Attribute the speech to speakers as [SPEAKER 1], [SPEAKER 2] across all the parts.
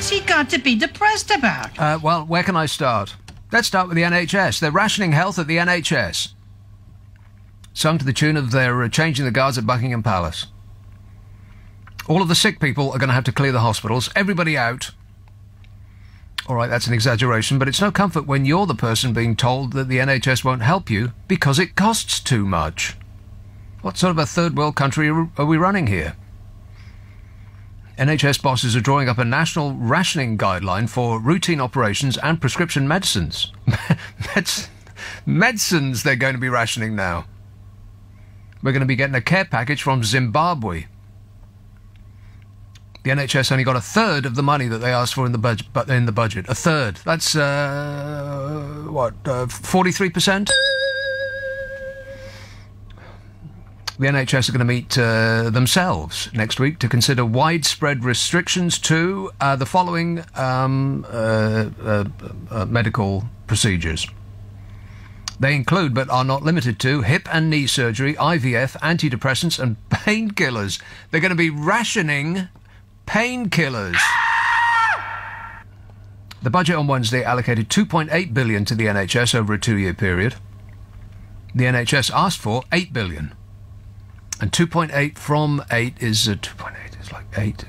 [SPEAKER 1] What's he got to be depressed about?
[SPEAKER 2] Well, where can I start? Let's start with the NHS. They're rationing health at the NHS. Sung to the tune of their changing the guards at Buckingham Palace. All of the sick people are going to have to clear the hospitals. Everybody out. All right, that's an exaggeration, but it's no comfort when you're the person being told that the NHS won't help you because it costs too much. What sort of a third world country are we running here? NHS bosses are drawing up a national rationing guideline for routine operations and prescription medicines. Medicines they're going to be rationing now. We're going to be getting a care package from Zimbabwe. The NHS only got a third of the money that they asked for in the budget. A third. That's, 43%? The NHS are going to meet themselves next week to consider widespread restrictions to the following medical procedures. They include, but are not limited to, hip and knee surgery, IVF, antidepressants and painkillers. They're going to be rationing painkillers. The budget on Wednesday allocated $2.8 billion to the NHS over a 2-year period. The NHS asked for $8 billion. And 2.8 from 8 is 2.8 is like 8.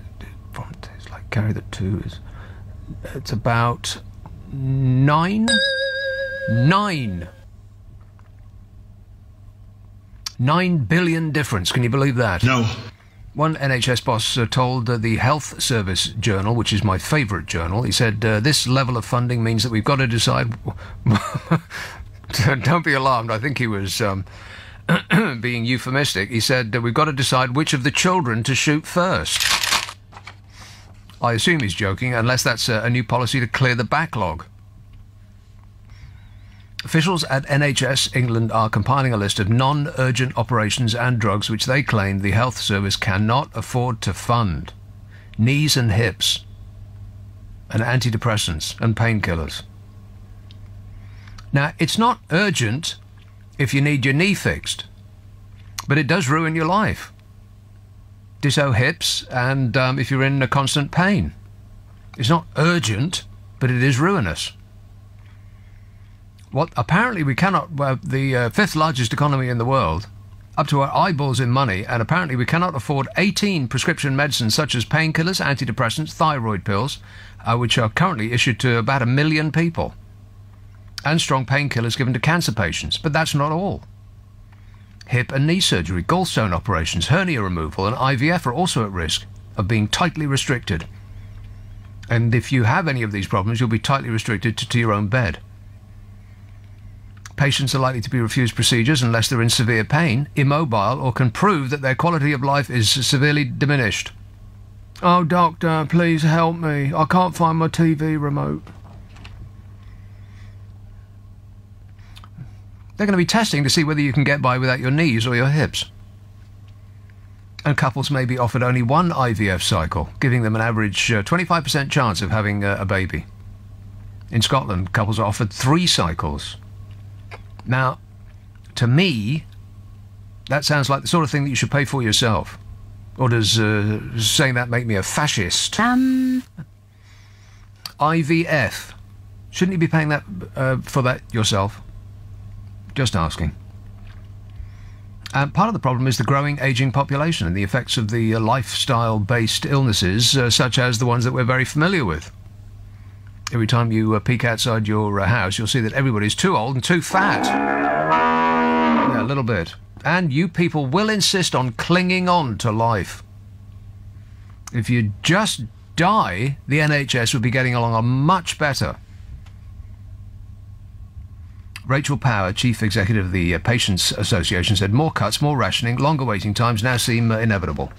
[SPEAKER 2] From it's like carry the 2 is it's about 9. 9 billion difference. Can you believe that?
[SPEAKER 3] No.
[SPEAKER 2] One NHS boss told the Health Service Journal, which is my favourite journal, he said, this level of funding means that we've got to decide... Don't be alarmed, I think he was being euphemistic. He said, we've got to decide which of the children to shoot first. I assume he's joking, unless that's a new policy to clear the backlog. Officials at NHS England are compiling a list of non-urgent operations and drugs which they claim the health service cannot afford to fund. Knees and hips, and antidepressants and painkillers. Now, it's not urgent if you need your knee fixed, but it does ruin your life. Ditto hips and if you're in a constant pain. It's not urgent, but it is ruinous. What apparently we cannot, the fifth largest economy in the world, up to our eyeballs in money, and apparently we cannot afford 18 prescription medicines such as painkillers, antidepressants, thyroid pills, which are currently issued to about 1 million people, and strong painkillers given to cancer patients. But that's not all. Hip and knee surgery, gallstone operations, hernia removal and IVF are also at risk of being tightly restricted. And if you have any of these problems, you'll be tightly restricted to your own bed. Patients are likely to be refused procedures unless they're in severe pain, immobile, or can prove that their quality of life is severely diminished. Oh, doctor, please help me. I can't find my TV remote. They're going to be testing to see whether you can get by without your knees or your hips. And couples may be offered only one IVF cycle, giving them an average 25% chance of having a baby. In Scotland, couples are offered 3 cycles. Now, to me, that sounds like the sort of thing that you should pay for yourself. Or does saying that make me a fascist? IVF. Shouldn't you be paying that for that yourself? Just asking. Part of the problem is the growing ageing population and the effects of the lifestyle-based illnesses, such as the ones that we're very familiar with. Every time you peek outside your house, you'll see that everybody's too old and too fat. Yeah, a little bit. And you people will insist on clinging on to life. If you just die, the NHS would be getting along much better. Rachel Power, Chief Executive of the Patients Association, said more cuts, more rationing, longer waiting times now seem inevitable.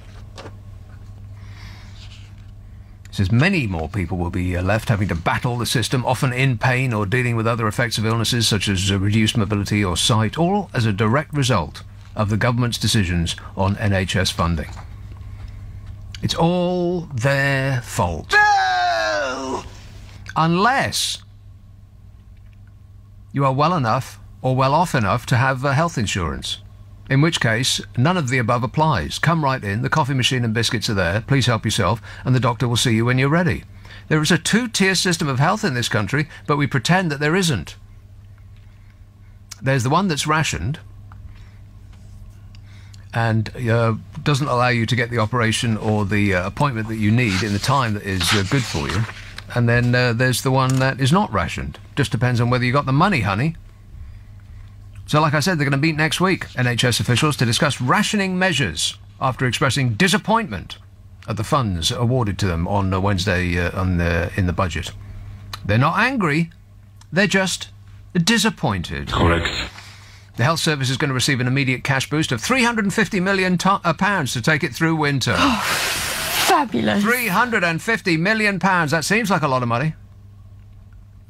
[SPEAKER 2] Says many more people will be left having to battle the system, often in pain or dealing with other effects of illnesses such as reduced mobility or sight, all as a direct result of the government's decisions on NHS funding. It's all their fault. No! Unless you are well enough or well off enough to have health insurance. In which case, none of the above applies. Come right in, the coffee machine and biscuits are there, please help yourself, and the doctor will see you when you're ready. There is a two-tier system of health in this country, but we pretend that there isn't. There's the one that's rationed and doesn't allow you to get the operation or the appointment that you need in the time that is good for you. And then there's the one that is not rationed. Just depends on whether you got the money, honey. So like I said, they're going to meet next week, NHS officials, to discuss rationing measures after expressing disappointment at the funds awarded to them on Wednesday in the budget. They're not angry, they're just disappointed.
[SPEAKER 3] Correct.
[SPEAKER 2] The health service is going to receive an immediate cash boost of £350 million to take it through winter.
[SPEAKER 4] Fabulous.
[SPEAKER 2] £350 million. That seems like a lot of money.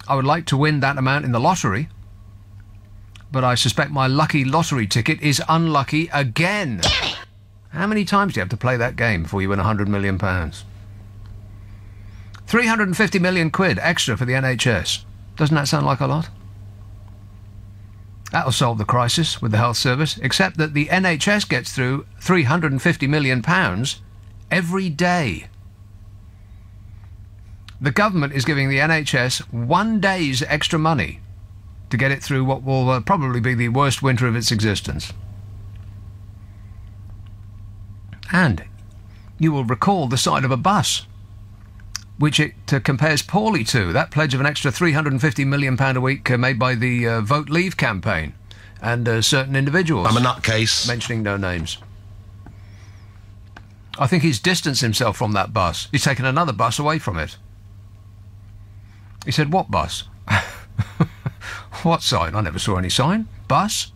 [SPEAKER 2] I would like to win that amount in the lottery, but I suspect my lucky lottery ticket is unlucky again. How many times do you have to play that game before you win £100 million? 350 million quid extra for the NHS. Doesn't that sound like a lot? That'll solve the crisis with the health service, except that the NHS gets through £350 million every day. The government is giving the NHS 1 day's extra money to get it through what will probably be the worst winter of its existence. And you will recall the side of a bus, which it compares poorly to. That pledge of an extra £350 million a week made by the Vote Leave campaign and certain individuals.
[SPEAKER 3] I'm a nutcase.
[SPEAKER 2] Mentioning no names. I think he's distanced himself from that bus. He's taken another bus away from it. He said, what bus? What sign? I never saw any sign. Bus?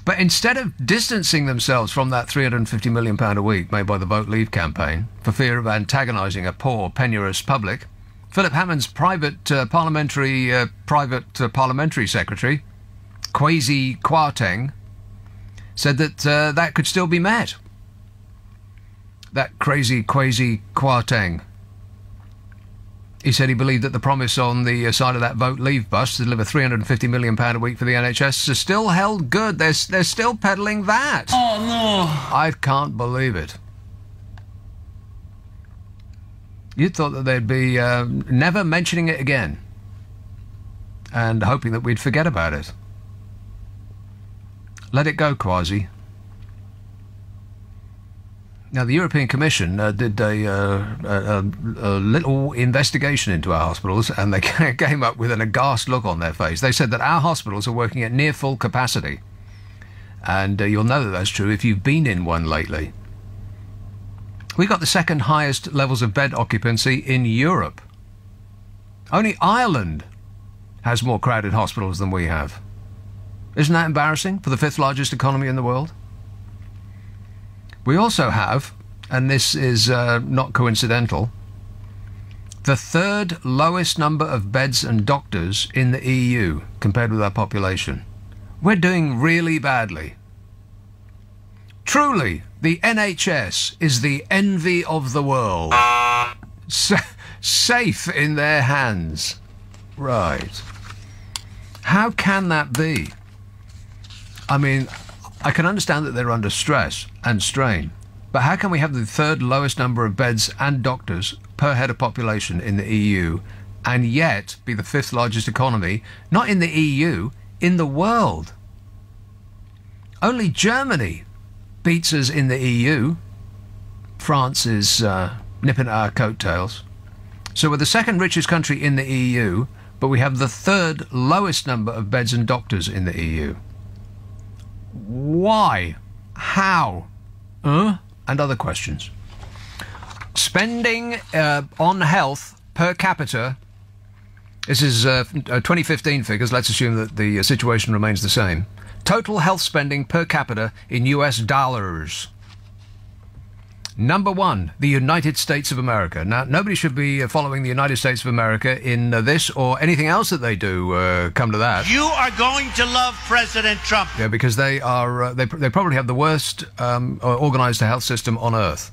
[SPEAKER 2] But instead of distancing themselves from that £350 million a week made by the Vote Leave campaign for fear of antagonising a poor, penurious public, Philip Hammond's private parliamentary secretary, Kwasi Kwarteng, said that that could still be met. That crazy Kwasi Kwarteng. He said he believed that the promise on the side of that Vote Leave bus to deliver £350 million a week for the NHS is still held good. They're still peddling that.
[SPEAKER 1] Oh, no.
[SPEAKER 2] I can't believe it. You'd thought that they'd be never mentioning it again and hoping that we'd forget about it. Let it go, Kwasi. Now, the European Commission did a little investigation into our hospitals, and they came up with an aghast look on their face. They said that our hospitals are working at near full capacity. And you'll know that that's true if you've been in one lately. We've got the second highest levels of bed occupancy in Europe. Only Ireland has more crowded hospitals than we have. Isn't that embarrassing for the fifth largest economy in the world? We also have, and this is not coincidental, the third lowest number of beds and doctors in the EU compared with our population. We're doing really badly. Truly, the NHS is the envy of the world. Safe in their hands. Right. How can that be? I mean, I can understand that they're under stress and strain, but how can we have the third lowest number of beds and doctors per head of population in the EU and yet be the fifth largest economy, not in the EU, in the world? Only Germany beats us in the EU. France is nipping at our coattails. So we're the second richest country in the EU, but we have the third lowest number of beds and doctors in the EU. Why? How? And other questions. Spending on health per capita. This is 2015 figures. Let's assume that the situation remains the same. Total health spending per capita in US dollars. Number one, the United States of America. Now, nobody should be following the United States of America in this or anything else that they do, come to that.
[SPEAKER 5] You are going to love President Trump.
[SPEAKER 2] Yeah, because they are, they probably have the worst organized health system on earth.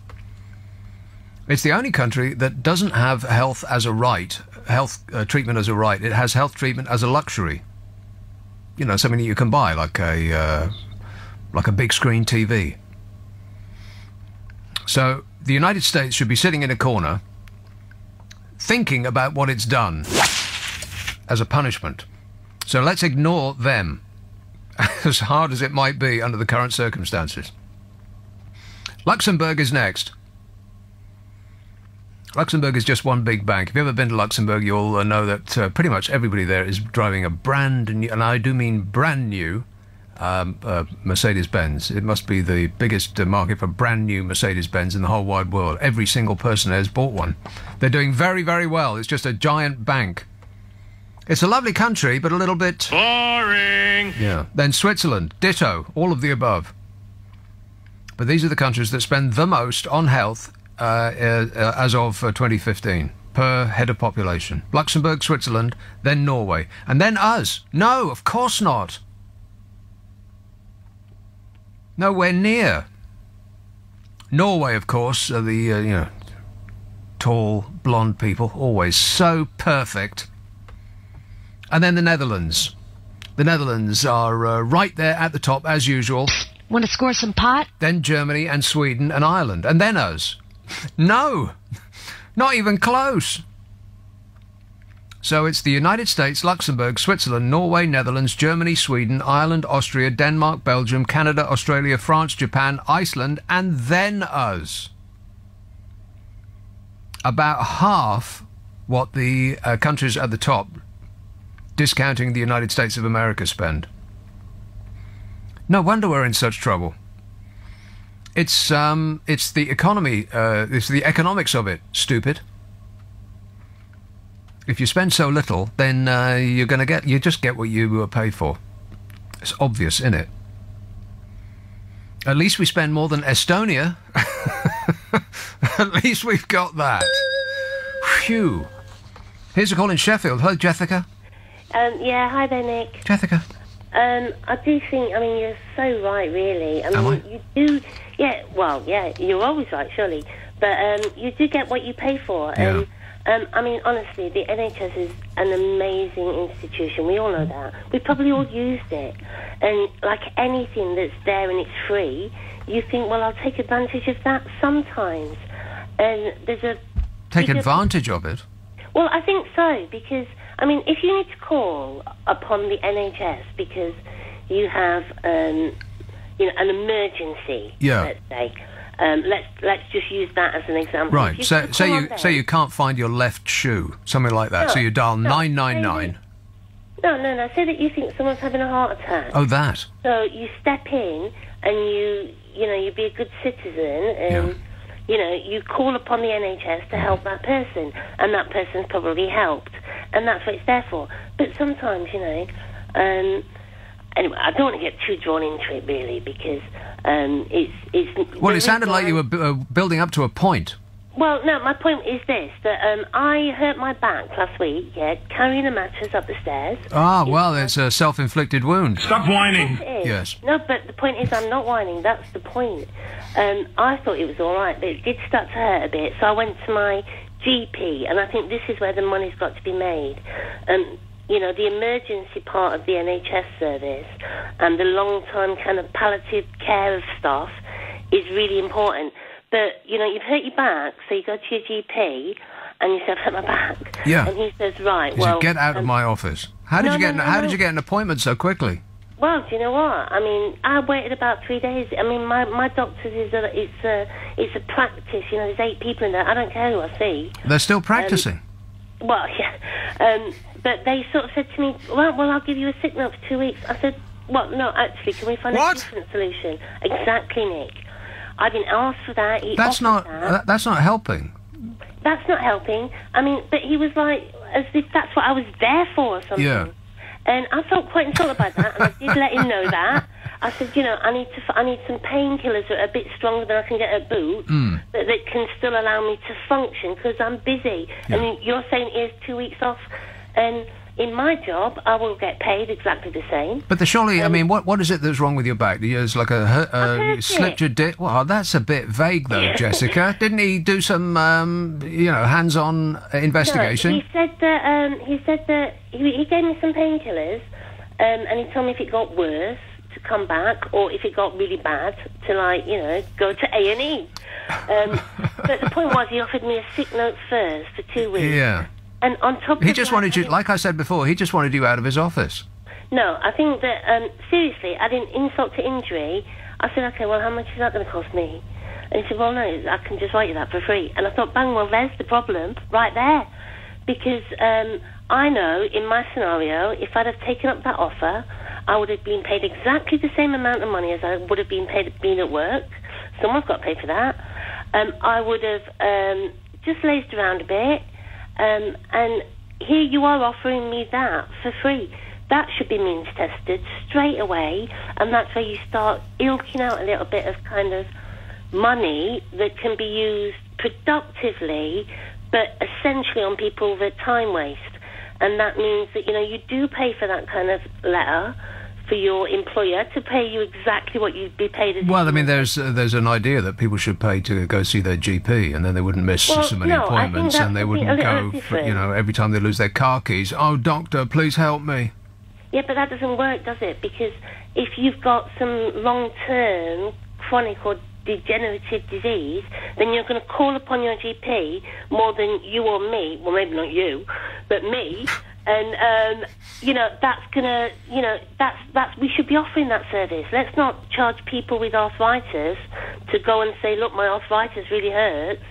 [SPEAKER 2] It's the only country that doesn't have health as a right, health treatment as a right. It has health treatment as a luxury. You know, something that you can buy, like a big screen TV. So the United States should be sitting in a corner thinking about what it's done as a punishment. So let's ignore them, as hard as it might be under the current circumstances. Luxembourg is next. Luxembourg is just one big bank. If you've ever been to Luxembourg, you'll know that pretty much everybody there is driving a brand new, and I do mean brand new, Mercedes-Benz. It must be the biggest market for brand new Mercedes-Benz in the whole wide world. Every single person there has bought one. They're doing very, very well. It's just a giant bank. It's a lovely country, but a little bit...
[SPEAKER 3] boring.
[SPEAKER 2] Yeah. Then Switzerland, ditto, all of the above. But these are the countries that spend the most on health as of 2015 per head of population. Luxembourg, Switzerland, then Norway, and then us. No, of course not. Nowhere near. Norway, of course, are the tall, blonde people, always so perfect. And then the Netherlands. The Netherlands are right there at the top, as usual.
[SPEAKER 4] Want to score some pot?
[SPEAKER 2] Then Germany and Sweden and Ireland. And then us. No! Not even close. So it's the United States, Luxembourg, Switzerland, Norway, Netherlands, Germany, Sweden, Ireland, Austria, Denmark, Belgium, Canada, Australia, France, Japan, Iceland, and then us. About half what the countries at the top, discounting the United States of America, spend. No wonder we're in such trouble. It's the economy, it's the economics of it, stupid. If you spend so little, then you just get what you pay for. It's obvious, isn't it? At least we spend more than Estonia. At least we've got that. Phew. Here's a call in Sheffield. Hello, Jessica.
[SPEAKER 6] Yeah, hi there, Nick.
[SPEAKER 2] Jessica.
[SPEAKER 6] I do think, you're so right, really.
[SPEAKER 2] Am I?
[SPEAKER 6] You do, you're always right, surely. But you do get what you pay for.
[SPEAKER 2] Yeah.
[SPEAKER 6] Honestly, the NHS is an amazing institution. We all know that. We've probably all used it. And like anything that's there and it's free, you think, well, I'll take advantage of that sometimes. And there's a...
[SPEAKER 2] Take advantage of it?
[SPEAKER 6] Well, I think so, because, if you need to call upon the NHS because you have, an emergency, let's say, let's just use that as an example.
[SPEAKER 2] Right. Say you can't find your left shoe, something like that. So you dial 999.
[SPEAKER 6] No. Say that you think someone's having a heart attack.
[SPEAKER 2] Oh, that.
[SPEAKER 6] So you step in and you be a good citizen and you call upon the NHS to help that person, and that person's probably helped, and that's what it's there for. But sometimes, anyway, I don't want to get too drawn into it really, because it's.
[SPEAKER 2] Well, it sounded like you were building up to a point.
[SPEAKER 6] Well, no, my point is this, that I hurt my back last week, carrying a mattress up the stairs.
[SPEAKER 2] Ah, well, it's a self-inflicted wound.
[SPEAKER 3] Stop whining.
[SPEAKER 2] Yes.
[SPEAKER 6] No, but the point is I'm not whining, that's the point. I thought it was all right, but it did start to hurt a bit, so I went to my GP, and I think this is where the money's got to be made. The emergency part of the NHS service and the long-term kind of palliative care of staff is really important. But, you've hurt your back, so you go to your GP and you say, I've hurt my back.
[SPEAKER 2] Yeah.
[SPEAKER 6] And he says, right,
[SPEAKER 2] he said, get out of my office. How did you get an appointment so quickly?
[SPEAKER 6] Well, do you know what? I waited about 3 days. My doctor's it's a practice. There's 8 people in there. I don't care who I see.
[SPEAKER 2] They're still practicing.
[SPEAKER 6] Well, yeah. But they sort of said to me, well, I'll give you a sick note for 2 weeks. I said, well, no, actually, can we find a different solution? Exactly, Nick. I didn't ask for that.
[SPEAKER 2] That's not helping.
[SPEAKER 6] That's not helping. But he was like, as if that's what I was there for or something.
[SPEAKER 2] Yeah.
[SPEAKER 6] And I felt quite insulted by that, and I did let him know that. I said, I need some painkillers that are a bit stronger than I can get at Boot, that can still allow me to function, because I'm busy.
[SPEAKER 2] Yeah.
[SPEAKER 6] And you're saying here's 2 weeks off, and in my job, I will get paid exactly the same.
[SPEAKER 2] But surely, what is it that's wrong with your back? It's like you slipped your disc. Well, that's a bit vague, though, Jessica. Didn't he do some, hands-on investigation?
[SPEAKER 6] No, he said that he gave me some painkillers, and he told me if it got worse to come back, or if it got really bad to go to A&E. But the point was, he offered me a sick note first for 2 weeks.
[SPEAKER 2] Yeah.
[SPEAKER 6] And on top of
[SPEAKER 2] He just
[SPEAKER 6] that,
[SPEAKER 2] wanted you, like I said before, he just wanted you out of his office.
[SPEAKER 6] No, I think that, seriously, adding insult to injury, I said, okay, well, how much is that going to cost me? And he said, well, no, I can just write you that for free. And I thought, bang, well, there's the problem right there. Because I know, in my scenario, if I'd have taken up that offer, I would have been paid exactly the same amount of money as I would have been paid being at work. Someone's got to pay for that. I would have just lazed around a bit. And here you are offering me that for free. That should be means tested straight away. And that's where you start ilking out a little bit of kind of money that can be used productively, but essentially on people that time waste. And that means that, you do pay for that kind of letter for your employer to pay you exactly what you'd be paid as.
[SPEAKER 2] Well, I mean, there's an idea that people should pay to go see their GP, and then they wouldn't miss so many appointments, and they wouldn't go for, every time they lose their car keys. Oh, doctor, please help me.
[SPEAKER 6] Yeah, but that doesn't work, does it? Because if you've got some long-term chronic or degenerative disease, then you're going to call upon your GP more than you or me. Well, maybe not you, but me. And that's gonna, that's we should be offering that service. Let's not charge people with arthritis to go and say, look, my arthritis really hurts.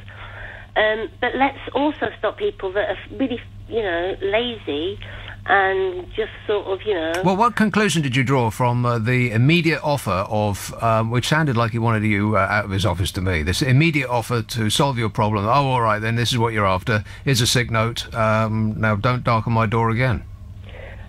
[SPEAKER 6] But let's also stop people that are really, lazy and just sort of,
[SPEAKER 2] Well, what conclusion did you draw from the immediate offer of, which sounded like he wanted you out of his office to me, this immediate offer to solve your problem? Oh, all right, then, this is what you're after. Here's a sick note. Now, don't darken my door again.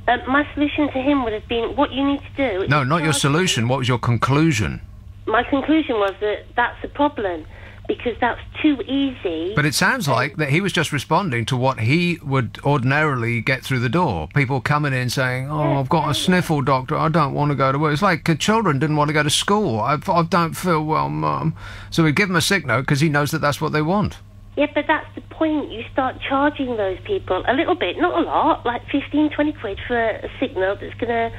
[SPEAKER 6] My solution to him would have been, what you need to do...
[SPEAKER 2] No, not your solution. What was your conclusion?
[SPEAKER 6] My conclusion was that that's a problem, because that's too easy.
[SPEAKER 2] But it sounds like that he was just responding to what he would ordinarily get through the door. People coming in saying, oh, I've got a sniffle, doctor, I don't want to go to work. It's like children didn't want to go to school. I don't feel well, Mum. So we give him a sick note because he knows that that's what they want.
[SPEAKER 6] Yeah, but that's the point. You start charging those people a little bit, not a lot, like 15, 20 quid for a sick note that's going to...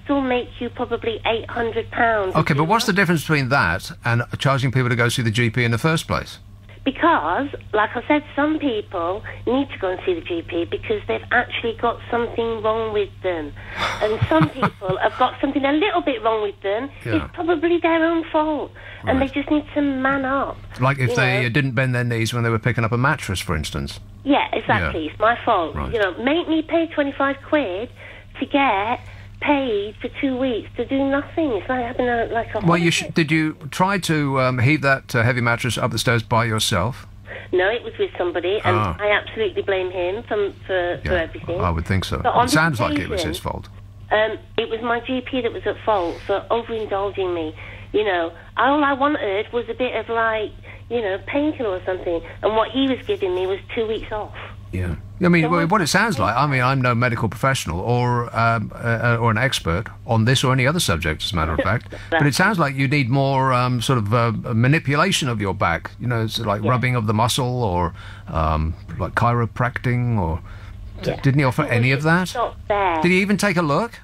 [SPEAKER 6] still make you probably £800.
[SPEAKER 2] Okay, but what's the difference between that and charging people to go see the GP in the first place?
[SPEAKER 6] Because, like I said, some people need to go and see the GP because they've actually got something wrong with them. And some people have got something a little bit wrong with them.
[SPEAKER 2] Yeah.
[SPEAKER 6] It's probably their own fault. Right. And they just need to man up.
[SPEAKER 2] Like if they didn't bend their knees when they were picking up a mattress, for instance.
[SPEAKER 6] Yeah, exactly. Yeah. It's my fault.
[SPEAKER 2] Right.
[SPEAKER 6] Make me pay 25 quid to get... paid for 2 weeks to do nothing. It's like having a
[SPEAKER 2] Well, did you try to heave that heavy mattress up the stairs by yourself?
[SPEAKER 6] No, it was with somebody, and I absolutely blame him for everything.
[SPEAKER 2] I would think so. It sounds like it was his fault.
[SPEAKER 6] It was my GP that was at fault for overindulging me. All I wanted was a bit of painkiller or something, and what he was giving me was 2 weeks off.
[SPEAKER 2] Yeah. I mean, what it sounds like, I'm no medical professional or an expert on this or any other subject, as a matter of fact, but it sounds like you need more sort of manipulation of your back, rubbing of the muscle or like chiropractic or...
[SPEAKER 6] Yeah.
[SPEAKER 2] Didn't he offer any of that? Did he even take a look?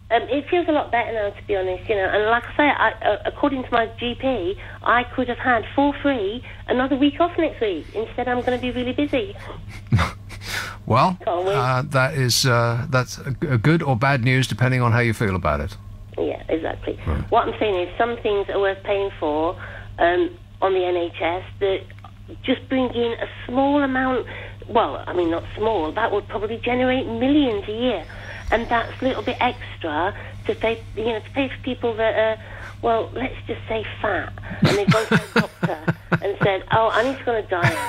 [SPEAKER 6] It feels a lot better now, to be honest, and like I say, according to my GP, I could have had for free another week off next week. Instead, I'm going to be really busy.
[SPEAKER 2] Well, that's a good or bad news, depending on how you feel about it.
[SPEAKER 6] Yeah, exactly.
[SPEAKER 2] Right.
[SPEAKER 6] What I'm saying is some things are worth paying for on the NHS that just bring in a small amount, well, I mean, not small, that would probably generate millions a year. And that's a little bit extra to pay, to pay for people that are, well, let's just say fat. And they've gone to a doctor and said, oh, I need to go on a diet.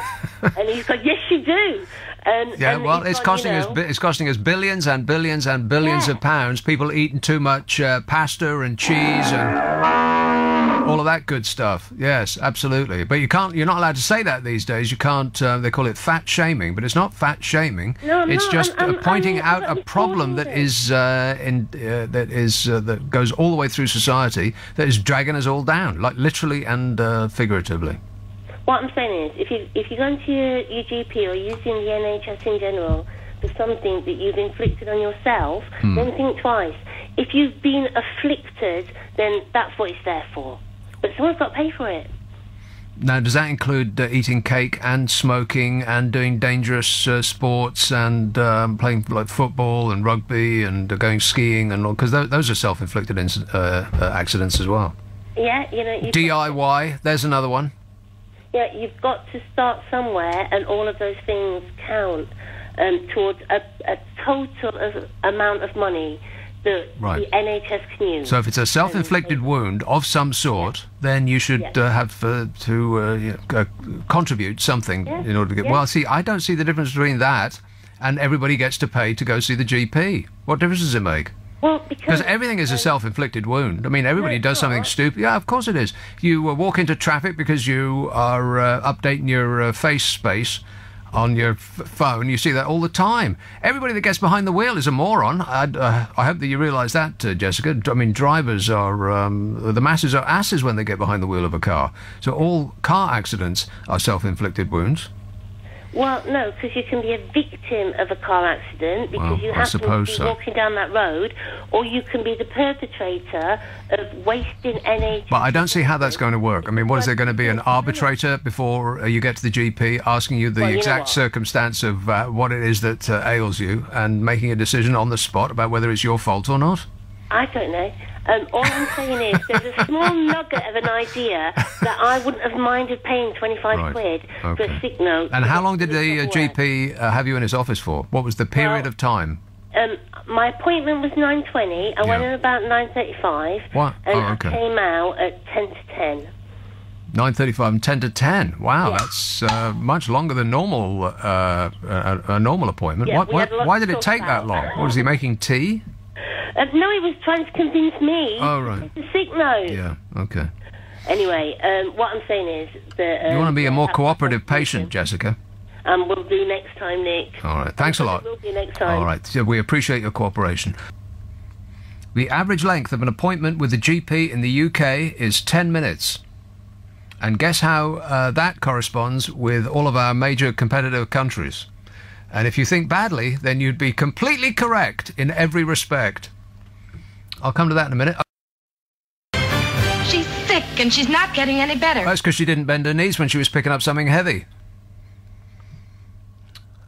[SPEAKER 6] And he's like, yes, you do.
[SPEAKER 2] It's costing us billions and billions and billions of pounds. People eating too much pasta and cheese and all of that good stuff. Yes, absolutely. But you're not allowed to say that these days. You can't. They call it fat shaming, but it's not fat shaming.
[SPEAKER 6] No,
[SPEAKER 2] it's just pointing out a problem that that goes all the way through society, that is dragging us all down, like literally and figuratively.
[SPEAKER 6] What I'm saying is, if you go into your GP or using the NHS in general for something that you've inflicted on yourself, then think twice. If you've been afflicted, then that's what it's there for. But someone's got to pay for it.
[SPEAKER 2] Now, does that include eating cake and smoking and doing dangerous sports and playing like football and rugby and going skiing and all? Because those are self-inflicted accidents as well.
[SPEAKER 6] Yeah,
[SPEAKER 2] DIY, there's another one.
[SPEAKER 6] Yeah, you've got to start somewhere, and all of those things count towards a total amount of money that the NHS can use.
[SPEAKER 2] So if it's a self-inflicted wound of some sort, then you should have to contribute something in order to get... Well, see, I don't see the difference between that and everybody gets to pay to go see the GP. What difference does it make?
[SPEAKER 6] Well, because
[SPEAKER 2] everything is a self-inflicted wound. I mean, everybody does something stupid. Yeah, of course it is. You walk into traffic because you are updating your face space on your phone. You see that all the time. Everybody that gets behind the wheel is a moron. I hope that you realise that, Jessica. I mean, drivers are... the masses are asses when they get behind the wheel of a car. So all car accidents are self-inflicted wounds.
[SPEAKER 6] Well, no, because you can be a victim of a car accident because you happen to be walking down that road, or you can be the perpetrator of wasting NHS...
[SPEAKER 2] But I don't see how that's going to work. I mean, what is there going to be, an arbitrator before you get to the GP asking you the exact circumstance of what it is that ails you and making a decision on the spot about whether it's your fault or not?
[SPEAKER 6] I don't know. All I'm saying is there's a small nugget of an idea that I wouldn't have minded paying 25 quid for a sick note.
[SPEAKER 2] And how long did the GP have you in his office for? What was the period of time?
[SPEAKER 6] My appointment was 9:20. I went in about 9:35.
[SPEAKER 2] What?
[SPEAKER 6] And I came out at 10 to 10.
[SPEAKER 2] 9:35 and 10 to 10. Wow, that's much longer than normal. A normal appointment.
[SPEAKER 6] Yeah,
[SPEAKER 2] why did it take that long? What, was he making tea?
[SPEAKER 6] No, he was trying to convince me.
[SPEAKER 2] Oh, right.
[SPEAKER 6] It's a sick note.
[SPEAKER 2] Yeah, okay.
[SPEAKER 6] Anyway, what I'm saying is that...
[SPEAKER 2] you want to be a more cooperative patient, Jessica.
[SPEAKER 6] We'll do next time, Nick.
[SPEAKER 2] All right, thanks a lot.
[SPEAKER 6] We'll do next time.
[SPEAKER 2] All right, so we appreciate your cooperation. The average length of an appointment with a GP in the UK is 10 minutes. And guess how that corresponds with all of our major competitive countries. And if you think badly, then you'd be completely correct in every respect. I'll come to that in a minute.
[SPEAKER 4] She's sick and she's not getting any better.
[SPEAKER 2] That's because she didn't bend her knees when she was picking up something heavy.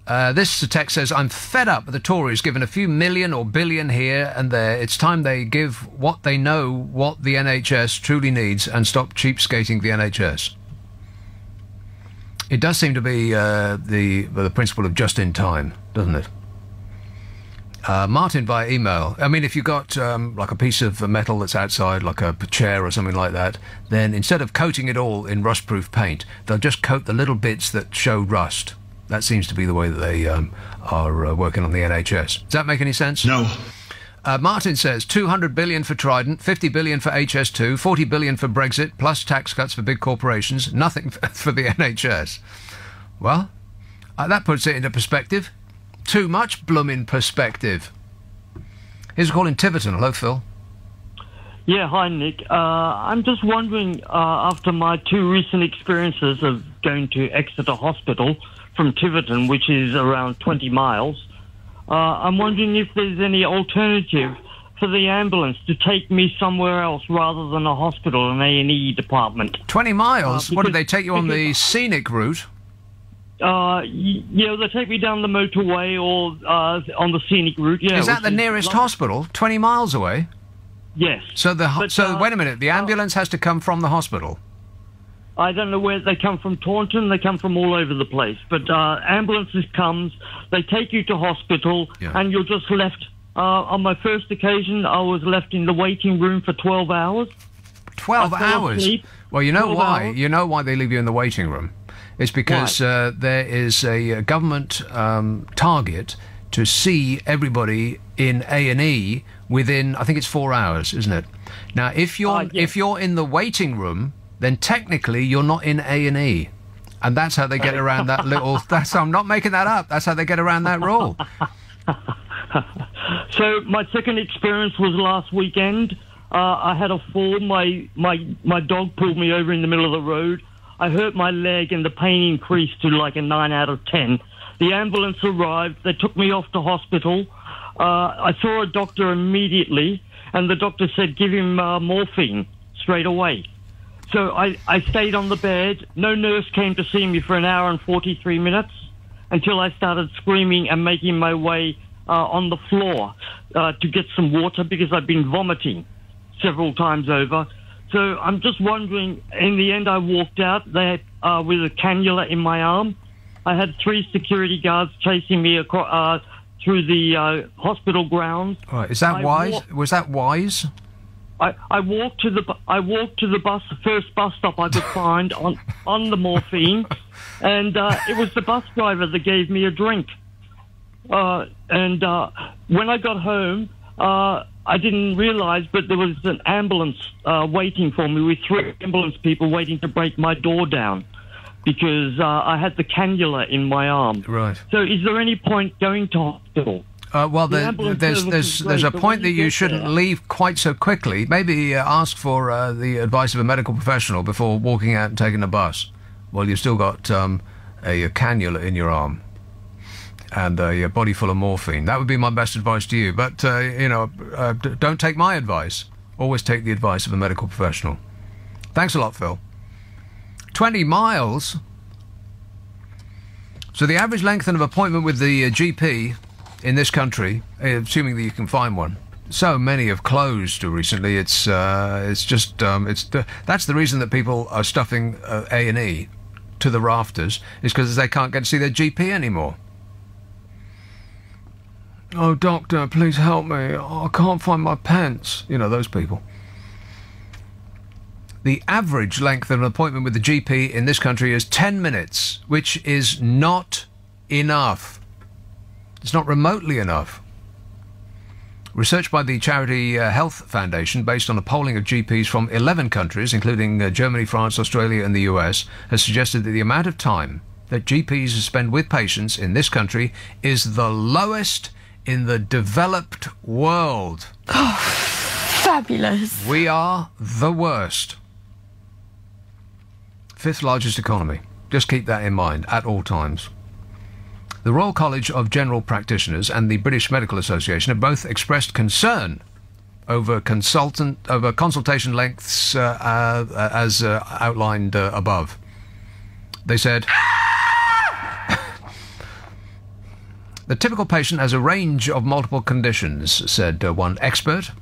[SPEAKER 2] This text says, I'm fed up with the Tories giving a few million or billion here and there. It's time they give what they know what the NHS truly needs and stop cheapskating the NHS. It does seem to be the principle of just in time, doesn't it? Martin via email. I mean, if you've got like a piece of metal that's outside, like a chair or something like that, then instead of coating it all in rust-proof paint, they'll just coat the little bits that show rust. That seems to be the way that they are working on the NHS. Does that make any sense?
[SPEAKER 3] No.
[SPEAKER 2] Martin says 200 billion for Trident, 50 billion for HS2, 40 billion for Brexit, plus tax cuts for big corporations, nothing for the NHS. Well, that puts it into perspective. Too much blooming perspective. Here's a call in Tiverton. Hello, Phil.
[SPEAKER 7] Yeah, hi, Nick. I'm just wondering, after my two recent experiences of going to Exeter Hospital from Tiverton, which is around 20 miles, I'm wondering if there's any alternative for the ambulance to take me somewhere else rather than a hospital, an A&E department.
[SPEAKER 2] 20 miles? What, did they take you on the scenic route?
[SPEAKER 7] Yeah, they take me down the motorway or on the scenic route. Yeah.
[SPEAKER 2] Is that the nearest hospital? 20 miles away?
[SPEAKER 7] Yes.
[SPEAKER 2] So wait a minute. The ambulance has to come from the hospital.
[SPEAKER 7] I don't know where they come from. Taunton. They come from all over the place. But ambulances comes. They take you to hospital, and you're just left. On my first occasion, I was left in the waiting room for 12 hours.
[SPEAKER 2] 12 hours. Well, you know why?
[SPEAKER 7] Hours.
[SPEAKER 2] You know why they leave you in the waiting room. It's because there is a government target to see everybody in A&E within, I think it's 4 hours, isn't it? Now, if you're in the waiting room, then technically you're not in A&E. And that's how they get around that little... I'm not making that up. That's how they get around that rule.
[SPEAKER 7] So my second experience was last weekend. I had a fall. My dog pulled me over in the middle of the road. I hurt my leg and the pain increased to like a 9 out of 10. The ambulance arrived. They took me off to hospital. I saw a doctor immediately, and the doctor said, give him morphine straight away. So I stayed on the bed. No nurse came to see me for an hour and 43 minutes until I started screaming and making my way on the floor to get some water because I've been vomiting several times over. So I'm just wondering, in the end I walked out with a cannula in my arm. I had 3 security guards chasing me across, through the hospital grounds.
[SPEAKER 2] All right. Is that wise? Was that wise?
[SPEAKER 7] I walked to the first bus stop I could find on the morphine, and it was the bus driver that gave me a drink. And when I got home, I didn't realise, but there was an ambulance waiting for me with 3 ambulance people waiting to break my door down because I had the cannula in my arm.
[SPEAKER 2] Right.
[SPEAKER 7] So is there any point going to hospital?
[SPEAKER 2] Well, there's a point that you shouldn't leave quite so quickly. Maybe ask for the advice of a medical professional before walking out and taking a bus. Well, you've still got a cannula in your arm and a body full of morphine. That would be my best advice to you. But, don't take my advice. Always take the advice of a medical professional. Thanks a lot, Phil. 20 miles? So the average length of an appointment with the GP in this country, assuming that you can find one, so many have closed recently. That's the reason that people are stuffing A&E to the rafters, is because they can't get to see their GP anymore. Oh, doctor, please help me. I can't find my pants. You know, those people. The average length of an appointment with the GP in this country is 10 minutes, which is not enough. It's not remotely enough. Research by the Charity Health Foundation, based on a polling of GPs from 11 countries, including Germany, France, Australia and the US, has suggested that the amount of time that GPs spend with patients in this country is the lowest in the developed world.
[SPEAKER 8] Oh, fabulous.
[SPEAKER 2] We are the worst. 5th largest economy. Just keep that in mind at all times. The Royal College of General Practitioners and the British Medical Association have both expressed concern over consultation lengths as outlined above. They said, the typical patient has a range of multiple conditions, said one expert.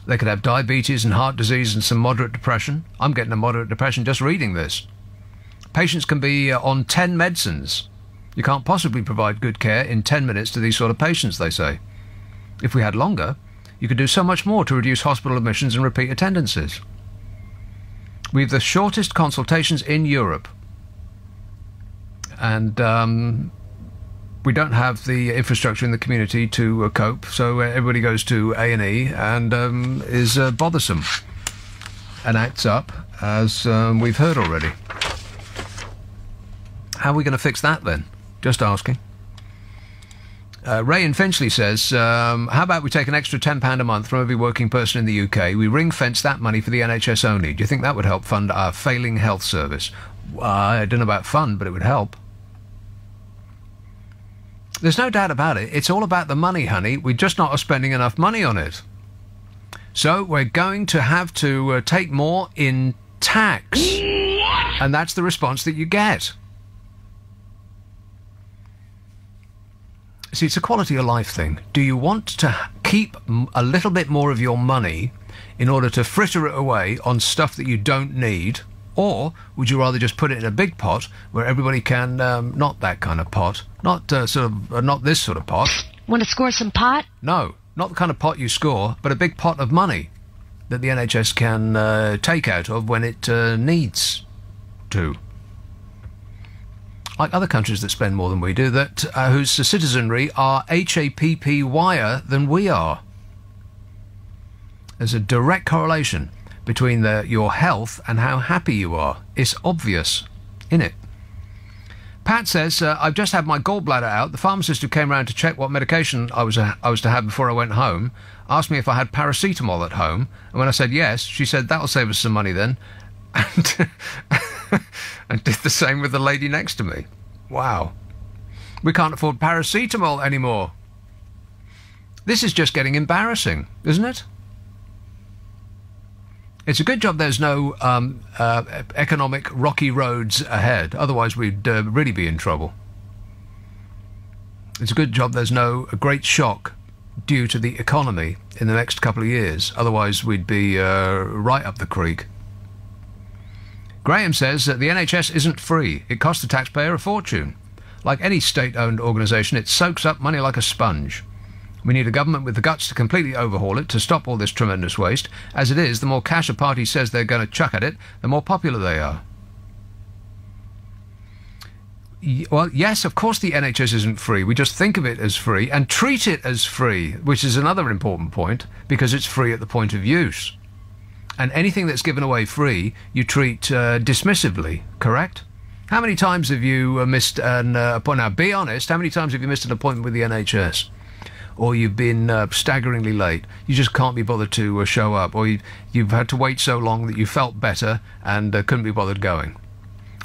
[SPEAKER 2] They could have diabetes and heart disease and some moderate depression. I'm getting a moderate depression just reading this. Patients can be on 10 medicines. You can't possibly provide good care in 10 minutes to these sort of patients, they say. If we had longer, you could do so much more to reduce hospital admissions and repeat attendances. We have the shortest consultations in Europe. And we don't have the infrastructure in the community to cope, so everybody goes to A&E and is bothersome and acts up, as we've heard already. How are we going to fix that then? Just asking. Ray in Finchley says, how about we take an extra £10 a month from every working person in the UK? We ring-fence that money for the NHS only. Do you think that would help fund our failing health service? I don't know about fund, but it would help. There's no doubt about it. It's all about the money, honey. We're just not spending enough money on it. So we're going to have to take more in tax. And that's the response that you get. See, it's a quality of life thing. Do you want to keep a little bit more of your money in order to fritter it away on stuff that you don't need? Or would you rather just put it in a big pot where everybody can, not that kind of pot, not this sort of pot.
[SPEAKER 8] Want to score some pot?
[SPEAKER 2] No, not the kind of pot you score, but a big pot of money that the NHS can take out of when it needs to. Like other countries that spend more than we do, that whose citizenry are HAPPY-er than we are. There's a direct correlation between your health and how happy you are. It's obvious, innit? Pat says, I've just had my gallbladder out. The pharmacist who came round to check what medication I was to have before I went home asked me if I had paracetamol at home. And when I said yes, she said, that'll save us some money then. And, and did the same with the lady next to me. Wow. We can't afford paracetamol anymore. This is just getting embarrassing, isn't it? It's a good job there's no economic rocky roads ahead. Otherwise, we'd really be in trouble. It's a good job there's no great shock due to the economy in the next couple of years. Otherwise, we'd be right up the creek. Graham says that the NHS isn't free. It costs the taxpayer a fortune. Like any state-owned organisation, it soaks up money like a sponge. We need a government with the guts to completely overhaul it to stop all this tremendous waste. As it is, the more cash a party says they're going to chuck at it, the more popular they are. Well, yes, of course the NHS isn't free. We just think of it as free and treat it as free, which is another important point, because it's free at the point of use. And anything that's given away free, you treat dismissively, correct? How many times have you missed an appointment? Now, be honest, how many times have you missed an appointment with the NHS? Or you've been staggeringly late, you just can't be bothered to show up, or you've had to wait so long that you felt better and couldn't be bothered going.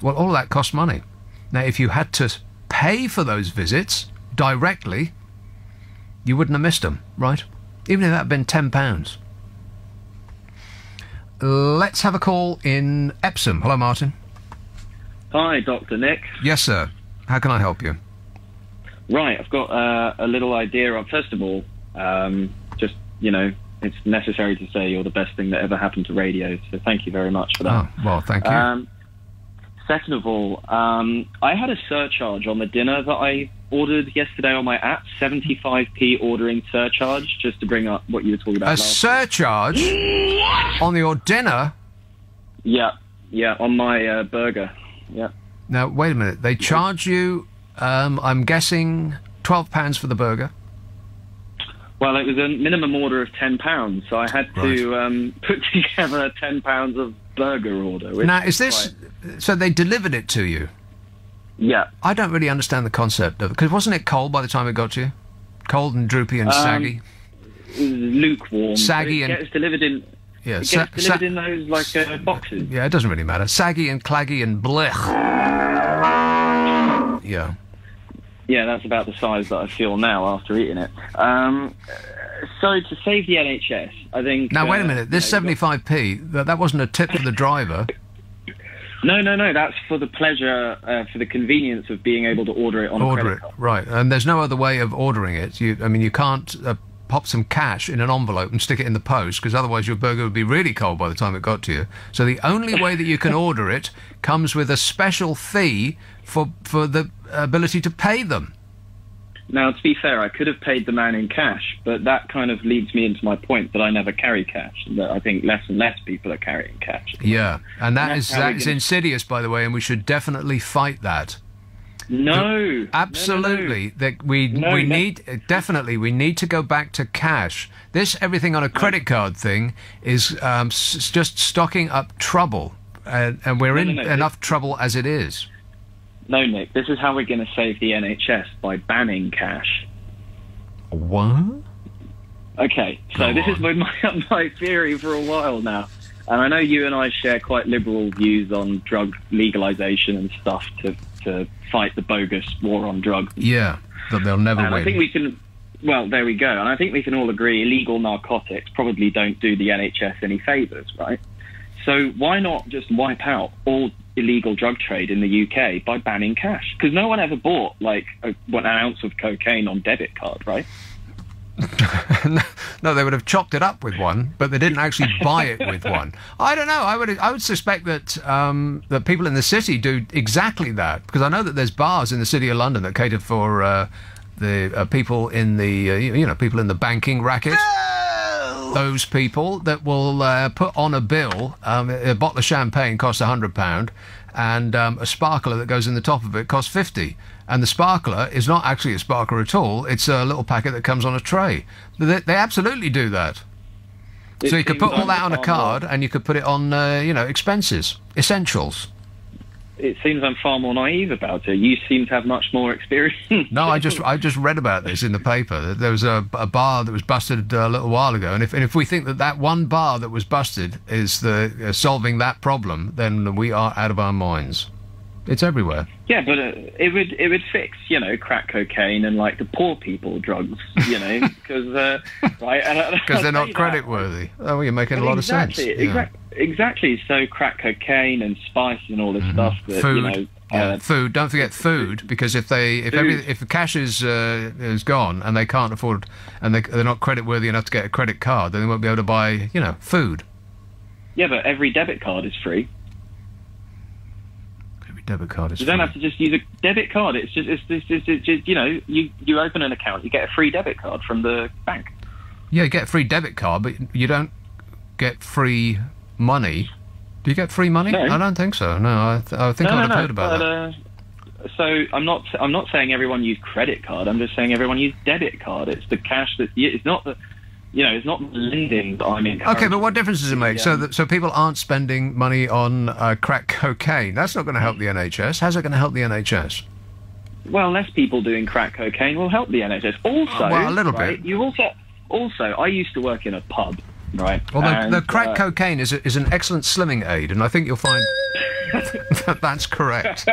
[SPEAKER 2] Well, all of that costs money. Now, if you had to pay for those visits directly, you wouldn't have missed them, right? Even if that had been £10. Let's have a call in Epsom. Hello, Martin.
[SPEAKER 9] Hi, Dr. Nick.
[SPEAKER 2] Yes, sir. How can I help you?
[SPEAKER 9] Right, I've got a little idea of, first of all, just, it's necessary to say you're the best thing that ever happened to radio, so thank you very much for that.
[SPEAKER 2] Oh, well, thank you.
[SPEAKER 9] Second of all, I had a surcharge on the dinner that I ordered yesterday on my app, 75p ordering surcharge, just to bring up what you were talking about last
[SPEAKER 2] surcharge? On your dinner?
[SPEAKER 9] Yeah, on my burger, yeah.
[SPEAKER 2] Now, wait a minute, they charge you, I'm guessing, £12 for the burger?
[SPEAKER 9] Well, it was a minimum order of £10, so I had to put together £10 of burger order.
[SPEAKER 2] Now, is this... So they delivered it to you?
[SPEAKER 9] Yeah.
[SPEAKER 2] I don't really understand the concept of it, because wasn't it cold by the time it got to you? Cold and droopy and saggy?
[SPEAKER 9] It was lukewarm.
[SPEAKER 2] Saggy
[SPEAKER 9] it
[SPEAKER 2] and...
[SPEAKER 9] gets delivered in...
[SPEAKER 2] Yeah,
[SPEAKER 9] it gets delivered in those, boxes.
[SPEAKER 2] Yeah, it doesn't really matter. Saggy and claggy and blech. Yeah.
[SPEAKER 9] Yeah, that's about the size that I feel now after eating it. So to save the NHS, I think...
[SPEAKER 2] Now, wait a minute. This 75p, that wasn't a tip for the driver.
[SPEAKER 9] No. That's for the pleasure, for the convenience of being able to order it on a credit card.
[SPEAKER 2] Right. And there's no other way of ordering it. You can't pop some cash in an envelope and stick it in the post, because otherwise your burger would be really cold by the time it got to you. So the only way that you can order it comes with a special fee for the ability to pay them.
[SPEAKER 9] Now, to be fair, I could have paid the man in cash, but that kind of leads me into my point that I never carry cash, that I think less and less people are carrying cash.
[SPEAKER 2] Yeah, and that's insidious, by the way, and we should definitely fight that.
[SPEAKER 9] No.
[SPEAKER 2] Absolutely. That we need to go back to cash. This everything on a credit card thing is just stocking up trouble, and we're in enough trouble as it is.
[SPEAKER 9] No, Nick, this is how we're going to save the NHS, by banning cash.
[SPEAKER 2] What?
[SPEAKER 9] Okay, so this has been my theory for a while now. And I know you and I share quite liberal views on drug legalization and stuff to fight the bogus war on drugs.
[SPEAKER 2] Yeah, that they'll never win.
[SPEAKER 9] I think we can... Well, there we go. And I think we can all agree illegal narcotics probably don't do the NHS any favours, right? So why not just wipe out all illegal drug trade in the UK by banning cash? Because no one ever bought, an ounce of cocaine on debit card, right?
[SPEAKER 2] No, they would have chopped it up with one, but they didn't actually buy it with one. I don't know. I would suspect that that people in the city do exactly that, because I know that there's bars in the city of London that cater for the people in the people in the banking racket. Those people that will put on a bill, a bottle of champagne costs £100, and a sparkler that goes in the top of it costs £50. And the sparkler is not actually a sparkler at all. It's a little packet that comes on a tray. They absolutely do that. So you could put all that on a card, and you could put it on, expenses, essentials.
[SPEAKER 9] It seems I'm far more naive about it. You seem to have much more experience.
[SPEAKER 2] No, I just read about this in the paper. There was a bar that was busted a little while ago, and if we think that one bar that was busted is solving that problem, then we are out of our minds. It's everywhere.
[SPEAKER 9] Yeah, but it would fix, crack cocaine and the poor people drugs, because right?
[SPEAKER 2] Because they're not credit worthy. Oh, well, you're making a lot of sense.
[SPEAKER 9] Exactly. Exactly. So crack cocaine and spice and all this stuff. That,
[SPEAKER 2] Food. Food. Don't forget food, because if the cash is gone and they can't afford, and they're not credit worthy enough to get a credit card, then they won't be able to buy, food.
[SPEAKER 9] Yeah, but every debit card is free.
[SPEAKER 2] Every debit card is free.
[SPEAKER 9] You don't have to just use a debit card. It's just you open an account, you get a free debit card from the bank.
[SPEAKER 2] Yeah, you get a free debit card, but you don't get free money. Do you get free money?
[SPEAKER 9] No.
[SPEAKER 2] I don't think so. No, I think I would have heard about that.
[SPEAKER 9] So I'm not saying everyone use credit card. I'm just saying everyone use debit card. It's the cash that it's not the it's not the lending that I'm encouraging.
[SPEAKER 2] Okay, but what difference does it make? So people aren't spending money on crack cocaine. That's not going to help the NHS. How's it going to help the NHS?
[SPEAKER 9] Well, less people doing crack cocaine will help the NHS. Also,
[SPEAKER 2] well, a little bit.
[SPEAKER 9] You also, I used to work in a pub. Right.
[SPEAKER 2] Well, the crack cocaine is an excellent slimming aid, and I think you'll find that's correct.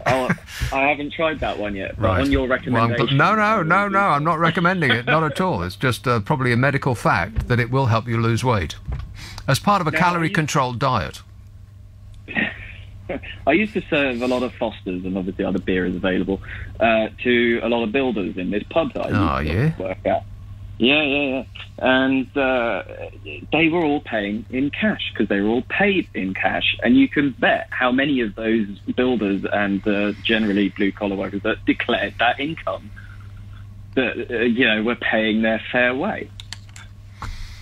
[SPEAKER 9] I haven't tried that one yet, but
[SPEAKER 2] right.
[SPEAKER 9] On your recommendation...
[SPEAKER 2] No, I'm not recommending it, not at all. It's just probably a medical fact that it will help you lose weight as part of a calorie-controlled diet.
[SPEAKER 9] I used to serve a lot of Fosters, and obviously other beer is available, to a lot of builders in this pub that I used to work at. Yeah. And they were all paying in cash because they were all paid in cash. And you can bet how many of those builders and generally blue-collar workers that declared that income that, were paying their fair way.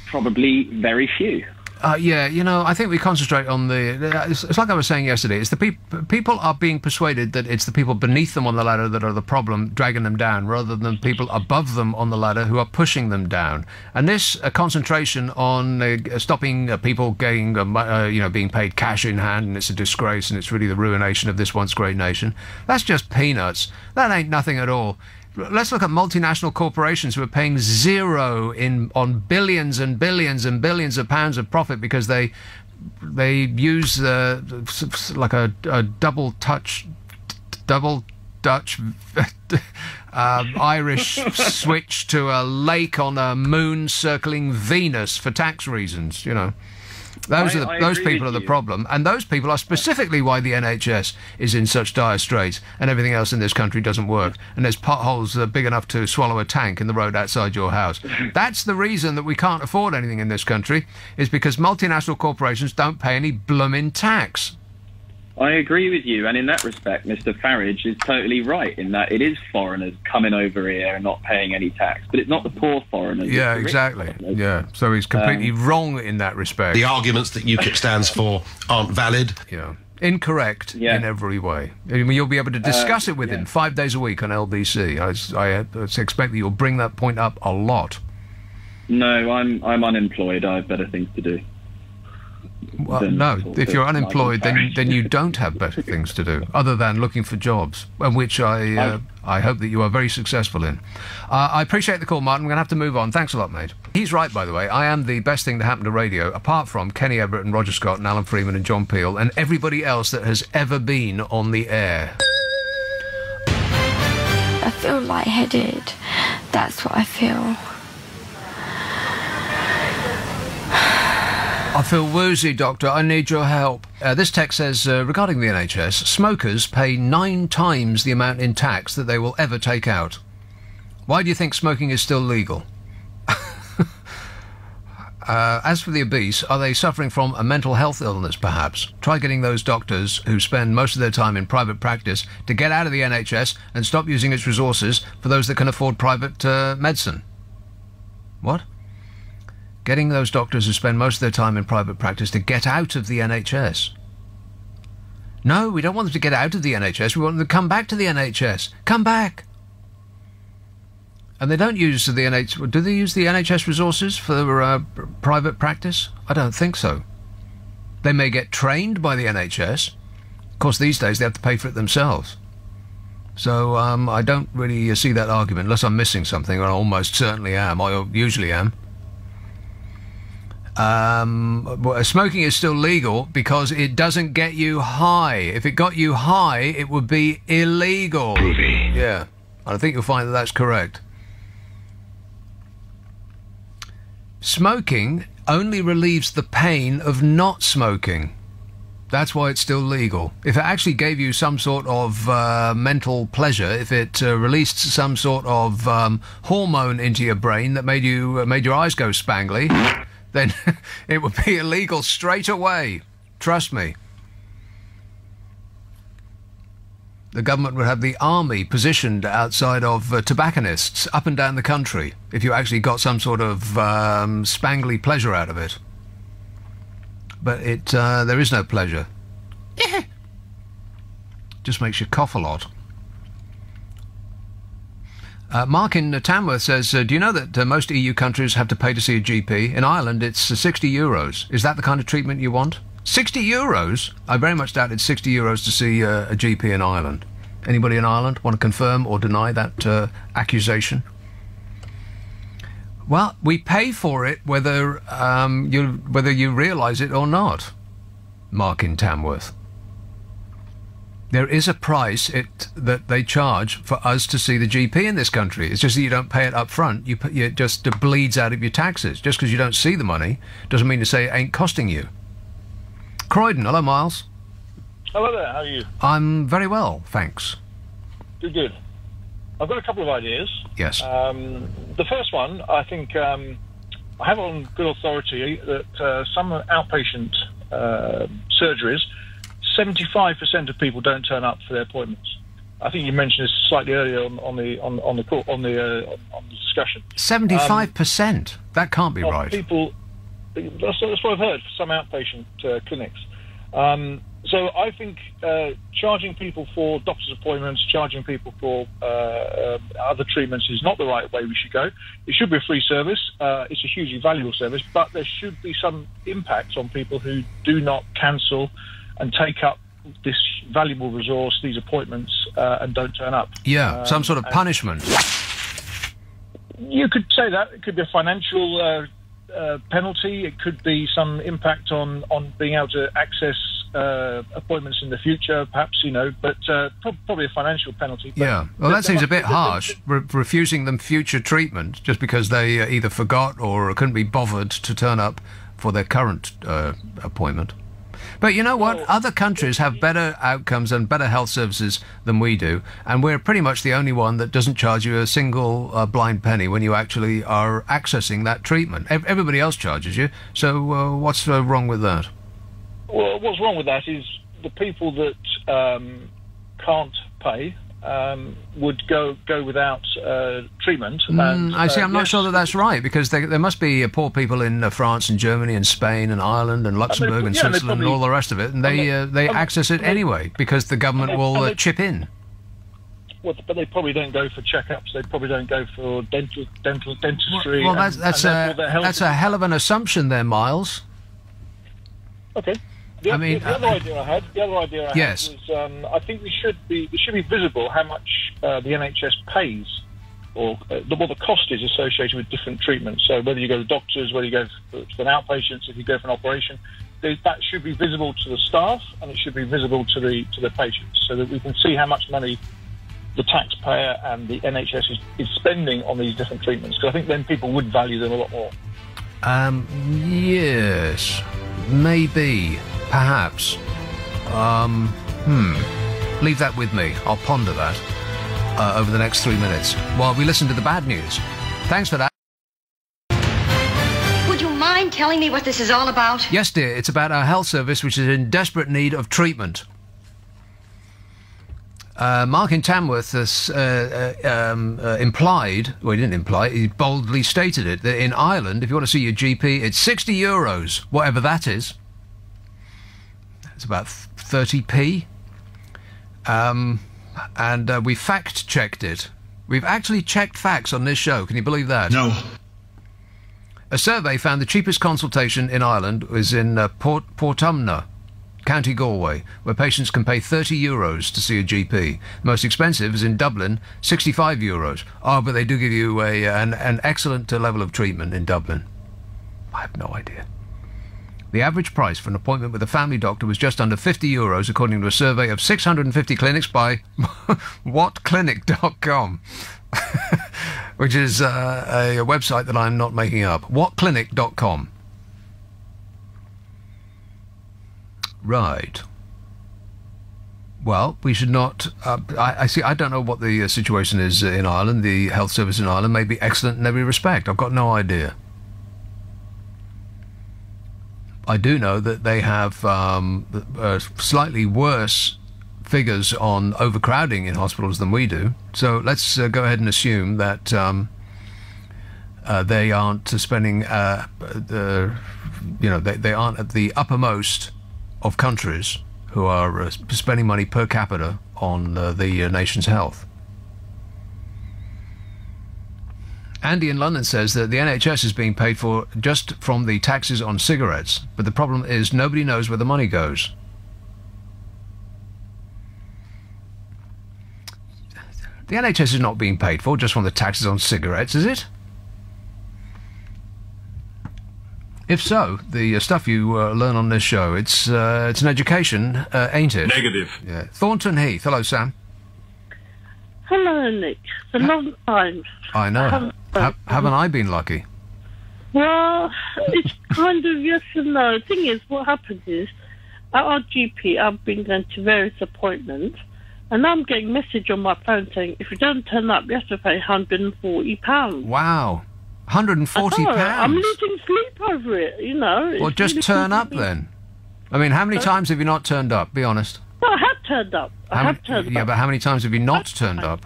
[SPEAKER 9] Probably very few.
[SPEAKER 2] I think we concentrate on it's like I was saying yesterday, it's the people are being persuaded that it's the people beneath them on the ladder that are the problem, dragging them down, rather than people above them on the ladder who are pushing them down. And this concentration on stopping people getting, being paid cash in hand, and it's a disgrace, and it's really the ruination of this once great nation, that's just peanuts. That ain't nothing at all. Let's look at multinational corporations who are paying zero on billions and billions and billions of pounds of profit because they use like a double Dutch Irish switch to a lake on a moon circling Venus for tax reasons. Those people are the problem, and those people are specifically why the NHS is in such dire straits and everything else in this country doesn't work, and there's potholes that are big enough to swallow a tank in the road outside your house. That's the reason that we can't afford anything in this country, is because multinational corporations don't pay any blooming tax.
[SPEAKER 9] I agree with you, and in that respect, Mr. Farage is totally right in that it is foreigners coming over here and not paying any tax, but it's not the poor foreigners.
[SPEAKER 2] Yeah, exactly. Yeah, so he's completely wrong in that respect.
[SPEAKER 10] The arguments that UKIP stands for aren't valid.
[SPEAKER 2] Yeah, incorrect in every way. I mean, you'll be able to discuss it with him 5 days a week on LBC. I expect that you'll bring that point up a lot.
[SPEAKER 9] No, I'm unemployed. I have better things to do.
[SPEAKER 2] Well, no, if you're unemployed, then you don't have better things to do other than looking for jobs, and which I hope that you are very successful in. I appreciate the call, Martin. We're going to have to move on. Thanks a lot, mate. He's right, by the way. I am the best thing to happen to radio, apart from Kenny Everett and Roger Scott and Alan Freeman and John Peel and everybody else that has ever been on the air.
[SPEAKER 8] I feel lightheaded. That's what I feel.
[SPEAKER 2] I feel woozy, Doctor. I need your help. This text says, regarding the NHS, smokers pay 9 times the amount in tax that they will ever take out. Why do you think smoking is still legal? As for the obese, are they suffering from a mental health illness, perhaps? Try getting those doctors who spend most of their time in private practice to get out of the NHS and stop using its resources for those that can afford private medicine. What? Getting those doctors who spend most of their time in private practice to get out of the NHS. No, we don't want them to get out of the NHS. We want them to come back to the NHS. Come back. And they don't use the NHS. Do they use the NHS resources for private practice? I don't think so. They may get trained by the NHS. Of course, these days they have to pay for it themselves. So I don't really see that argument, unless I'm missing something, or I almost certainly am. I usually am. Smoking is still legal because it doesn't get you high. If it got you high, it would be illegal. Yeah, I think you'll find that that's correct. Smoking only relieves the pain of not smoking. That's why it's still legal. If it actually gave you some sort of mental pleasure, if it released some sort of hormone into your brain that made your eyes go spangly, then it would be illegal straight away. Trust me. The government would have the army positioned outside of tobacconists up and down the country if you actually got some sort of spangly pleasure out of it. But there is no pleasure. Just makes you cough a lot. Mark in Tamworth says, do you know that most EU countries have to pay to see a GP? In Ireland, it's 60 euros. Is that the kind of treatment you want? 60 euros? I very much doubt it's 60 euros to see a GP in Ireland. Anybody in Ireland want to confirm or deny that accusation? Well, we pay for it whether you realise it or not. Mark in Tamworth. There is a price that they charge for us to see the GP in this country. It's just that you don't pay it up front. It just bleeds out of your taxes. Just because you don't see the money doesn't mean to say it ain't costing you. Croydon, hello, Miles.
[SPEAKER 11] Hello there, how are you?
[SPEAKER 2] I'm very well, thanks.
[SPEAKER 11] Good. I've got a couple of ideas.
[SPEAKER 2] Yes.
[SPEAKER 11] The first one, I think, I have on good authority that some outpatient surgeries, 75% of people don't turn up for their appointments. I think you mentioned this slightly earlier on the discussion.
[SPEAKER 2] 75%? That can't be right.
[SPEAKER 11] People, that's what I've heard for some outpatient clinics. So I think charging people for doctor's appointments, charging people for other treatments is not the right way we should go. It should be a free service. It's a hugely valuable service, but there should be some impact on people who do not cancel and take up this valuable resource, these appointments, and don't turn up.
[SPEAKER 2] Yeah, some sort of punishment.
[SPEAKER 11] You could say that. It could be a financial penalty. It could be some impact on being able to access appointments in the future, perhaps, but probably a financial penalty. But
[SPEAKER 2] yeah, well, that seems a bit harsh, refusing them future treatment just because they either forgot or couldn't be bothered to turn up for their current appointment. But you know what? Other countries have better outcomes and better health services than we do, and we're pretty much the only one that doesn't charge you a single blind penny when you actually are accessing that treatment. Everybody else charges you, so what's wrong with that?
[SPEAKER 11] Well, what's wrong with that is the people that can't pay would go without treatment.
[SPEAKER 2] I see. I'm not sure that that's right, because there must be poor people in France and Germany and Spain and Ireland and Luxembourg and Switzerland and all the rest of it, and they access it anyway because the government will chip in.
[SPEAKER 11] Well, but they probably don't go for checkups. They probably don't go for dentistry.
[SPEAKER 2] Well, that's a hell of an assumption there, Miles.
[SPEAKER 11] Okay. The other idea I had was I think it should be visible how much the NHS pays, or what the cost is associated with different treatments. So whether you go to doctors, whether you go for an outpatient, if you go for an operation, that should be visible to the staff and it should be visible to the patients, so that we can see how much money the taxpayer and the NHS is spending on these different treatments. Because I think then people would value them a lot more.
[SPEAKER 2] Yes, maybe. Perhaps. Leave that with me. I'll ponder that over the next 3 minutes while we listen to the bad news. Thanks for that.
[SPEAKER 4] Would you mind telling me what this is all about?
[SPEAKER 2] Yes, dear. It's about our health service, which is in desperate need of treatment. Mark in Tamworth has implied, well, he didn't imply, he boldly stated it, that in Ireland, if you want to see your GP, it's 60 euros, whatever that is. It's about 30p. And we fact-checked it. We've actually checked facts on this show. Can you believe that?
[SPEAKER 10] No.
[SPEAKER 2] A survey found the cheapest consultation in Ireland was in Portumna, County Galway, where patients can pay 30 euros to see a GP. The most expensive is in Dublin, 65 euros. Oh, but they do give you an excellent level of treatment in Dublin. I have no idea. The average price for an appointment with a family doctor was just under 50 euros, according to a survey of 650 clinics by whatclinic.com, which is a website that I'm not making up. Whatclinic.com. Right. Well, we should not... I see. I don't know what the situation is in Ireland. The health service in Ireland may be excellent in every respect. I've got no idea. I do know that they have slightly worse figures on overcrowding in hospitals than we do. So let's go ahead and assume that they aren't spending, they aren't at the uppermost of countries who are spending money per capita on the nation's health. Andy in London says that the NHS is being paid for just from the taxes on cigarettes, but the problem is nobody knows where the money goes. The NHS is not being paid for just from the taxes on cigarettes, is it? If so, the stuff you learn on this show, it's an education, ain't it?
[SPEAKER 3] Negative.
[SPEAKER 2] Yeah. Thornton Heath. Hello, Sam.
[SPEAKER 12] Hello, Nick. It's a long time.
[SPEAKER 2] I know. Haven't I been lucky?
[SPEAKER 12] Well, it's kind of yes and no. The thing is, what happens is, at our GP, I've been going to various appointments, and I'm getting a message on my phone saying, if you don't turn up, you have to pay £140.
[SPEAKER 2] Wow. £140?
[SPEAKER 12] I'm losing sleep over it, you know.
[SPEAKER 2] Well, just turn up then. I mean, how many times have you not turned up? Be honest.
[SPEAKER 12] Well, I have turned up.
[SPEAKER 2] Yeah, but how many times have you not turned up?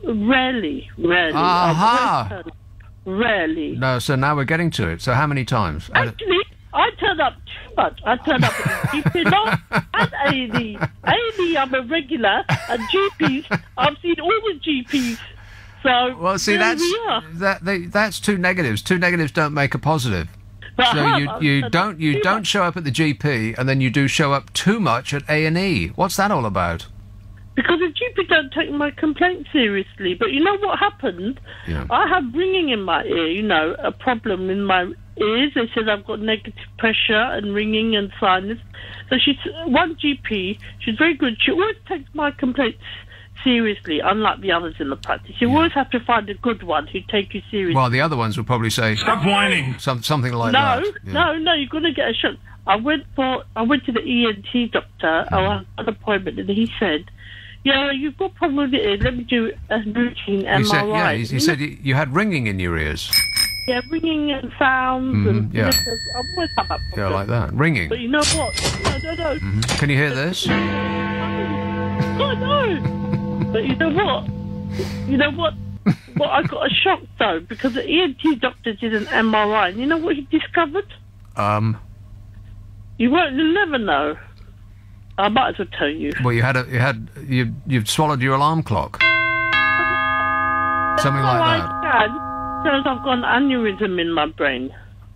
[SPEAKER 12] Rarely.
[SPEAKER 2] Aha!
[SPEAKER 12] Rarely.
[SPEAKER 2] No, so now we're getting to it. So how many times?
[SPEAKER 12] Actually, I turn up too much. I turn up at GP, not at A&E. A&E, I'm a regular. At GPs, I've seen all the GPs. So,
[SPEAKER 2] well, see, that's two negatives. Two negatives don't make a positive. So you don't show up at the GP, and then you do show up too much at A&E. What's that all about?
[SPEAKER 12] Because the GP don't take my complaint seriously. But you know what happened?
[SPEAKER 2] Yeah.
[SPEAKER 12] I have ringing in my ear, you know, a problem in my ears. They said I've got negative pressure and ringing and sinus. So one GP, she's very good. She always takes my complaints seriously, unlike the others in the practice. You always have to find a good one who take you seriously.
[SPEAKER 2] Well, the other ones will probably say,
[SPEAKER 3] stop whining.
[SPEAKER 2] Something like that.
[SPEAKER 12] No, you're going to get a shock. I went to the ENT doctor. I had an appointment, and he said, yeah, you've got a problem with your ears. Let me do a routine MRI.
[SPEAKER 2] He said you had ringing in your ears.
[SPEAKER 12] Yeah, ringing and sounds and
[SPEAKER 2] yeah.
[SPEAKER 12] I've always had that problem.
[SPEAKER 2] Yeah, like that. Ringing.
[SPEAKER 12] But you know what? No.
[SPEAKER 2] Can you hear this?
[SPEAKER 12] I know. But you know what? Well, I got a shock though, because the ENT doctor did an MRI, and you know what he discovered? You'll never know. I might as well tell you.
[SPEAKER 2] Well, you've swallowed your alarm clock. Something like that.
[SPEAKER 12] Because I've got an aneurysm in my brain.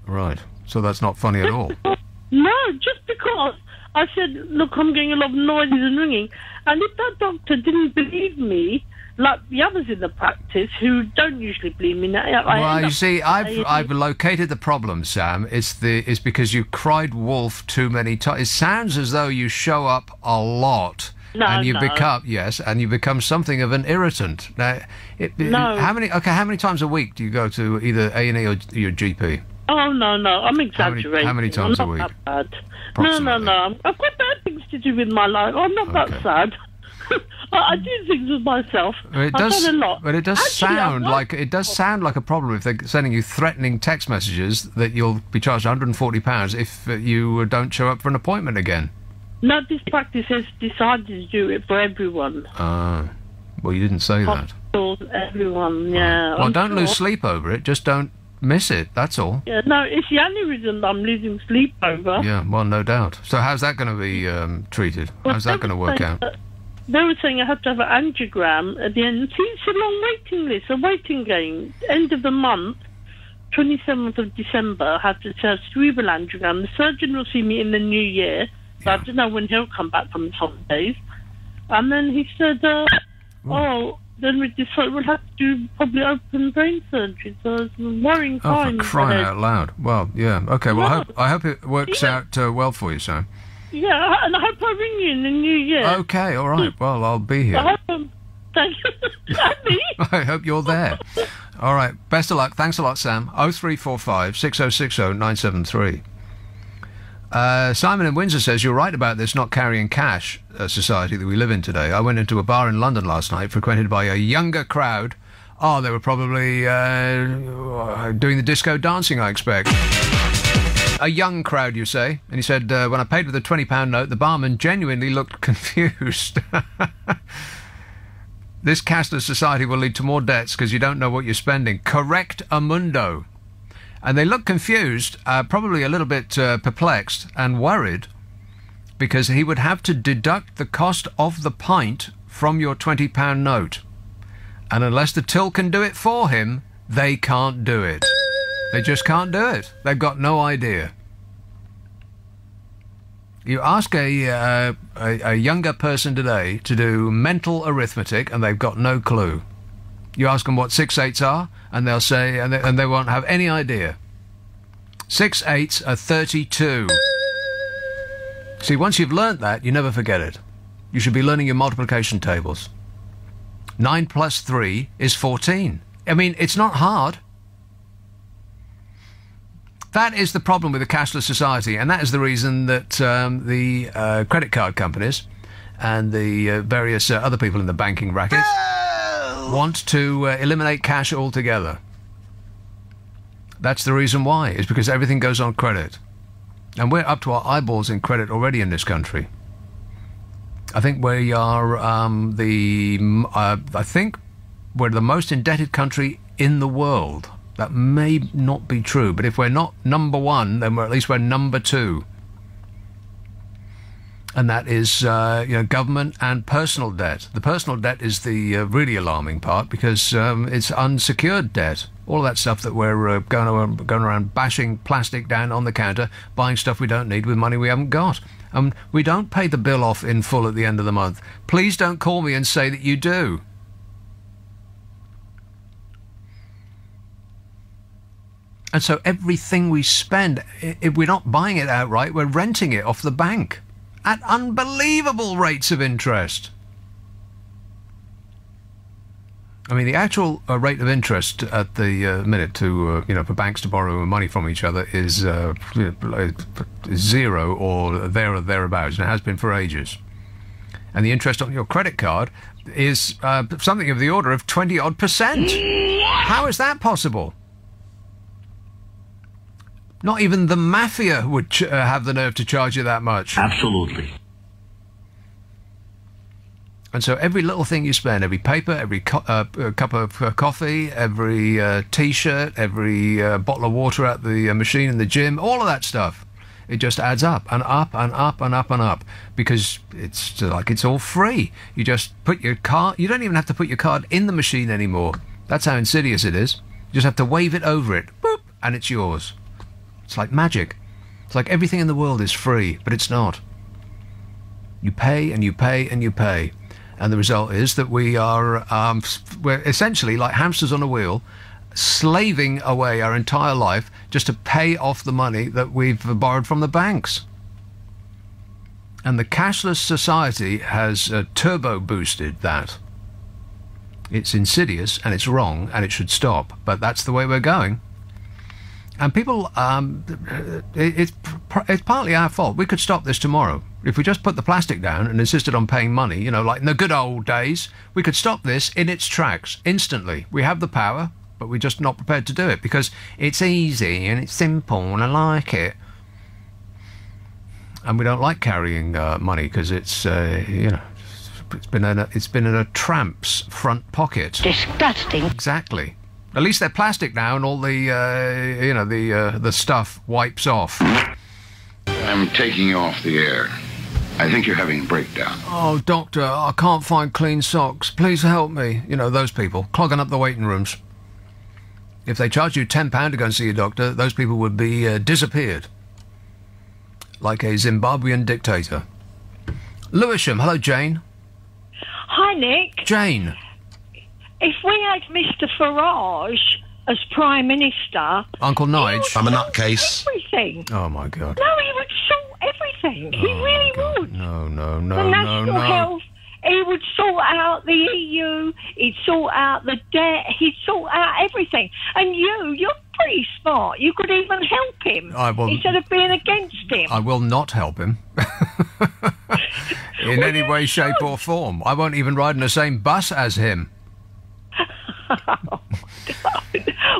[SPEAKER 2] Right. So that's not funny at all.
[SPEAKER 12] No, just because I said, look, I'm getting a lot of noises and ringing. And if that doctor didn't believe me, like the others in the practice who don't usually believe me,
[SPEAKER 2] well, you see, I've located the problem, Sam. It's because you cried wolf too many times. It sounds as though you show up a lot. And you become something of an irritant. Now, how many times a week do you go to either A&E or your GP?
[SPEAKER 12] Oh, no, I'm exaggerating.
[SPEAKER 2] How many times a week?
[SPEAKER 12] That bad. No. I've got bad things to do with my life. I'm not that sad. I do things with myself. I've done a lot.
[SPEAKER 2] But it does sound like a problem if they're sending you threatening text messages that you'll be charged £140 if you don't show up for an appointment again.
[SPEAKER 12] No, this practice has decided to do it for everyone.
[SPEAKER 2] Well, you didn't say that.
[SPEAKER 12] Everyone, yeah.
[SPEAKER 2] Well, don't lose sleep over it. Just don't miss it. That's all.
[SPEAKER 12] Yeah, no, it's the only reason I'm losing sleep over.
[SPEAKER 2] Yeah, well, no doubt. So how's that going to be treated? How's that going to work out?
[SPEAKER 12] They were saying I have to have an angiogram at the end. See, it's a long waiting list, a waiting game. End of the month, 27th of December, I have to have cerebral angiogram. The surgeon will see me in the new year. So I don't know when he'll come back from his holidays. And then he said, then we decided we'll have to do probably open brain surgery. So it's a worrying time.
[SPEAKER 2] Oh, for crying out loud. Well, yeah. Okay, well, I hope it works out well for you, Sam.
[SPEAKER 12] Yeah, and I hope I ring you in the new year.
[SPEAKER 2] Okay, all right. Well, I'll be here.
[SPEAKER 12] Thank you.
[SPEAKER 2] I hope you're there. All right. Best of luck. Thanks a lot, Sam. 0345 6060 973. Simon in Windsor says, you're right about this not carrying cash society that we live in today. I went into a bar in London last night, frequented by a younger crowd. Oh, they were probably doing the disco dancing, I expect. A young crowd, you say? And he said, when I paid with a £20 note, the barman genuinely looked confused. This cashless society will lead to more debts because you don't know what you're spending. Correct Amundo. And they look confused, probably a little bit perplexed and worried, because he would have to deduct the cost of the pint from your £20 note. And unless the till can do it for him, they can't do it. They just can't do it. They've got no idea. You ask a younger person today to do mental arithmetic, and they've got no clue. You ask them what 6 8s are, and they'll say, and they won't have any idea. 6 8s are 32. See, once you've learnt that, you never forget it. You should be learning your multiplication tables. 9 plus 3 is 14. I mean, it's not hard. That is the problem with the cashless society, and that is the reason that the credit card companies and the various other people in the banking racket want to eliminate cash altogether. That's the reason why. It's because everything goes on credit. And we're up to our eyeballs in credit already in this country. I think we are I think we're the most indebted country in the world. That may not be true, but if we're not number one, then at least we're number two. And that is, government and personal debt. The personal debt is the really alarming part, because it's unsecured debt. All of that stuff that we're going around bashing plastic down on the counter, buying stuff we don't need with money we haven't got. We don't pay the bill off in full at the end of the month. Please don't call me and say that you do. And so everything we spend, we're not buying it outright, we're renting it off the bank at unbelievable rates of interest. I mean, the actual rate of interest at the minute to, for banks to borrow money from each other is zero or there or thereabouts, and it has been for ages. And the interest on your credit card is something of the order of 20-odd%. How is that possible? Not even the mafia would have the nerve to charge you that much.
[SPEAKER 13] Absolutely.
[SPEAKER 2] And so every little thing you spend, every paper, every cup of coffee, every T-shirt, every bottle of water at the machine in the gym, all of that stuff, it just adds up and up and up and up and up, because it's like it's all free. You just put your card, you don't even have to put your card in the machine anymore. That's how insidious it is. You just have to wave it over it, boop, and it's yours. It's like magic. It's like everything in the world is free, but it's not. You pay and you pay and you pay. And the result is that we're essentially like hamsters on a wheel, slaving away our entire life just to pay off the money that we've borrowed from the banks. And the cashless society has turbo boosted that. It's insidious and it's wrong and it should stop, but that's the way we're going. And people, it's partly our fault. We could stop this tomorrow. If we just put the plastic down and insisted on paying money, like in the good old days, we could stop this in its tracks instantly. We have the power, but we're just not prepared to do it because it's easy and it's simple and I like it. And we don't like carrying money because it's, it's been in a tramp's front pocket.
[SPEAKER 6] Disgusting.
[SPEAKER 2] Exactly. At least they're plastic now, and all the the stuff wipes off.
[SPEAKER 14] I'm taking you off the air. I think you're having a breakdown.
[SPEAKER 2] Oh, doctor, I can't find clean socks. Please help me. Those people clogging up the waiting rooms. If they charge you £10 to go and see a doctor, those people would be disappeared, like a Zimbabwean dictator. Lewisham, hello, Jane.
[SPEAKER 15] Hi, Nick.
[SPEAKER 2] Jane.
[SPEAKER 15] If we had Mr. Farage as Prime Minister...
[SPEAKER 10] Uncle Nige. I'm a nutcase.
[SPEAKER 15] Everything.
[SPEAKER 2] Oh, my God.
[SPEAKER 15] No, he would sort everything. He really would.
[SPEAKER 2] No,
[SPEAKER 15] the national health, he would sort out the EU, he'd sort out the debt, he'd sort out everything. And you're pretty smart. You could even help him instead of being against him.
[SPEAKER 2] I will not help him in any way, shape or form. I won't even ride in the same bus as him.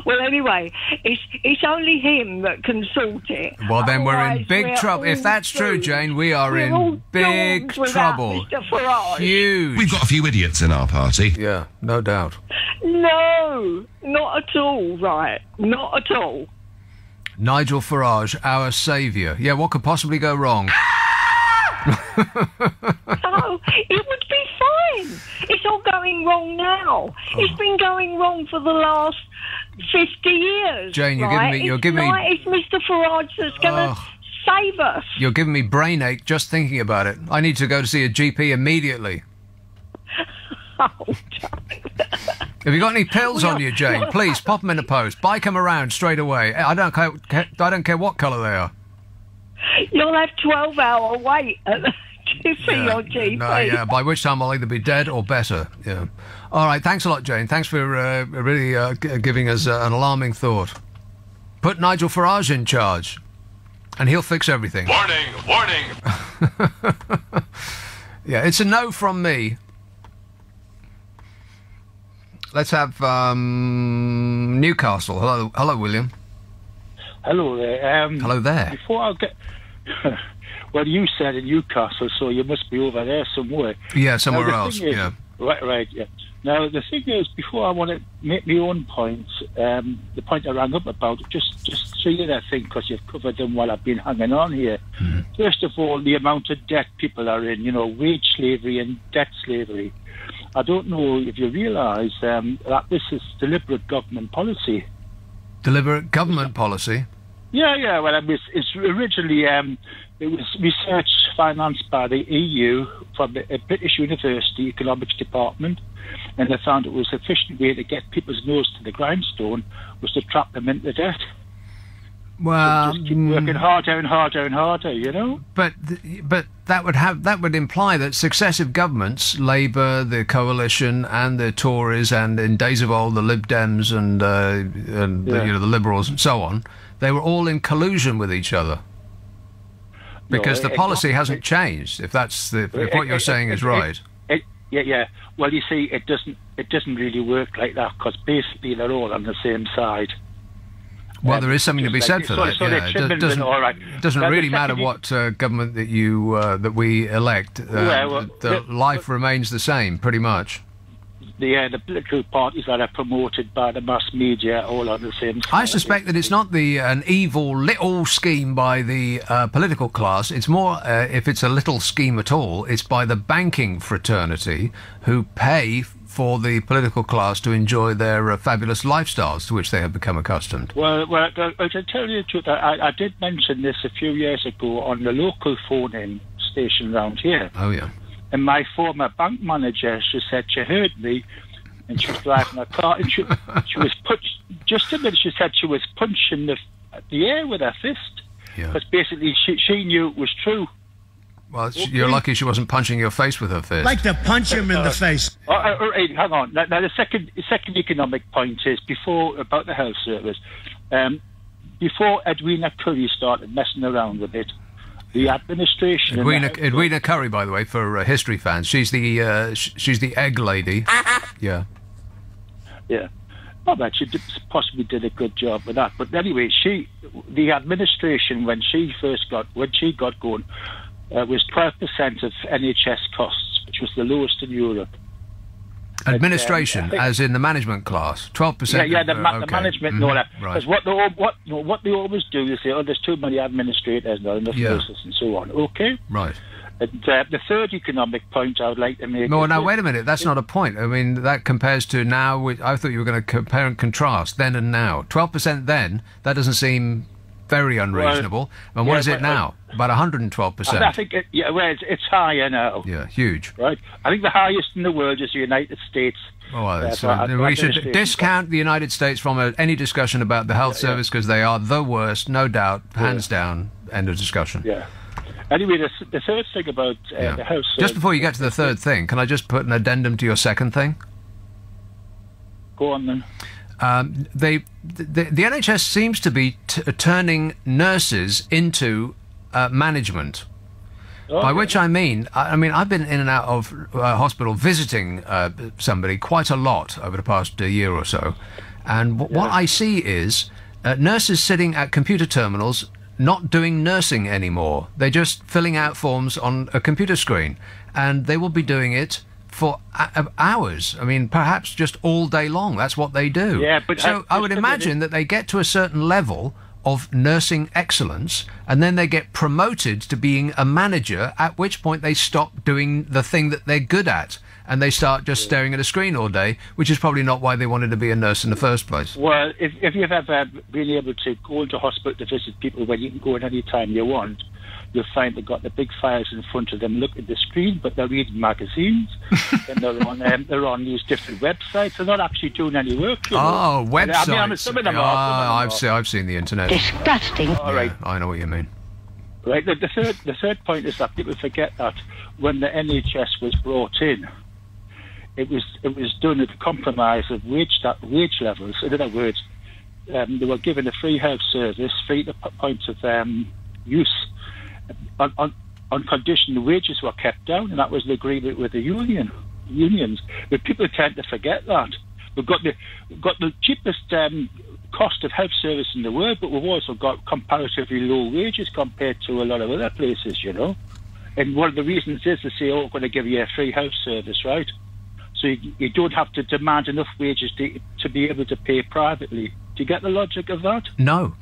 [SPEAKER 15] Well, anyway, it's only him that can sort it.
[SPEAKER 2] Well, then we're in big trouble. If that's true, Jane, we are in big trouble.
[SPEAKER 15] Mr. Farage.
[SPEAKER 2] Huge.
[SPEAKER 10] We've got a few idiots in our party.
[SPEAKER 2] Yeah, no doubt.
[SPEAKER 15] No, not at all, right? Not at all.
[SPEAKER 2] Nigel Farage, our saviour. Yeah, what could possibly go wrong?
[SPEAKER 15] Oh, it would be fine. It's all going wrong now. It's been going wrong for the last 50 years.
[SPEAKER 2] Jane, you're giving me.
[SPEAKER 15] It's Mr. Farage that's going to save us.
[SPEAKER 2] You're giving me brain ache just thinking about it. I need to go to see a GP immediately. Have you got any pills on you, Jane? Please pop them in the post. Bike them around straight away. I don't care what colour they are.
[SPEAKER 15] You'll have 12-hour wait to see your GP.
[SPEAKER 2] No, yeah, by which time I'll either be dead or better. Yeah. All right, thanks a lot, Jane. Thanks for really giving us an alarming thought. Put Nigel Farage in charge, and he'll fix everything.
[SPEAKER 3] Warning! Warning!
[SPEAKER 2] Yeah, it's a no from me. Let's have Newcastle. Hello, William.
[SPEAKER 11] Hello there.
[SPEAKER 2] Hello there.
[SPEAKER 11] Before I get... well, you said in Newcastle, so you must be over there somewhere.
[SPEAKER 2] Yeah, somewhere else, yeah.
[SPEAKER 11] Right, yeah. Now, the thing is, before I want to make my own points, the point I rang up about, just three I think, because you've covered them while I've been hanging on here. First of all, the amount of debt people are in, wage slavery and debt slavery. I don't know if you realise that this is deliberate government policy.
[SPEAKER 2] Deliberate government policy?
[SPEAKER 11] Yeah. Well, it's originally it was research financed by the EU from a British University Economics Department, and they found it was an efficient way to get people's nose to the grindstone was to trap them into debt.
[SPEAKER 2] Well,
[SPEAKER 11] so just keep working harder and harder and harder,
[SPEAKER 2] But that would imply that successive governments, Labour, the Coalition, and the Tories, and in days of old the Lib Dems and the Liberals and so on, they were all in collusion with each other. Because the policy hasn't changed. If that's if what you're saying is right.
[SPEAKER 11] Yeah. Well, you see, it doesn't really work like that because basically they're all on the same side.
[SPEAKER 2] Well, there is something to be said for that. It doesn't really matter what government that we elect. The life remains the same, pretty much.
[SPEAKER 11] The political parties that are promoted by the mass media all on the same side.
[SPEAKER 2] I suspect that it's not an evil little scheme by the political class. It's more, if it's a little scheme at all, it's by the banking fraternity who pay for the political class to enjoy their fabulous lifestyles to which they have become accustomed.
[SPEAKER 11] Well, to tell you the truth, I did mention this a few years ago on the local phone-in station around here.
[SPEAKER 2] Oh, yeah.
[SPEAKER 11] And my former bank manager, she said she heard me, and she was driving her car, and she was just a minute, she said she was punching the air with her fist.
[SPEAKER 2] Yeah.
[SPEAKER 11] Because basically she knew it was true.
[SPEAKER 2] Well, you're lucky she wasn't punching your face with her fist.
[SPEAKER 13] Like to punch him in the face.
[SPEAKER 11] Hang on. Now the second economic point is about the health service. Before Edwina Currie started messing around with it, the administration.
[SPEAKER 2] Edwina Currie, by the way, for history fans, she's the egg lady. Yeah.
[SPEAKER 11] Yeah. I bet she possibly did a good job with that. But anyway, the administration when she got going. Was 12% of NHS costs, which was the lowest in Europe.
[SPEAKER 2] Administration, as in the management class, 12%.
[SPEAKER 11] Yeah, the management and all that. Because what they always do is say, there's too many administrators now, enough nurses and so on. Okay.
[SPEAKER 2] Right.
[SPEAKER 11] And the third economic point I would like to make.
[SPEAKER 2] No, now wait a minute. That's not a point. I mean, that compares to now. I thought you were going to compare and contrast then and now. 12% then. That doesn't seem very unreasonable. And what is it now? About 112%.
[SPEAKER 11] I think it's higher now.
[SPEAKER 2] Yeah, huge.
[SPEAKER 11] Right. I think the highest in the world is the United States.
[SPEAKER 2] We should discount the United States from any discussion about the health service because they are the worst, no doubt, hands down. End of discussion.
[SPEAKER 11] Yeah. Anyway, the third thing about the house...
[SPEAKER 2] Just before you get to the third thing, can I just put an addendum to your second thing?
[SPEAKER 11] Go on, then.
[SPEAKER 2] The NHS seems to be turning nurses into management. By which I mean I've been in and out of hospital visiting somebody quite a lot over the past year or so, and what I see is nurses sitting at computer terminals not doing nursing anymore. They're just filling out forms on a computer screen, and they will be doing it for hours. I mean, perhaps just all day long. That's what they do.
[SPEAKER 11] Yeah, but
[SPEAKER 2] so I would imagine that they get to a certain level of nursing excellence, and then they get promoted to being a manager, at which point they stop doing the thing that they're good at, and they start just staring at a screen all day, which is probably not why they wanted to be a nurse in the first place.
[SPEAKER 11] Well, if you've ever been able to go into hospital to visit people where you can go at any time you want, you'll find they've got the big files in front of them, look at the screen, but they're reading magazines, and they're on these different websites. They're not actually doing any work.
[SPEAKER 2] Websites.
[SPEAKER 11] Some of them
[SPEAKER 2] I've seen the internet.
[SPEAKER 6] Disgusting.
[SPEAKER 11] All right.
[SPEAKER 2] I know what you mean.
[SPEAKER 11] Right. The third point is that people forget that when the NHS was brought in, it was done at a compromise of wage levels. In other words, they were given a free health service, free to point of use, on condition the wages were kept down, and that was the agreement with the unions. But people tend to forget that. We've got the cheapest cost of health service in the world, but we've also got comparatively low wages compared to a lot of other places, you know. And one of the reasons is to say, we're going to give you a free health service, right? So you don't have to demand enough wages to be able to pay privately. Do you get the logic of that?
[SPEAKER 2] No.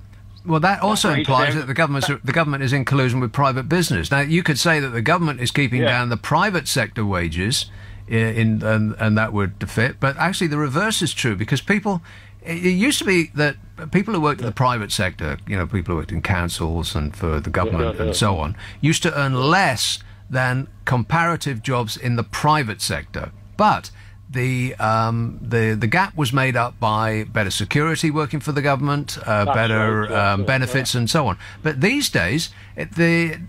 [SPEAKER 2] Well, that also implies that the government is in collusion with private business. Now, you could say that the government is keeping down the private sector wages, and that would fit. But actually, the reverse is true, because it used to be that people who worked in the private sector, you know, people who worked in councils and for the government and so on, used to earn less than comparative jobs in the private sector. But the gap was made up by better security working for the government, better benefits and so on. But these days, the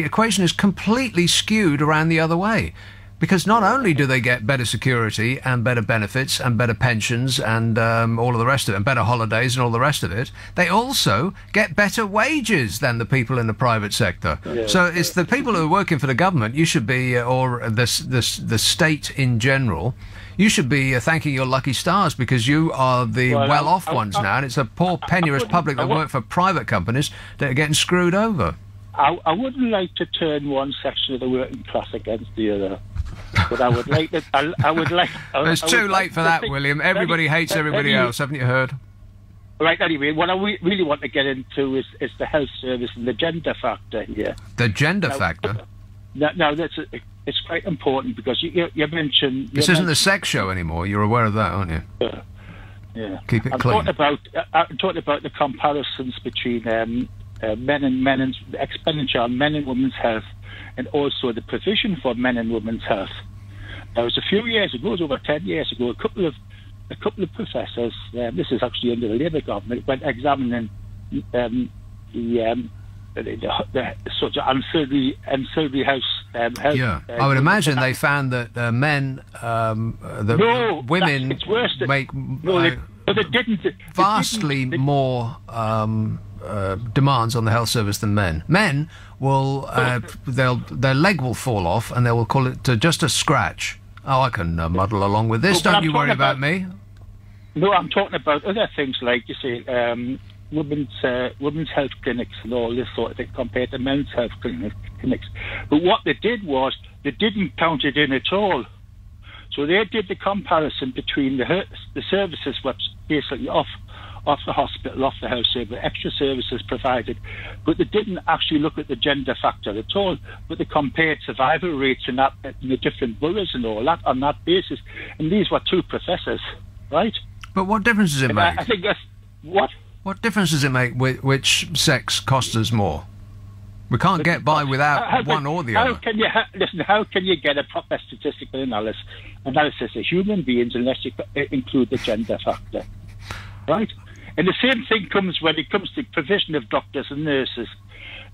[SPEAKER 2] equation is completely skewed around the other way. Because not only do they get better security and better benefits and better pensions and all of the rest of it, and better holidays and all the rest of it, they also get better wages than the people in the private sector. Yeah. So it's the people who are working for the government, you should be, or the state in general, you should be thanking your lucky stars, because you are the well-off ones now, and it's a poor penniless public that work for private companies that are getting screwed over.
[SPEAKER 11] I wouldn't like to turn one section of the working class against the other. But I would like that. I would like.
[SPEAKER 2] It's too late for that, William. Everybody hates everybody else. Haven't you heard?
[SPEAKER 11] Right. Anyway, what I really want to get into is the health service and the gender factor here.
[SPEAKER 2] The gender factor.
[SPEAKER 11] Now it's quite important, because you mentioned
[SPEAKER 2] this isn't the sex show anymore. You're aware of that, aren't you?
[SPEAKER 11] Yeah.
[SPEAKER 2] Keep it clean.
[SPEAKER 11] I'm talking about the comparisons between men and expenditure on men and women's health, and also the provision for men and women's health. Now, it was a few years ago, it was over 10 years ago, a couple of professors, this is actually under the Labour government, went examining the sort of ancillary health.
[SPEAKER 2] Yeah, I would imagine they found that women
[SPEAKER 11] it's worse
[SPEAKER 2] make
[SPEAKER 11] but it didn't.
[SPEAKER 2] Vastly more demands on the health service than men. Men will their leg will fall off, and they will call it just a scratch. Oh, I can muddle along with this. Don't you worry about me.
[SPEAKER 11] No, I'm talking about other things like, you see, women's health clinics and all this sort of thing compared to men's health clinics. But what they did was they didn't count it in at all. So they did the comparison between the services basically off the hospital, off the health service, extra services provided, but they didn't actually look at the gender factor at all, but they compared survival rates in the different boroughs and all that on that basis. And these were two professors, right?
[SPEAKER 2] But what difference does it make?
[SPEAKER 11] I think that's... What?
[SPEAKER 2] What difference does it make which sex costs us more? We can't get by without one or the other.
[SPEAKER 11] How can you get a proper statistical analysis of human beings unless you include the gender factor, right? And the same thing comes when it comes to provision of doctors and nurses.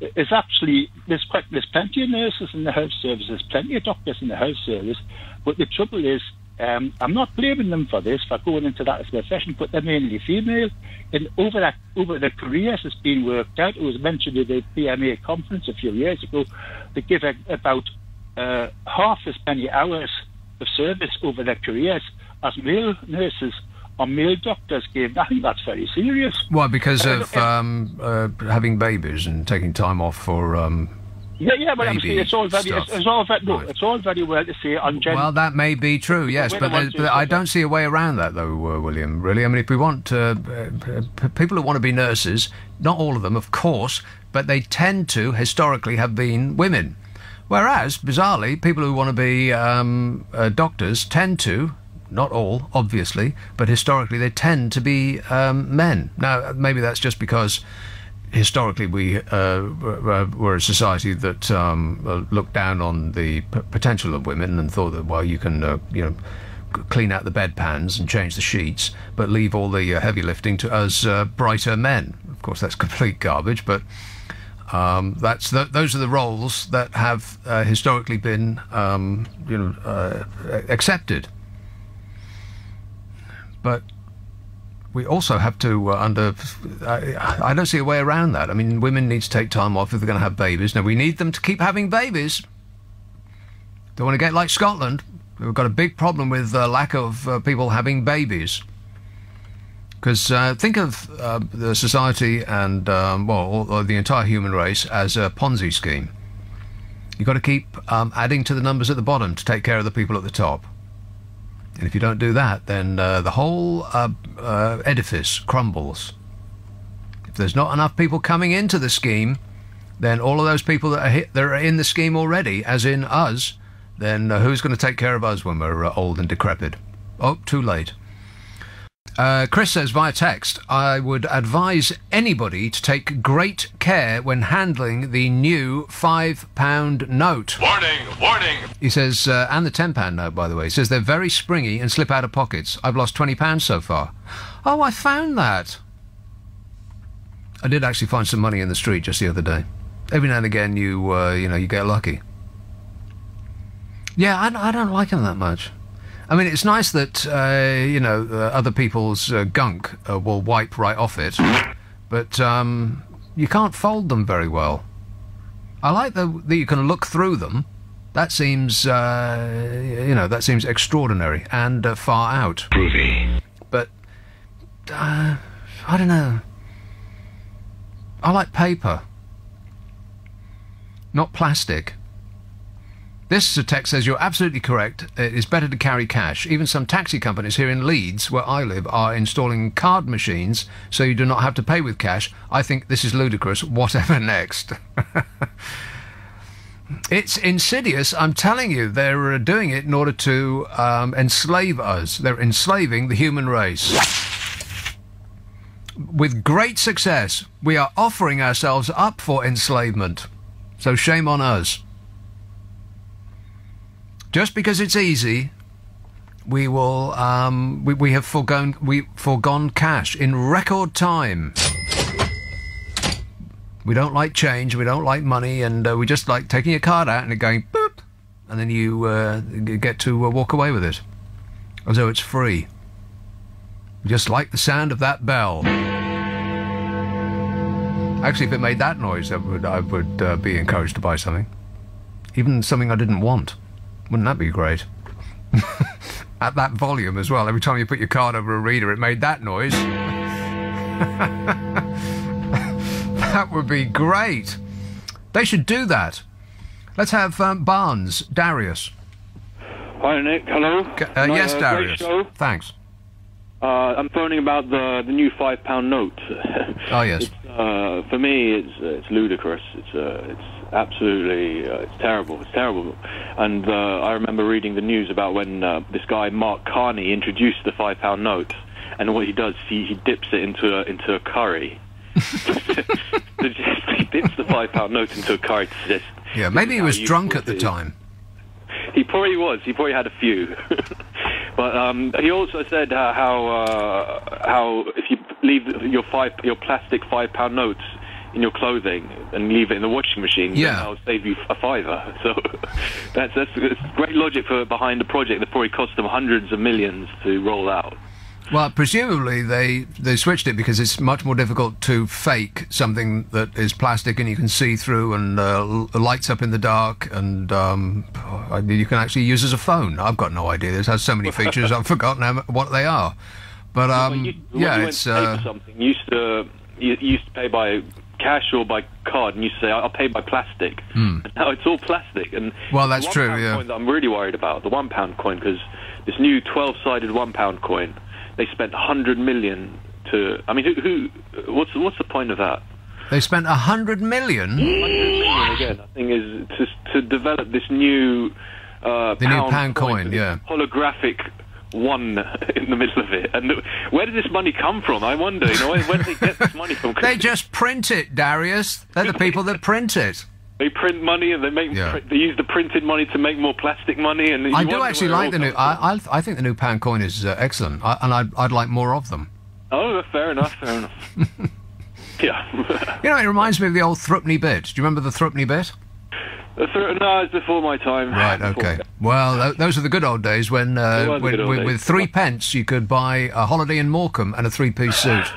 [SPEAKER 11] It's actually there's plenty of nurses in the health service, there's plenty of doctors in the health service, but the trouble is, I'm not blaming them for this, for going into that as a profession, but they're mainly female. And over the careers it's been worked out. It was mentioned at the PMA conference a few years ago. They give about half as many hours of service over their careers as male nurses or male doctors give. I think that's very serious.
[SPEAKER 2] Why? Because of having babies and taking time off for.
[SPEAKER 11] Yeah, but I'm saying it's all very well to say on gender.
[SPEAKER 2] Well, that may be true, yes, but I don't see a way around that, though, William. Really, I mean, if we want people who want to be nurses, not all of them, of course, but they tend to historically have been women, whereas bizarrely, people who want to be doctors tend to. Not all, obviously, but historically they tend to be men. Now, maybe that's just because historically we were a society that looked down on the potential of women and thought that, well, you can clean out the bedpans and change the sheets, but leave all the heavy lifting to us brighter men. Of course, that's complete garbage, but those are the roles that have historically been accepted. But we also have to I don't see a way around that. I mean, women need to take time off if they're going to have babies. Now, we need them to keep having babies. Don't want to get like Scotland. We've got a big problem with lack of people having babies. Because think of the society and, or the entire human race as a Ponzi scheme. You've got to keep adding to the numbers at the bottom to take care of the people at the top. And if you don't do that, then the whole edifice crumbles. If there's not enough people coming into the scheme, then all of those people that are in the scheme already, as in us, then who's going to take care of us when we're old and decrepit? Oh, too late. Chris says via text, I would advise anybody to take great care when handling the new £5 note.
[SPEAKER 3] Warning, warning.
[SPEAKER 2] He says, and the £10 note, by the way. He says they're very springy and slip out of pockets. I've lost £20 so far. Oh, I found that. I did actually find some money in the street just the other day. Every now and again, you get lucky. Yeah, I don't like them that much. I mean, it's nice that, other people's gunk will wipe right off it, but you can't fold them very well. I like that you can look through them. That seems, that seems extraordinary and far out.
[SPEAKER 14] Groovy.
[SPEAKER 2] But, I don't know. I like paper, not plastic. This text says, you're absolutely correct. It is better to carry cash. Even some taxi companies here in Leeds, where I live, are installing card machines so you do not have to pay with cash. I think this is ludicrous. Whatever next. It's insidious. I'm telling you, they're doing it in order to enslave us. They're enslaving the human race. With great success. We are offering ourselves up for enslavement. So shame on us. Just because it's easy, we will we have foregone cash in record time. We don't like change, we don't like money, and we just like taking a card out and it going boop, and then you get to walk away with it, as though it's free. We just like the sound of that bell. Actually, if it made that noise, I would be encouraged to buy something, even something I didn't want. Wouldn't that be great? At that volume as well. Every time you put your card over a reader, it made that noise. That would be great. They should do that. Let's have Barnes, Darius.
[SPEAKER 16] Hi, Nick. Hello.
[SPEAKER 2] Yes, Darius. Thanks.
[SPEAKER 16] I'm phoning about the new £5 note.
[SPEAKER 2] Oh, yes.
[SPEAKER 16] For me, it's ludicrous. It's absolutely it's terrible. It's terrible. And I remember reading the news about when this guy Mark Carney introduced the £5 note, and what he does, he dips it into a curry. He dips the £5 note into a curry to suggest.
[SPEAKER 2] Yeah, maybe he was drunk at the time.
[SPEAKER 16] He probably was. He probably had a few. But he also said how if you leave your plastic £5 notes in your clothing and leave it in the washing machine,
[SPEAKER 2] yeah,
[SPEAKER 16] then I'll save you a £5. So that's great logic behind the project that probably cost them hundreds of millions to roll out.
[SPEAKER 2] Well, presumably they switched it because it's much more difficult to fake something that is plastic and you can see through and lights up in the dark, and you can actually use as a phone. I've got no idea. It has so many features I've forgotten what they are. But it's
[SPEAKER 16] something. You used to pay by cash or by card, and you say, I'll pay by plastic. And now it's all plastic. And
[SPEAKER 2] well, that's true, yeah.
[SPEAKER 16] Coin that I'm really worried about, the £1 coin, because this new 12-sided £1 coin, they spent 100 million to... I mean, what's the point of that?
[SPEAKER 2] They spent 100 million?
[SPEAKER 16] 100 million, again, I think, is to develop this new
[SPEAKER 2] pound coin, yeah.
[SPEAKER 16] Holographic one in the middle of it. And where did this money come from? I wonder, where did they get this money from?
[SPEAKER 2] They just print it, Darius. They're the people that print it.
[SPEAKER 16] They print money and they use the printed money to make more plastic money. And
[SPEAKER 2] I do actually like the new... I think the new pound coin is excellent, and I'd like more of them.
[SPEAKER 16] Oh, fair enough. Yeah.
[SPEAKER 2] It reminds me of the old threepenny bit. Do you remember the threepenny bit?
[SPEAKER 16] No, it's before my time.
[SPEAKER 2] Right, okay. Well, those are the good old days when with 3 pence you could buy a holiday in Morecambe and a 3-piece suit.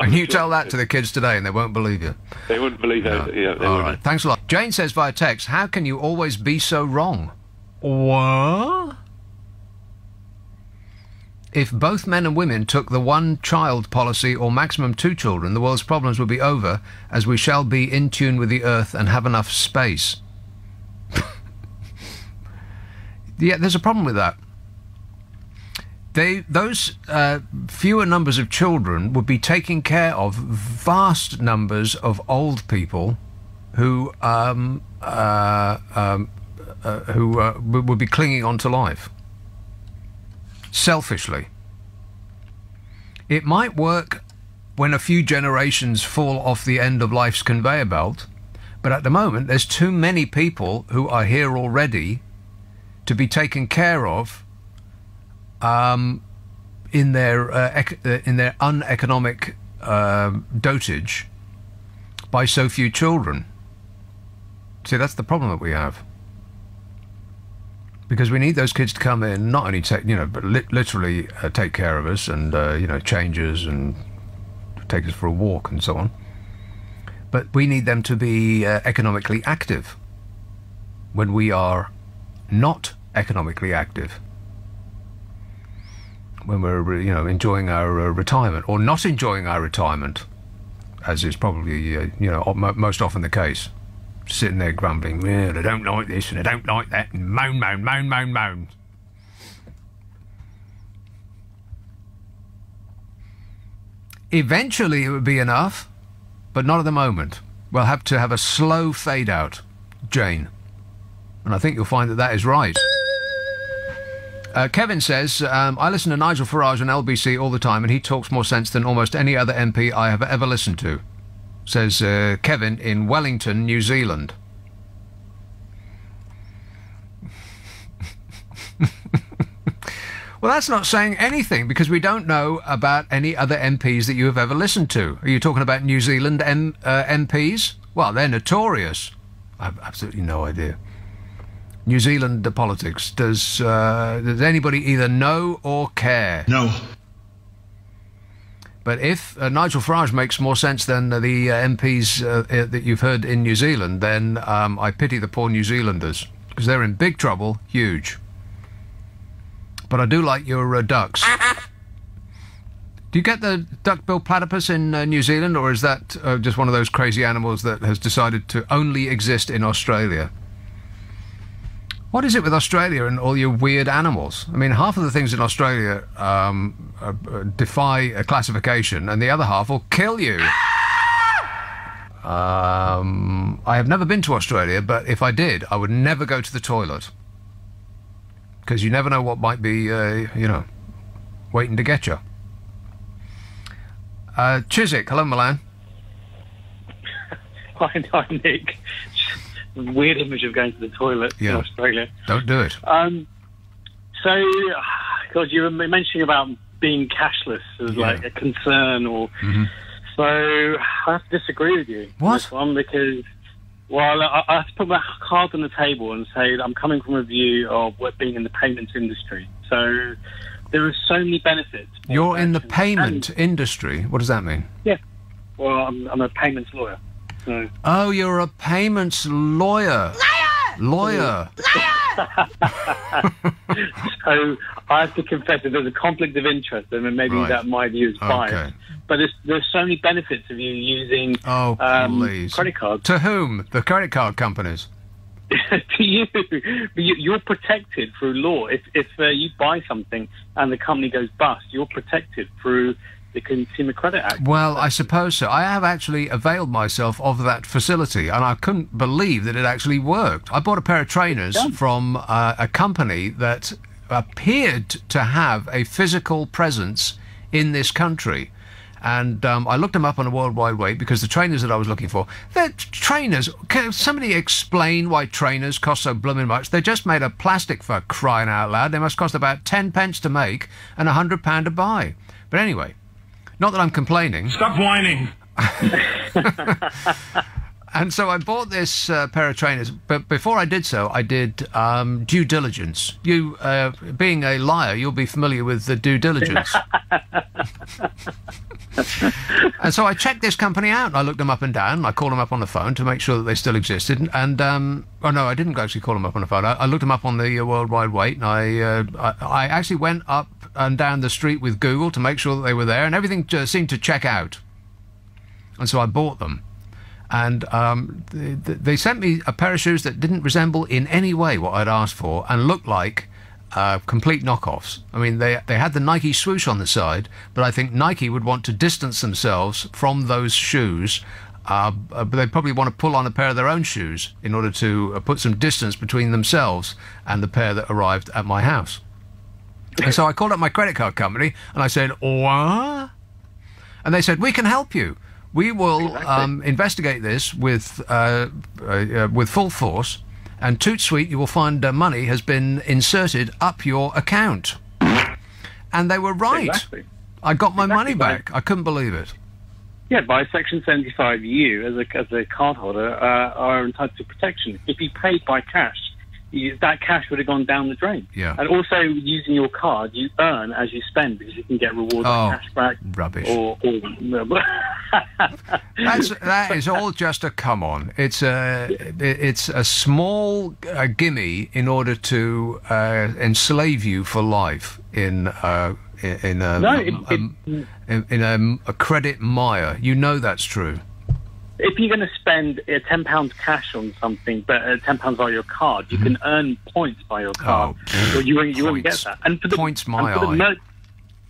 [SPEAKER 2] And you tell that to the kids today and they won't believe you.
[SPEAKER 16] They wouldn't believe it. No. Yeah,
[SPEAKER 2] all right, thanks a lot. Jane says via text, how can you always be so wrong? What? If both men and women took the one-child policy or maximum 2 children, the world's problems would be over, as we shall be in tune with the earth and have enough space. Yeah, there's a problem with that. Those fewer numbers of children would be taking care of vast numbers of old people who would be clinging on to life. Selfishly. It might work when a few generations fall off the end of life's conveyor belt, but at the moment there's too many people who are here already to be taken care of in their uneconomic dotage by so few children. See, that's the problem that we have. Because we need those kids to come in, not only take, but literally take care of us and, change us and take us for a walk and so on. But we need them to be economically active when we are not economically active. When we're, enjoying our retirement or not enjoying our retirement, as is probably, most often the case. Sitting there grumbling, I don't like this and I don't like that, and moan. Eventually it would be enough, but not at the moment. We'll have to have a slow fade out, Jane. And I think you'll find that is right. Kevin says, I listen to Nigel Farage on LBC all the time, and he talks more sense than almost any other MP I have ever listened to. Says Kevin in Wellington, New Zealand. Well, that's not saying anything, because we don't know about any other MPs that you have ever listened to. Are you talking about New Zealand MPs? Well, they're notorious. I have absolutely no idea. New Zealand politics. Does anybody either know or care?
[SPEAKER 13] No.
[SPEAKER 2] But if Nigel Farage makes more sense than the MPs that you've heard in New Zealand, then I pity the poor New Zealanders, because they're in big trouble, huge. But I do like your ducks. Do you get the duck-billed platypus in New Zealand, or is that just one of those crazy animals that has decided to only exist in Australia? What is it with Australia and all your weird animals? I mean, half of the things in Australia defy a classification, and the other half will kill you. I have never been to Australia, but if I did, I would never go to the toilet. Because you never know what might be, waiting to get you. Chiswick, hello, Milan.
[SPEAKER 17] Hi, Nick. Weird image of going to the toilet in Australia.
[SPEAKER 2] Don't do it.
[SPEAKER 17] God, you were mentioning about being cashless as like a concern or So I have to disagree with you
[SPEAKER 2] What?
[SPEAKER 17] on this one because, well, I have to put my cards on the table and say that I'm coming from a view of being in the payments industry. So there are so many benefits.
[SPEAKER 2] You're in the payment industry. What does that mean?
[SPEAKER 17] Yeah. Well, I'm a payments lawyer. So.
[SPEAKER 2] Oh, you're a payments lawyer. Lawyer.
[SPEAKER 17] So I have to confess that there's a conflict of interest, and maybe that my view is biased. Okay. But there's so many benefits of you using credit cards.
[SPEAKER 2] To whom? The credit card companies?
[SPEAKER 17] To you. You're protected through law. If you buy something and the company goes bust, you're protected through the Consumer Credit Act.
[SPEAKER 2] Well, I suppose so. I have actually availed myself of that facility, and I couldn't believe that it actually worked. I bought a pair of trainers from a company that appeared to have a physical presence in this country. And I looked them up on a World Wide Web because the trainers that I was looking for, they're trainers. Can somebody explain why trainers cost so blooming much? They're just made of plastic, for crying out loud. They must cost about 10 pence to make and £100 to buy. But anyway, not that I'm complaining.
[SPEAKER 3] Stop whining.
[SPEAKER 2] And so I bought this pair of trainers, but before I did so, I did due diligence. You, being a liar, you'll be familiar with the due diligence. And so I checked this company out. I looked them up and down. I called them up on the phone to make sure that they still existed. And oh no, I didn't actually call them up on the phone. I looked them up on the World Wide Web, and I actually went up and down the street with Google to make sure that they were there, and everything seemed to check out. And so I bought them. And they sent me a pair of shoes that didn't resemble in any way what I'd asked for and looked like complete knockoffs. I mean, they had the Nike swoosh on the side, but I think Nike would want to distance themselves from those shoes. But they probably want to pull on a pair of their own shoes in order to put some distance between themselves and the pair that arrived at my house. And so I called up my credit card company and I said, what? And they said, we can help you. We will investigate this with full force, and toot sweet, you will find money has been inserted up your account. And they were right.
[SPEAKER 17] Exactly.
[SPEAKER 2] I got my money back. I couldn't believe it.
[SPEAKER 17] Yeah, by Section 75, you, as a cardholder, are entitled to protection. If you paid by cash, that cash would have gone down the drain.
[SPEAKER 2] Yeah.
[SPEAKER 17] And also, using your card, you earn as you spend because you can get rewards like cash back.
[SPEAKER 2] Rubbish. That is all just a come on. It's a small gimme in order to enslave you for life in a credit mire. You know that's true.
[SPEAKER 17] If you're going to spend £10 cash on something, but £10 by your card, you can earn points by your card. Well, you won't get that. And for the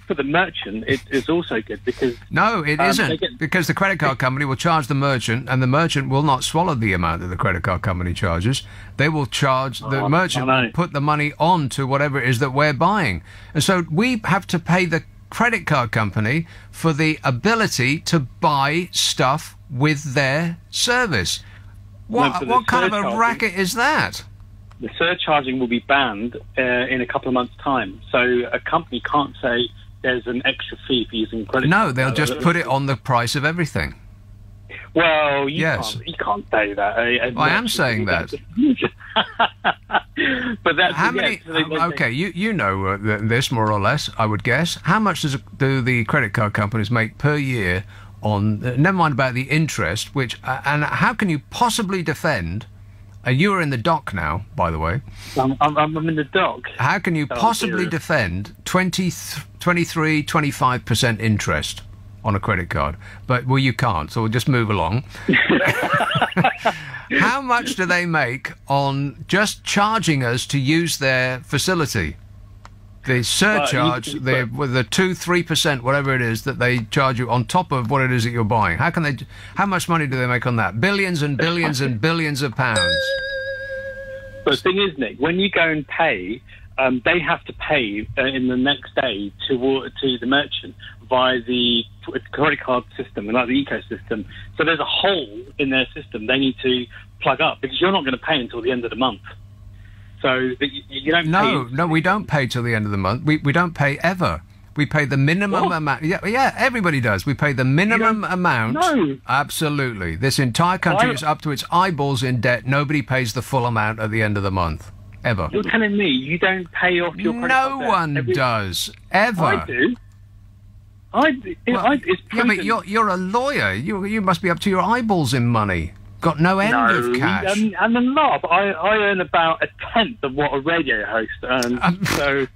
[SPEAKER 17] for the merchant, it is also good because
[SPEAKER 2] no, it isn't, because the credit card company will charge the merchant, and the merchant will not swallow the amount that the credit card company charges. They will charge the merchant will put the money on to whatever it is that we're buying, and so we have to pay the credit card company for the ability to buy stuff with their service. What kind of a racket is that?
[SPEAKER 17] The surcharging will be banned in a couple of months' time. So a company can't say there's an extra fee for using credit cards.
[SPEAKER 2] No, they'll just put it on the price of everything.
[SPEAKER 17] Well, you can't say that.
[SPEAKER 2] I am saying that.
[SPEAKER 17] But that's
[SPEAKER 2] how many? Okay, you know this more or less, I would guess. How much do the credit card companies make per year on? Never mind about the interest. And how can you possibly defend? You are in the dock now, by the way.
[SPEAKER 17] I'm in the dock.
[SPEAKER 2] How can you possibly defend 23, 25% interest on a credit card? But, well, you can't, so we'll just move along. How much do they make on just charging us to use their facility? The surcharge, with the 2-3%, whatever it is, that they charge you on top of what it is that you're buying. How much money do they make on that? Billions and billions and billions of pounds.
[SPEAKER 17] But the thing is, Nick, when you go and pay, they have to pay in the next day to the merchant via the credit card system and like the ecosystem. So there's a hole in their system they need to plug up because you're not going to pay until the end of the month. So you don't pay.
[SPEAKER 2] No, we don't pay till the end of the month. We don't pay ever. We pay the minimum amount. Yeah, everybody does. We pay the minimum amount.
[SPEAKER 17] No.
[SPEAKER 2] Absolutely. This entire country is up to its eyeballs in debt. Nobody pays the full amount at the end of the month. Ever.
[SPEAKER 17] You're telling me you don't pay off your credit card debt?
[SPEAKER 2] No one does. Ever.
[SPEAKER 17] I do. It's proven.
[SPEAKER 2] Yeah, but you're a lawyer. You must be up to your eyeballs in money. Got no end of cash.
[SPEAKER 17] And a lot. I earn about 1/10 of what a radio host earns. So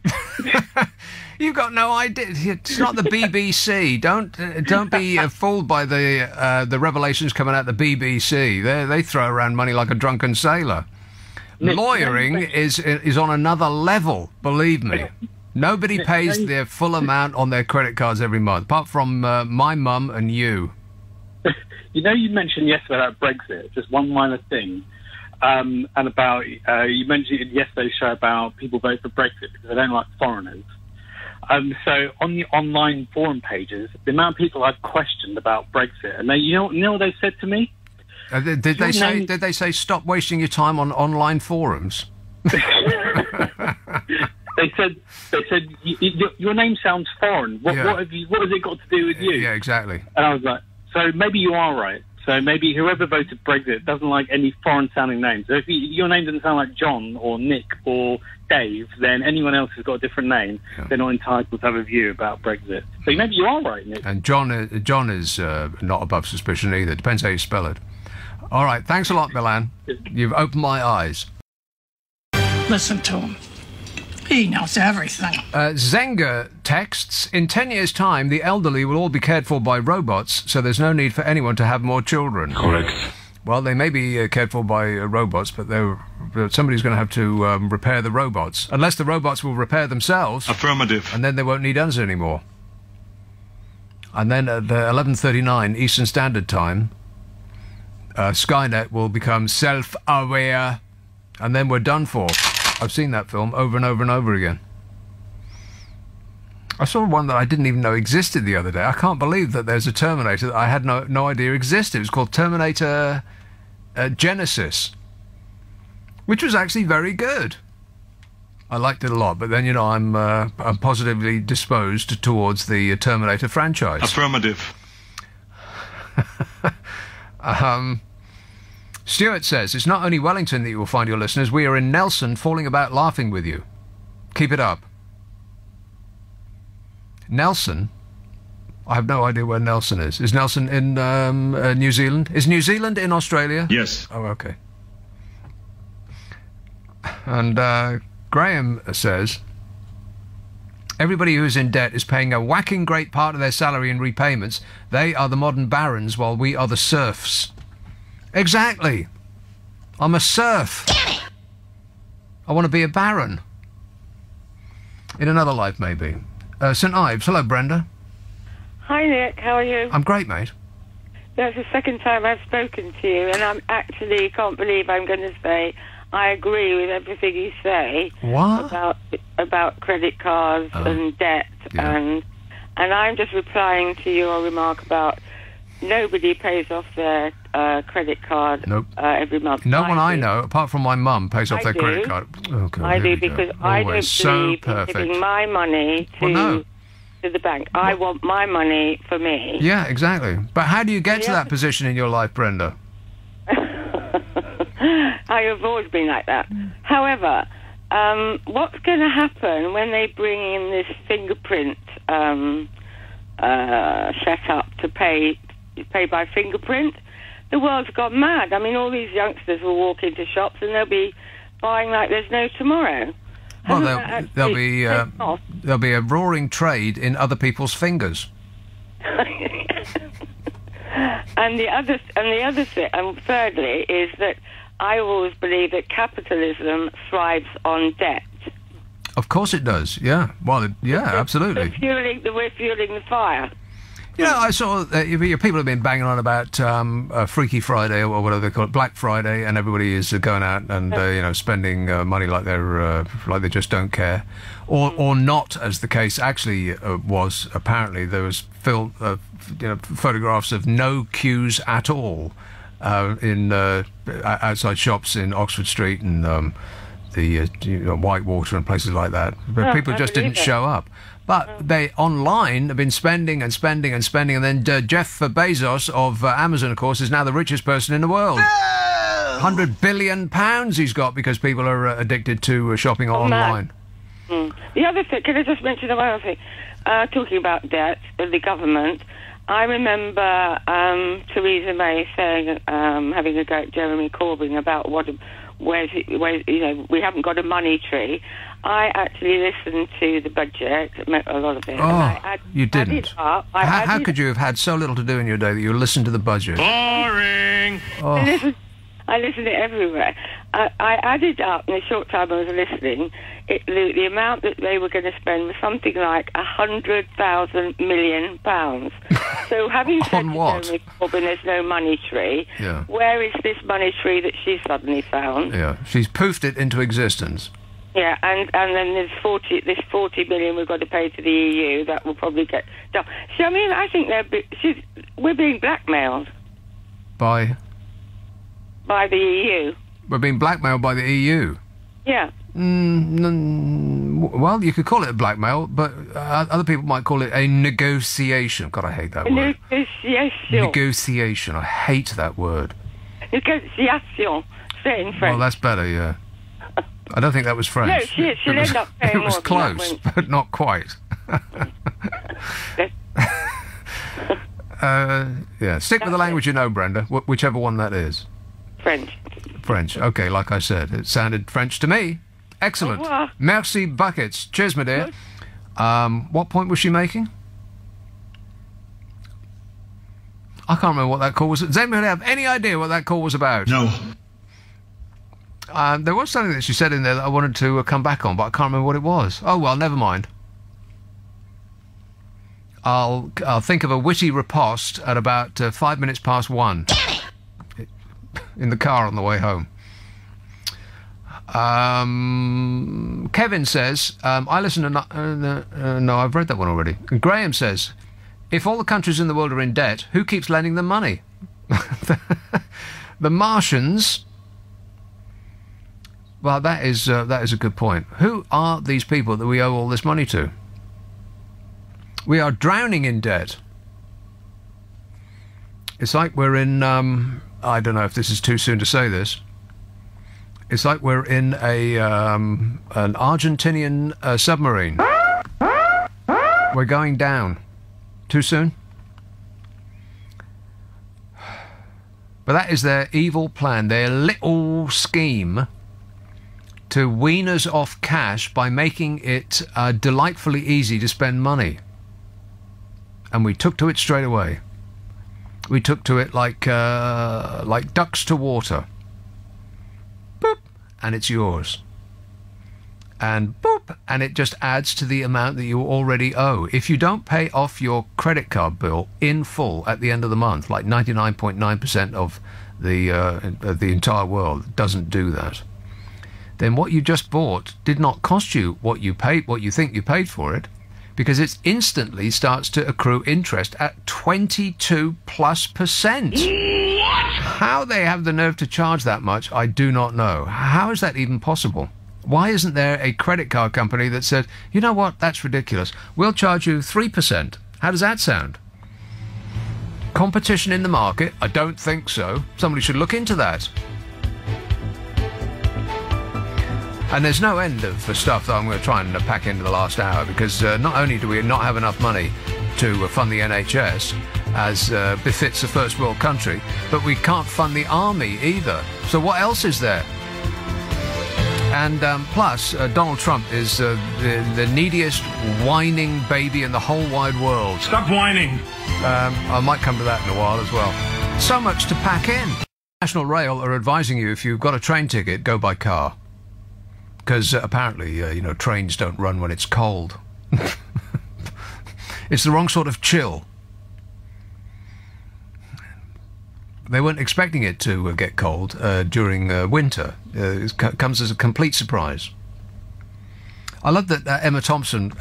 [SPEAKER 2] you've got no idea. It's not the BBC. Don't be fooled by the revelations coming out the BBC. They throw around money like a drunken sailor.
[SPEAKER 17] Nick,
[SPEAKER 2] Lawyering is on another level. Believe me. Nobody pays their full amount on their credit cards every month, apart from my mum and you.
[SPEAKER 17] You know, you mentioned yesterday about Brexit, just one minor thing, and about you mentioned in yesterday's show about people vote for Brexit because they don't like foreigners. So on the online forum pages, the amount of people I've questioned about Brexit, and you know what they said to me?
[SPEAKER 2] Did they say stop wasting your time on online forums?
[SPEAKER 17] They said your name sounds foreign. What has it got to do with you?
[SPEAKER 2] Yeah, exactly.
[SPEAKER 17] And I was like, so maybe you are right. So maybe whoever voted Brexit doesn't like any foreign-sounding names. So if your name doesn't sound like John or Nick or Dave, then anyone else who's got a different name, they're not entitled to have a view about Brexit. So maybe you are right, Nick.
[SPEAKER 2] And John is not above suspicion either. Depends how you spell it. All right, thanks a lot, Milan. You've opened my eyes.
[SPEAKER 1] Listen to him. He knows everything.
[SPEAKER 2] Zenga texts, in 10 years' time, the elderly will all be cared for by robots, so there's no need for anyone to have more children.
[SPEAKER 14] Correct.
[SPEAKER 2] Well, they may be cared for by robots, but somebody's going to have to repair the robots. Unless the robots will repair themselves.
[SPEAKER 14] Affirmative.
[SPEAKER 2] And then they won't need us anymore. And then at 11:39 Eastern Standard Time, Skynet will become self-aware, and then we're done for. I've seen that film over and over and over again. I saw one that I didn't even know existed the other day. I can't believe that there's a Terminator that I had no idea existed. It was called Terminator Genesis, which was actually very good. I liked it a lot, but then, you know, I'm positively disposed towards the Terminator franchise.
[SPEAKER 14] Affirmative.
[SPEAKER 2] Stuart says, it's not only Wellington that you will find your listeners. We are in Nelson, falling about laughing with you. Keep it up. Nelson? I have no idea where Nelson is. Is Nelson in New Zealand? Is New Zealand in Australia?
[SPEAKER 14] Yes.
[SPEAKER 2] Oh, okay. And Graham says, everybody who is in debt is paying a whacking great part of their salary in repayments. They are the modern barons, while we are the serfs. Exactly. I'm a serf. I want to be a baron. In another life, maybe. St Ives. Hello, Brenda.
[SPEAKER 18] Hi, Nick. How are you?
[SPEAKER 2] I'm great, mate.
[SPEAKER 18] That's the second time I've spoken to you, and I can't believe I'm going to say I agree with everything you say.
[SPEAKER 2] What?
[SPEAKER 18] About credit cards and debt, and I'm just replying to your remark about nobody pays off their credit card every month.
[SPEAKER 2] No one I know, apart from my mum, pays off their credit card. Oh, God,
[SPEAKER 18] I do, because I don't believe in giving my money to the bank. I want my money for me.
[SPEAKER 2] Yeah, exactly. But how do you get to that position in your life, Brenda?
[SPEAKER 18] I have always been like that. However, what's going to happen when they bring in this fingerprint set up to pay by fingerprint? The world's gone mad. I mean, all these youngsters will walk into shops and they'll be buying like there's no tomorrow.
[SPEAKER 2] Well, there'll be a roaring trade in other people's fingers.
[SPEAKER 18] And thirdly is that I always believe that capitalism thrives on debt.
[SPEAKER 2] Of course it does. Yeah. Well, absolutely.
[SPEAKER 18] We're fueling the fire.
[SPEAKER 2] You know, I saw people have been banging on about Freaky Friday or whatever they call it, Black Friday, and everybody is going out and spending money like they just don't care, or not, as the case actually was. Apparently, there was photographs of no queues at all in outside shops in Oxford Street and the Whitewater and places like that. But people just didn't show up. But they online have been spending and spending and spending, and then Jeff Bezos of Amazon, of course, is now the richest person in the world. £100 billion he's got because people are addicted to shopping online.
[SPEAKER 18] The other thing, can I just mention one other thing? Talking about debt of the government, I remember Theresa May saying, having a go at Jeremy Corbyn about where we haven't got a money tree. I actually listened to the budget, a lot of it.
[SPEAKER 2] You didn't? How could you have had so little to do in your day that you listened to the budget?
[SPEAKER 3] Boring!
[SPEAKER 18] I listened to it everywhere. I added up, in the short time I was listening, the amount that they were going to spend was something like £100,000 million. So having said to Jeremy Corbyn there's no money tree, where is this money tree that she's suddenly found?
[SPEAKER 2] Yeah, she's poofed it into existence.
[SPEAKER 18] Yeah, and then there's 40 million we've got to pay to the EU. That will probably get done. So I mean, I think we're being blackmailed
[SPEAKER 2] by
[SPEAKER 18] the EU.
[SPEAKER 2] We're being blackmailed by the EU.
[SPEAKER 18] Yeah.
[SPEAKER 2] Well, you could call it a blackmail, but other people might call it a negotiation. God, I hate that word. Negotiation. I hate that word.
[SPEAKER 18] Negotiation. Say it in French.
[SPEAKER 2] Well, that's better, yeah. I don't think that was French.
[SPEAKER 18] No, she'll end up paying more.
[SPEAKER 2] It was close, but not quite. Yeah, stick with the language you know, Brenda, whichever one that is.
[SPEAKER 18] French.
[SPEAKER 2] Okay, like I said, it sounded French to me. Excellent.
[SPEAKER 18] Au revoir.
[SPEAKER 2] Merci buckets. Cheers, my dear. What point was she making? I can't remember what that call was. Does anybody have any idea what that call was about?
[SPEAKER 13] No.
[SPEAKER 2] There was something that she said in there that I wanted to come back on, but I can't remember what it was. Oh, well, never mind. I'll think of a witty riposte at about 5 minutes past 1. In the car on the way home. Kevin says, I listen to... no, I've read that one already. Graham says, if all the countries in the world are in debt, who keeps lending them money? The Martians... Well, that is a good point. Who are these people that we owe all this money to? We are drowning in debt. It's like we're in... I don't know if this is too soon to say this. It's like we're in an Argentinian submarine. We're going down. Too soon? But that is their evil plan, their little scheme to wean us off cash by making it delightfully easy to spend money. And we took to it straight away. We took to it like ducks to water. Boop, and it's yours. And boop, and it just adds to the amount that you already owe. If you don't pay off your credit card bill in full at the end of the month, like 99.9% of the entire world doesn't do that, then what you just bought did not cost you what you think you paid for it, because it instantly starts to accrue interest at 22+%. How they have the nerve to charge that much, I do not know. How is that even possible? Why isn't there a credit card company that said, you know what, that's ridiculous, we'll charge you 3%. How does that sound? Competition in the market? I don't think so. Somebody should look into that. And there's no end of stuff that I'm going to try and pack into the last hour, because not only do we not have enough money to fund the NHS, as befits a first world country, but we can't fund the army either. So what else is there? And plus, Donald Trump is the neediest whining baby in the whole wide world.
[SPEAKER 3] Stop whining.
[SPEAKER 2] I might come to that in a while as well. So much to pack in. National Rail are advising you, if you've got a train ticket, go by car. Because apparently, trains don't run when it's cold. It's the wrong sort of chill. They weren't expecting it to get cold during winter. It comes as a complete surprise. I love that Emma Thompson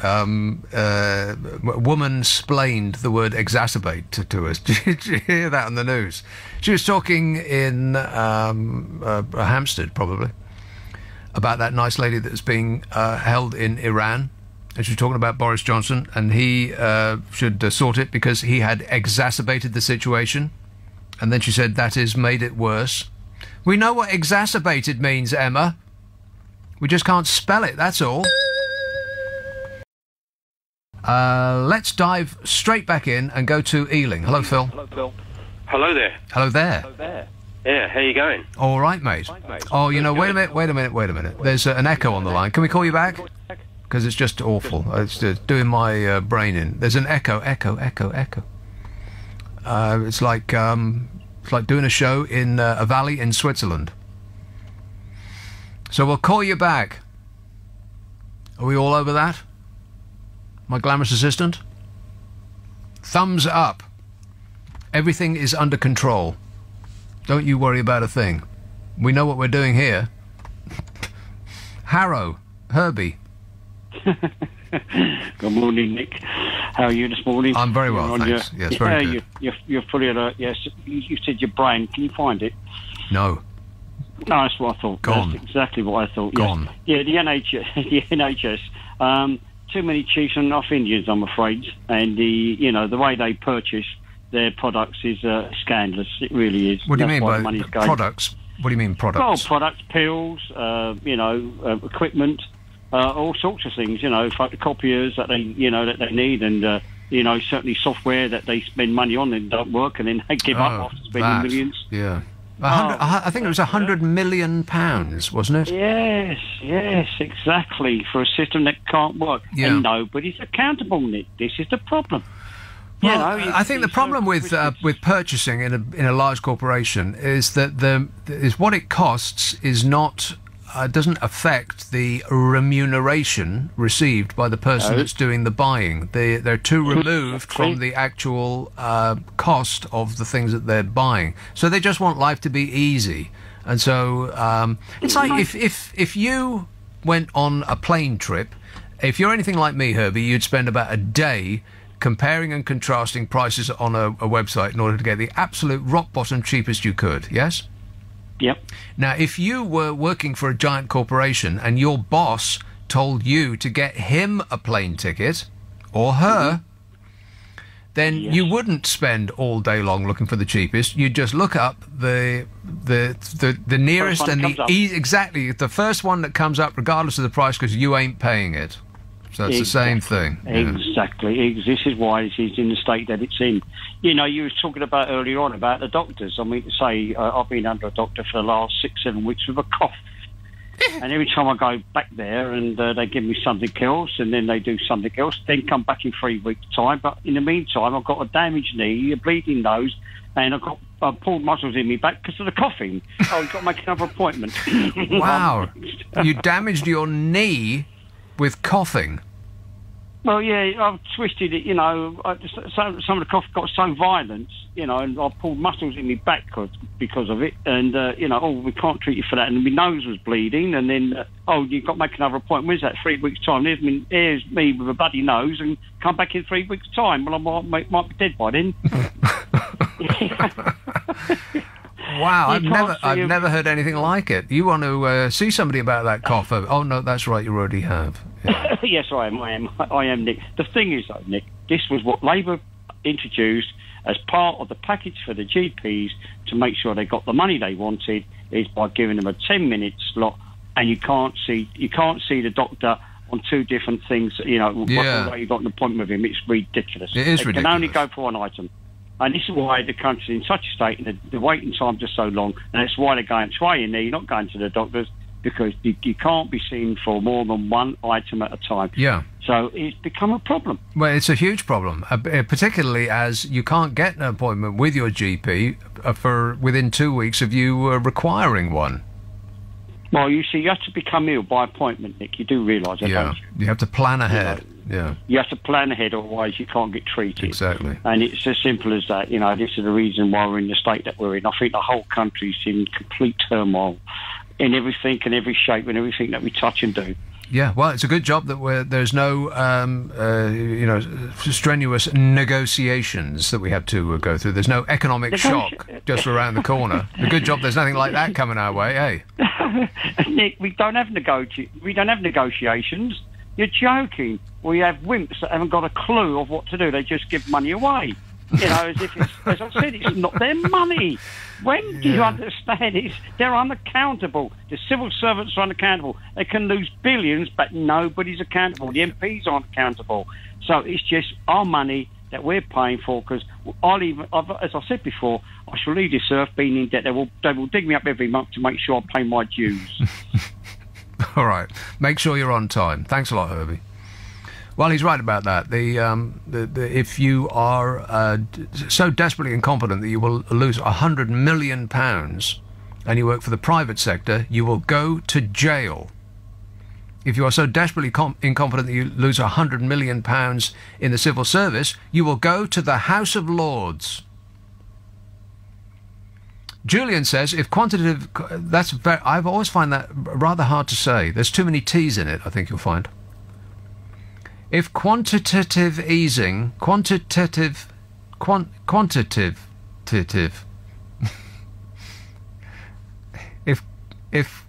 [SPEAKER 2] woman-splained the word exacerbate to us. Did you hear that on the news? She was talking in Hampstead, probably, about that nice lady that's being held in Iran. and she was talking about Boris Johnson, and he should sort it because he had exacerbated the situation. And then she said that has made it worse. We know what exacerbated means, Emma. We just can't spell it, that's all. Let's dive straight back in and go to Ealing. Hello, Phil.
[SPEAKER 19] Hello, Phil. Hello there.
[SPEAKER 2] Hello there.
[SPEAKER 19] Hello there. Yeah, how you going?
[SPEAKER 2] All right, mate. Oh, you know, wait a minute. There's an echo on the line. Can we call you back? Because it's just awful. It's doing my brain in. There's an echo. It's like doing a show in a valley in Switzerland. So we'll call you back. Are we all over that? My glamorous assistant? Thumbs up. Everything is under control. Don't you worry about a thing. We know what we're doing here. Harrow, Herbie.
[SPEAKER 20] Good morning, Nick. How are you this morning?
[SPEAKER 2] I'm very well, thanks. Yes, very good.
[SPEAKER 20] You're fully alert. Yes, you said your brain. Can you find it?
[SPEAKER 2] No.
[SPEAKER 20] No, that's what I thought.
[SPEAKER 2] Gone.
[SPEAKER 20] That's exactly what I thought.
[SPEAKER 2] Gone.
[SPEAKER 20] Yes. Yeah, the NHS. Too many chiefs and enough Indians, I'm afraid, and the way they purchase their products is scandalous. It really is.
[SPEAKER 2] What do you mean by products? What do you mean products?
[SPEAKER 20] Well, products, pills, equipment, all sorts of things. Photocopiers that they need, and certainly software that they spend money on and don't work, and then they give up after spending millions.
[SPEAKER 2] Yeah. I think it was £100 million, wasn't it?
[SPEAKER 20] Yes, exactly, for a system that can't work.
[SPEAKER 2] Yeah.
[SPEAKER 20] And nobody's accountable, Nick. This is the problem.
[SPEAKER 2] Well, I think the problem with purchasing in a large corporation is that what it costs is not doesn't affect the remuneration received by the person that's doing the buying. They're too removed from the actual cost of the things that they're buying. So they just want life to be easy. And so it's like if you went on a plane trip, if you're anything like me, Herbie, you'd spend about a day comparing and contrasting prices on a website in order to get the absolute rock bottom cheapest you could, yes?
[SPEAKER 20] Yep.
[SPEAKER 2] Now, if you were working for a giant corporation and your boss told you to get him a plane ticket, or her, then you wouldn't spend all day long looking for the cheapest. You'd just look up the nearest and exactly the first one that comes up, regardless of the price, because you ain't paying it. So it's the same thing.
[SPEAKER 20] Exactly. This is why it is in the state that it's in. You were talking about earlier on about the doctors. I mean, to say I've been under a doctor for the last 6-7 weeks with a cough. And every time I go back there and they give me something else and then they do something else, then come back in 3 weeks' time. But in the meantime, I've got a damaged knee, a bleeding nose, and I've got pulled muscles in my back because of the coughing. Oh, you've got to make another appointment.
[SPEAKER 2] Wow. You damaged your knee with coughing?
[SPEAKER 20] Well, yeah, I've twisted it, some of the cough got so violent, and I pulled muscles in my back because of it, and, we can't treat you for that, and my nose was bleeding, and then, you've got to make another appointment. When's that, 3 weeks' time? Here's me with a bloody nose, and come back in 3 weeks' time. Well, I might be dead by then.
[SPEAKER 2] Wow, I've never heard anything like it. You want to see somebody about that cough? Oh no, that's right, you already have. Yeah.
[SPEAKER 20] Yes, I am, Nick. The thing is, though, Nick, this was what Labour introduced as part of the package for the GPs to make sure they got the money they wanted, is by giving them a 10-minute slot, and you can't see the doctor on two different things. You got an appointment with him. It's ridiculous.
[SPEAKER 2] It is ridiculous.
[SPEAKER 20] They can only go for one item. And this is why the country's in such a state, and the waiting times are so long, and that's why they're going to try in there. You're not going to the doctors because you can't be seen for more than one item at a time.
[SPEAKER 2] Yeah.
[SPEAKER 20] So it's become a problem.
[SPEAKER 2] Well, it's a huge problem, particularly as you can't get an appointment with your GP for within 2 weeks of you requiring one.
[SPEAKER 20] Well, you see, you have to become ill by appointment, Nick. You do realise that, don't you?
[SPEAKER 2] You have to plan ahead.
[SPEAKER 20] You have to plan ahead, otherwise you can't get treated.
[SPEAKER 2] Exactly.
[SPEAKER 20] And it's as simple as that. This is the reason why we're in the state that we're in. I think the whole country's in complete turmoil in everything and every shape and everything that we touch and do.
[SPEAKER 2] Yeah, well, it's a good job that there's no, strenuous negotiations that we have to go through. There's no economic shock just around the corner. A good job there's nothing like that coming our way, eh?
[SPEAKER 20] Nick, we don't have negotiations. You're joking. Well, you have wimps that haven't got a clue of what to do. They just give money away. You know, as if it's, as I said, it's not their money. When do you understand it? They're unaccountable. The civil servants are unaccountable. They can lose billions, but nobody's accountable. The MPs aren't accountable. So it's just our money that we're paying for, because as I said before, I shall leave this earth being in debt. They will dig me up every month to make sure I pay my dues.
[SPEAKER 2] All right. Make sure you're on time. Thanks a lot, Herbie. Well, he's right about that. If you are so desperately incompetent that you will lose £100 million and you work for the private sector, you will go to jail. If you are so desperately incompetent that you lose £100 million in the civil service, you will go to the House of Lords. Julian says, if quantitative... I've always find that rather hard to say. There's too many T's in it, I think you'll find. If quantitative easing... Quantitative... If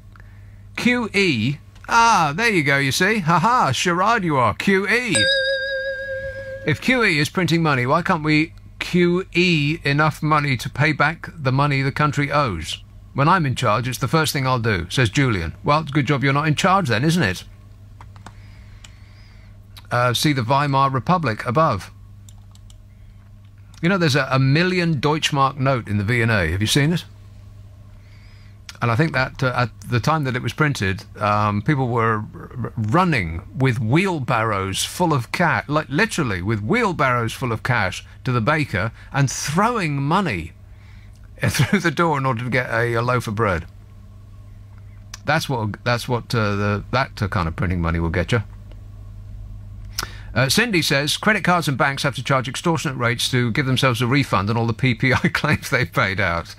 [SPEAKER 2] QE... Ah, there you go, you see. Ha-ha, charade you are. QE. If QE is printing money, why can't we QE enough money to pay back the money the country owes? When I'm in charge, it's the first thing I'll do, says Julian. Well, it's a good job you're not in charge then, isn't it? See the Weimar Republic above. You know, there's a $1 million Deutschmark note in the V&A. Have you seen it? And I think that at the time that it was printed, people were running with wheelbarrows full of cash, like literally with wheelbarrows full of cash to the baker and throwing money through the door in order to get a loaf of bread. That's what that kind of printing money will get you. Cindy says credit cards and banks have to charge extortionate rates to give themselves a refund on all the PPI claims they've paid out.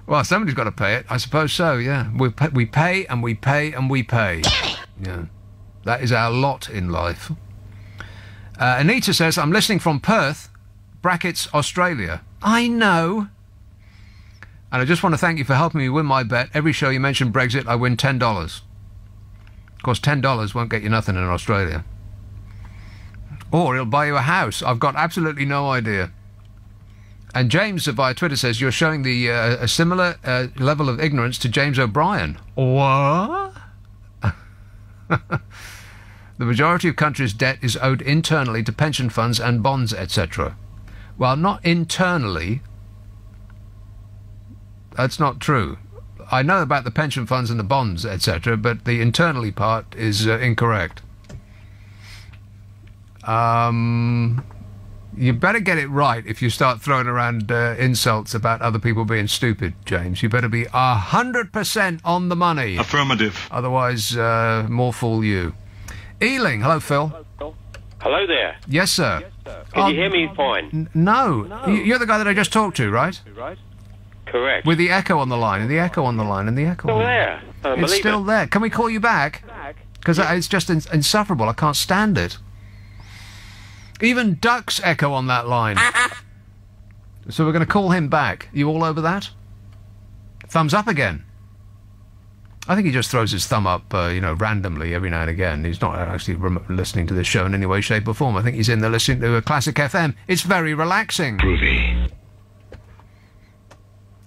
[SPEAKER 2] Well, somebody's got to pay it. I suppose so, yeah. We pay and we pay and we pay. Yeah. That is our lot in life. Anita says, I'm listening from Perth, brackets, Australia. I know. And I just want to thank you for helping me win my bet. Every show you mention Brexit, I win $10. Of course, $10 won't get you nothing in Australia. Or it'll buy you a house. I've got absolutely no idea. And James via Twitter says, you're showing a similar level of ignorance to James O'Brien. What? The majority of countries' debt is owed internally to pension funds and bonds, etc. Well, not internally. That's not true. I know about the pension funds and the bonds, etc., but the internally part is incorrect. You better get it right if you start throwing around insults about other people being stupid, James. You better be 100% on the money.
[SPEAKER 3] Affirmative.
[SPEAKER 2] Otherwise, more fool you. Ealing, hello, Phil.
[SPEAKER 19] Hello there.
[SPEAKER 2] Yes, sir.
[SPEAKER 19] Can you hear me fine?
[SPEAKER 2] No. You're the guy that I just talked to, right?
[SPEAKER 19] Correct.
[SPEAKER 2] With the echo on the line, and the echo on the line, and the echo on the line.
[SPEAKER 19] Still there.
[SPEAKER 2] It's still there. Can we call you back? Because it's just insufferable. I can't stand it. Even ducks echo on that line. So we're going to call him back. You all over that? Thumbs up again. I think he just throws his thumb up, randomly every now and again. He's not actually listening to this show in any way, shape or form. I think he's in there listening to a Classic FM. It's very relaxing.
[SPEAKER 14] Groovy.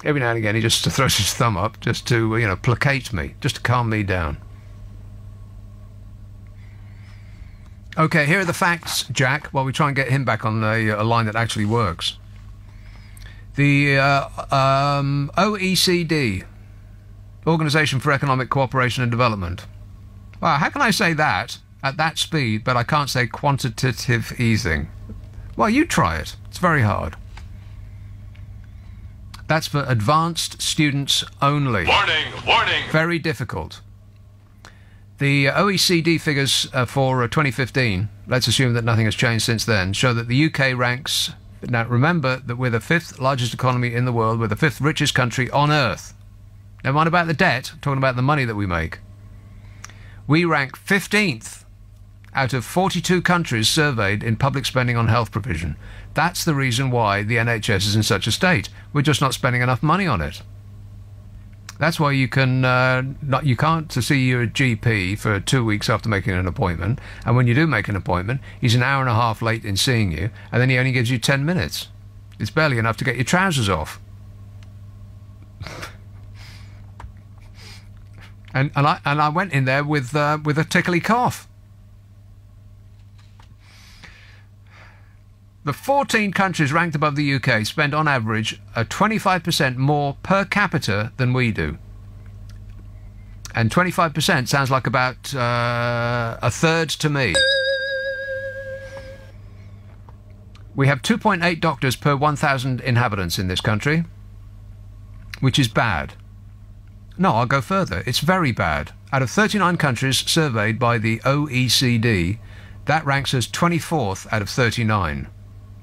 [SPEAKER 2] Every now and again he just throws his thumb up just to, placate me, just to calm me down. Okay, here are the facts, Jack, while we try and get him back on a line that actually works. The OECD, Organisation for Economic Cooperation and Development. Wow, how can I say that at that speed, but I can't say quantitative easing? Well, you try it. It's very hard. That's for advanced students only.
[SPEAKER 3] Warning, warning.
[SPEAKER 2] Very difficult. The OECD figures for 2015, let's assume that nothing has changed since then, show that the UK ranks... Now, remember that we're the 5th largest economy in the world. We're the 5th richest country on Earth. Never mind about the debt, I'm talking about the money that we make. We rank 15th out of 42 countries surveyed in public spending on health provision. That's the reason why the NHS is in such a state. We're just not spending enough money on it. That's why you can't to see your GP for 2 weeks after making an appointment, and when you do make an appointment, he's an hour and a half late in seeing you, and then he only gives you 10 minutes. It's barely enough to get your trousers off. and I went in there with a tickly cough. The 14 countries ranked above the UK spend on average 25% more per capita than we do. And 25% sounds like about a third to me. We have 2.8 doctors per 1,000 inhabitants in this country, which is bad. No, I'll go further. It's very bad. Out of 39 countries surveyed by the OECD, that ranks us 24th out of 39.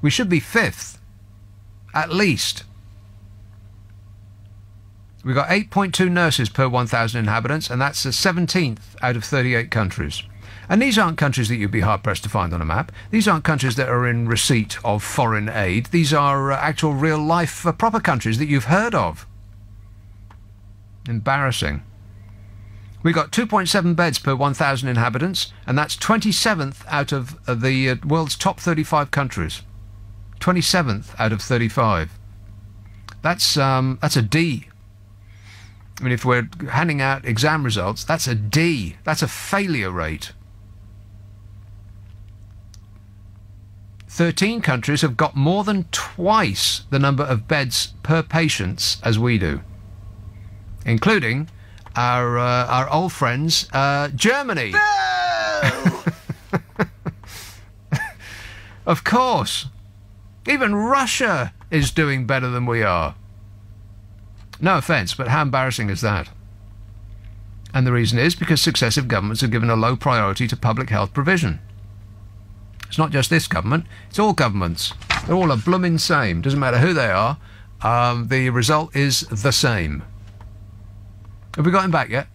[SPEAKER 2] We should be 5th, at least. We've got 8.2 nurses per 1,000 inhabitants, and that's the 17th out of 38 countries. And these aren't countries that you'd be hard-pressed to find on a map. These aren't countries that are in receipt of foreign aid. These are actual real-life proper countries that you've heard of. Embarrassing. We've got 2.7 beds per 1,000 inhabitants, and that's 27th out of the world's top 35 countries. 27th out of 35. That's a D. I mean, if we're handing out exam results, that's a D. That's a failure rate. 13 countries have got more than twice the number of beds per patients as we do, including our old friends, Germany. No! Of course. Even Russia is doing better than we are. No offence, but how embarrassing is that? And the reason is because successive governments have given a low priority to public health provision. It's not just this government, it's all governments. They're all a bloomin' same. Doesn't matter who they are, the result is the same. Have we got him back yet?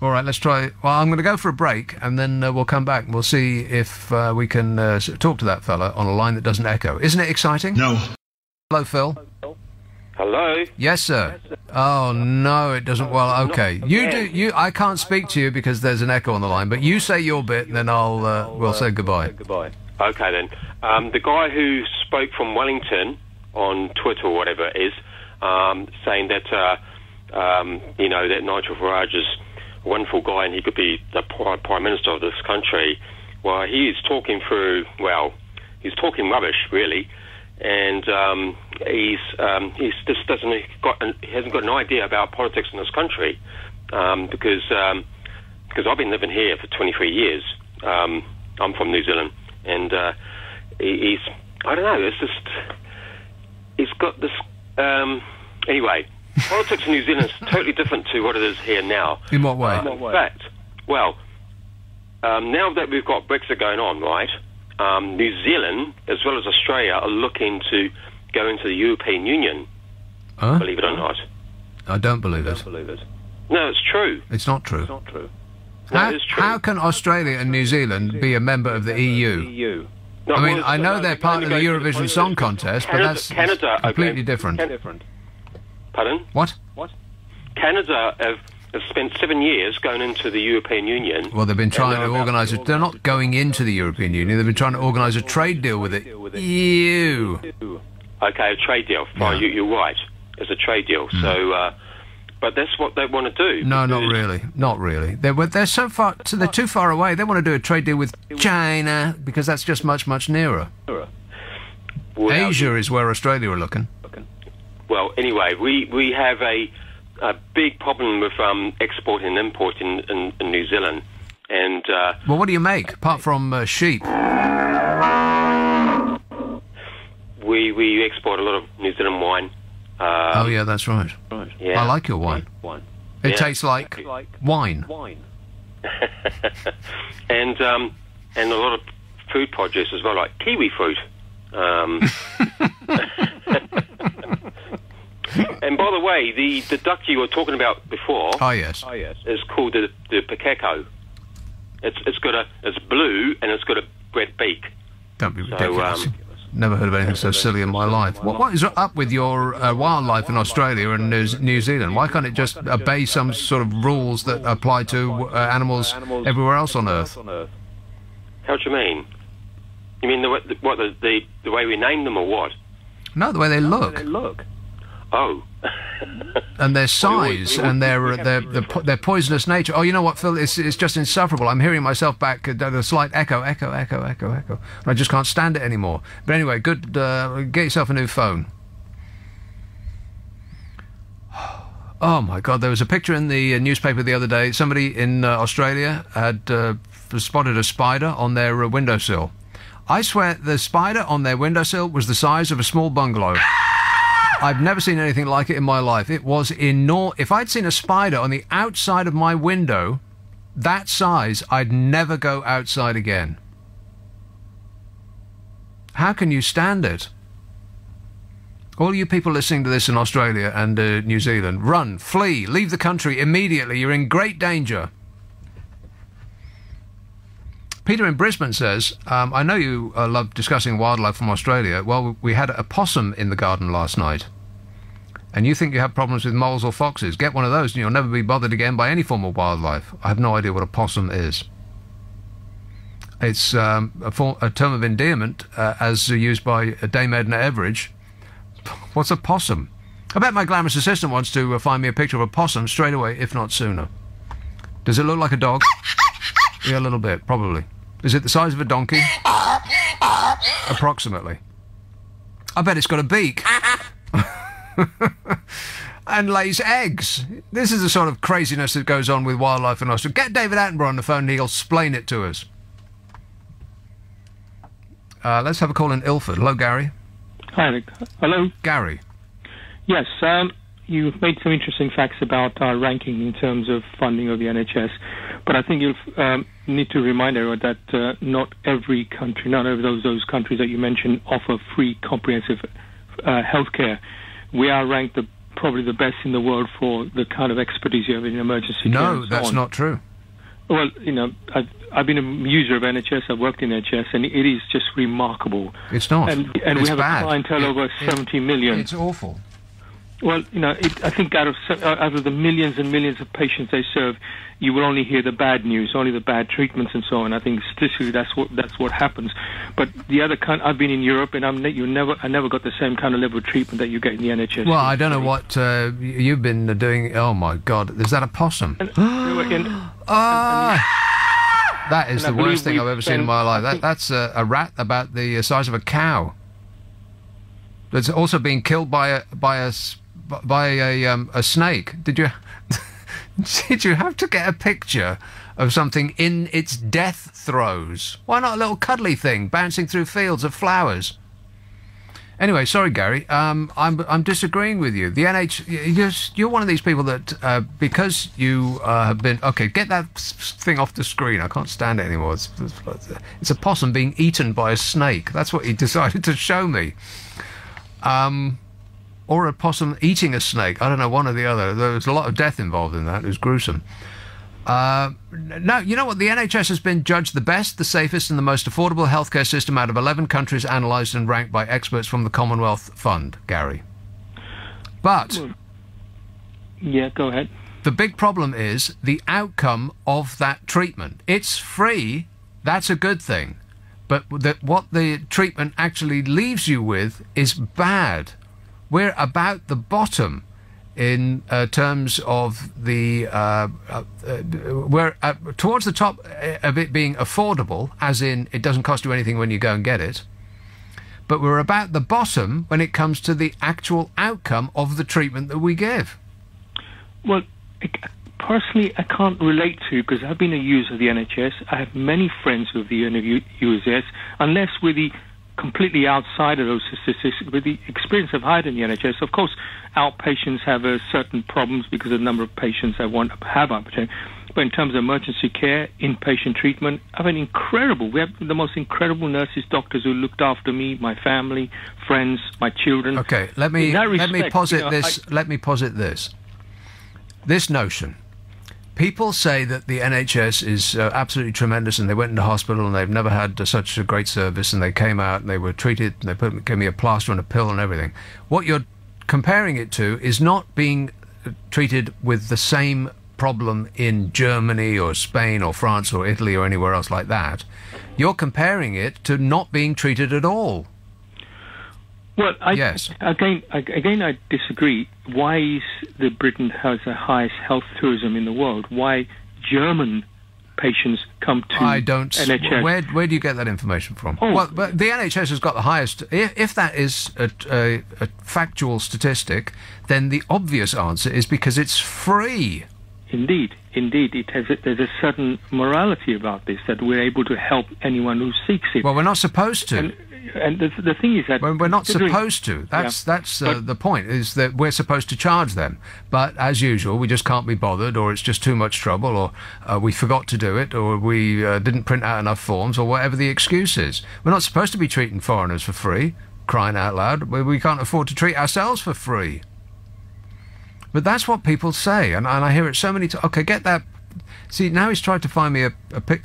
[SPEAKER 2] All right, let's try. Well, I'm going to go for a break, and then we'll come back and we'll see if we can talk to that fella on a line that doesn't echo. Isn't it exciting?
[SPEAKER 10] No.
[SPEAKER 2] Hello, Phil.
[SPEAKER 19] Hello?
[SPEAKER 2] Yes, sir. Oh, no, it doesn't. Well, okay. You do. I can't speak to you because there's an echo on the line, but you say your bit, and then we'll say goodbye.
[SPEAKER 19] Okay, then. The guy who spoke from Wellington on Twitter or whatever it is, saying that, that Nigel Farage is a wonderful guy and he could be the Prime Minister of this country. Well, he's talking he's talking rubbish, really. And he just hasn't got an idea about politics in this country, because I've been living here for 23 years. I'm from New Zealand, and he's I don't know. It's just he's got this. Anyway, politics in New Zealand is totally different to what it is here now.
[SPEAKER 2] In what way?
[SPEAKER 19] In fact, well, now that we've got Brexit going on, right? New Zealand, as well as Australia, are looking to go into the European Union.
[SPEAKER 2] Huh?
[SPEAKER 19] Believe it or not.
[SPEAKER 2] I don't believe it.
[SPEAKER 19] No, it's true.
[SPEAKER 2] It's not true.
[SPEAKER 19] No, it's true.
[SPEAKER 2] How can Australia and New Zealand be a member of the EU?
[SPEAKER 19] No,
[SPEAKER 2] I mean, I know they're part of the Eurovision Song Contest, but that's completely different.
[SPEAKER 19] Pardon?
[SPEAKER 2] What?
[SPEAKER 19] Canada have spent 7 years going into the European Union.
[SPEAKER 2] Well, they've been trying to organise it. They're not going into the European Union. They've been trying to organise a trade deal with it. EU.
[SPEAKER 19] Okay, a trade deal. Fine,
[SPEAKER 2] Yeah.
[SPEAKER 19] you're right. It's a trade deal. So, but that's what they want to do.
[SPEAKER 2] No, not really. Not really. They're so far. So they're too far away. They want to do a trade deal with China because that's just much nearer.
[SPEAKER 19] Well,
[SPEAKER 2] Asia is where Australia are looking.
[SPEAKER 19] Well, anyway, we have a big problem with exporting and importing in New Zealand. And
[SPEAKER 2] well, what do you make apart from sheep?
[SPEAKER 19] We export a lot of New Zealand wine.
[SPEAKER 2] Oh yeah, that's right.
[SPEAKER 19] Yeah.
[SPEAKER 2] I like your wine. It tastes like wine.
[SPEAKER 19] And a lot of food produce as well, like kiwi fruit. And by the way, the duck you were talking about before,
[SPEAKER 2] oh yes,
[SPEAKER 19] is called the pakeko. It's blue and it's got a red beak.
[SPEAKER 2] Don't be ridiculous. Never heard of anything so silly in my life. What is up with your wildlife in Australia and New Zealand? Why can't it just obey some sort of rules that apply to animals everywhere else on Earth?
[SPEAKER 19] How do you mean? You mean the way we name them, or what?
[SPEAKER 2] No, the way they look.
[SPEAKER 19] Oh.
[SPEAKER 2] And their size and their poisonous nature. Oh, you know what, Phil? It's just insufferable. I'm hearing myself back. A slight echo. And I just can't stand it anymore. But anyway, good. Get yourself a new phone. Oh my God! There was a picture in the newspaper the other day. Somebody in Australia had spotted a spider on their windowsill. I swear the spider on their windowsill was the size of a small bungalow. I've never seen anything like it in my life. It was enormous. If I'd seen a spider on the outside of my window, that size, I'd never go outside again. How can you stand it? All you people listening to this in Australia and New Zealand, run, flee, leave the country immediately. You're in great danger. Peter in Brisbane says, I know you love discussing wildlife from Australia. Well, we had a possum in the garden last night. And you think you have problems with moles or foxes. Get one of those and you'll never be bothered again by any form of wildlife. I have no idea what a possum is. It's a term of endearment as used by Dame Edna Everage. What's a possum? I bet my glamorous assistant wants to find me a picture of a possum straight away, if not sooner. Does it look like a dog? Yeah, a little bit, probably. Is it the size of a donkey? Approximately. I bet it's got a beak. And lays eggs. This is the sort of craziness that goes on with wildlife in Australia. Get David Attenborough on the phone and he'll explain it to us. Let's have a call in Ilford. Hello, Gary.
[SPEAKER 21] Hi, Nick. Hello.
[SPEAKER 2] Gary.
[SPEAKER 21] Yes, you've made some interesting facts about our ranking in terms of funding of the NHS, but I think you'll need to remind everyone that not every country, none of those countries that you mentioned offer free comprehensive healthcare. We are ranked probably the best in the world for the kind of expertise you have in emergency care.
[SPEAKER 2] No, that's not true.
[SPEAKER 21] Well, you know, I've been a user of NHS. I've worked in NHS, and it is just remarkable.
[SPEAKER 2] It's not.
[SPEAKER 21] And we have a clientele over 70 million.
[SPEAKER 2] It's awful.
[SPEAKER 21] Well, you know, I think out of the millions and millions of patients they serve, you will only hear the bad news, only the bad treatments and so on. I think statistically that's what happens. But the other I've been in Europe, and I never got the same kind of level of treatment that you get in the NHS.
[SPEAKER 2] Well, I don't know what you've been doing. Oh my God, is that a possum? That is the worst thing I've ever seen in my life. That's a rat about the size of a cow. That's also being killed by a snake. Did you have to get a picture of something in its death throes? Why not a little cuddly thing bouncing through fields of flowers? Anyway, sorry, Gary. I'm disagreeing with you. The you're one of these people that because you have been get that thing off the screen. I can't stand it anymore. It's a possum being eaten by a snake. That's what he decided to show me. Or a possum eating a snake. I don't know, one or the other. There was a lot of death involved in that. It was gruesome. No, you know what? The NHS has been judged the best, the safest, and the most affordable healthcare system out of 11 countries analysed and ranked by experts from the Commonwealth Fund, Gary. But...
[SPEAKER 21] Yeah, go ahead.
[SPEAKER 2] The big problem is the outcome of that treatment. It's free. That's a good thing. But what the treatment actually leaves you with is bad. We're about the bottom in terms of the... we're towards the top of it being affordable, as in it doesn't cost you anything when you go and get it. But we're about the bottom when it comes to the actual outcome of the treatment that we give.
[SPEAKER 21] Well, personally, I can't relate to, because I've been a user of the NHS. I have many friends who have been users, unless we're the completely outside of those statistics. With the experience I've had in the NHS, of course, outpatients have certain problems because of the number of patients that have outpatient. But in terms of emergency care, inpatient treatment, I have we have the most incredible nurses, doctors who looked after me, my family, friends, my children.
[SPEAKER 2] Okay, let me posit this. Let me posit this. This notion People say that the NHS is absolutely tremendous, and they went into hospital and they've never had such a great service, and they came out and they were treated, and they gave me a plaster and a pill and everything. What you're comparing it to is not being treated with the same problem in Germany or Spain or France or Italy or anywhere else like that. You're comparing it to not being treated at all.
[SPEAKER 21] Well,
[SPEAKER 2] yes.
[SPEAKER 21] Again, I disagree. Why is Britain has the highest health tourism in the world? Why German patients come to NHS?
[SPEAKER 2] Where do you get that information from? Well, but the NHS has got the highest. If that is a factual statistic, then the obvious answer is because it's free.
[SPEAKER 21] Indeed. There's a certain morality about this, that we're able to help anyone who seeks it.
[SPEAKER 2] Well, we're not supposed to.
[SPEAKER 21] And the thing is that
[SPEAKER 2] we're not supposed to. That's the point, is that we're supposed to charge them. But as usual, we just can't be bothered, or it's just too much trouble, or we forgot to do it, or we didn't print out enough forms, or whatever the excuse is. We're not supposed to be treating foreigners for free, crying out loud. We can't afford to treat ourselves for free. But that's what people say, and I hear it so many times. Okay, get that. See, now he's tried to find me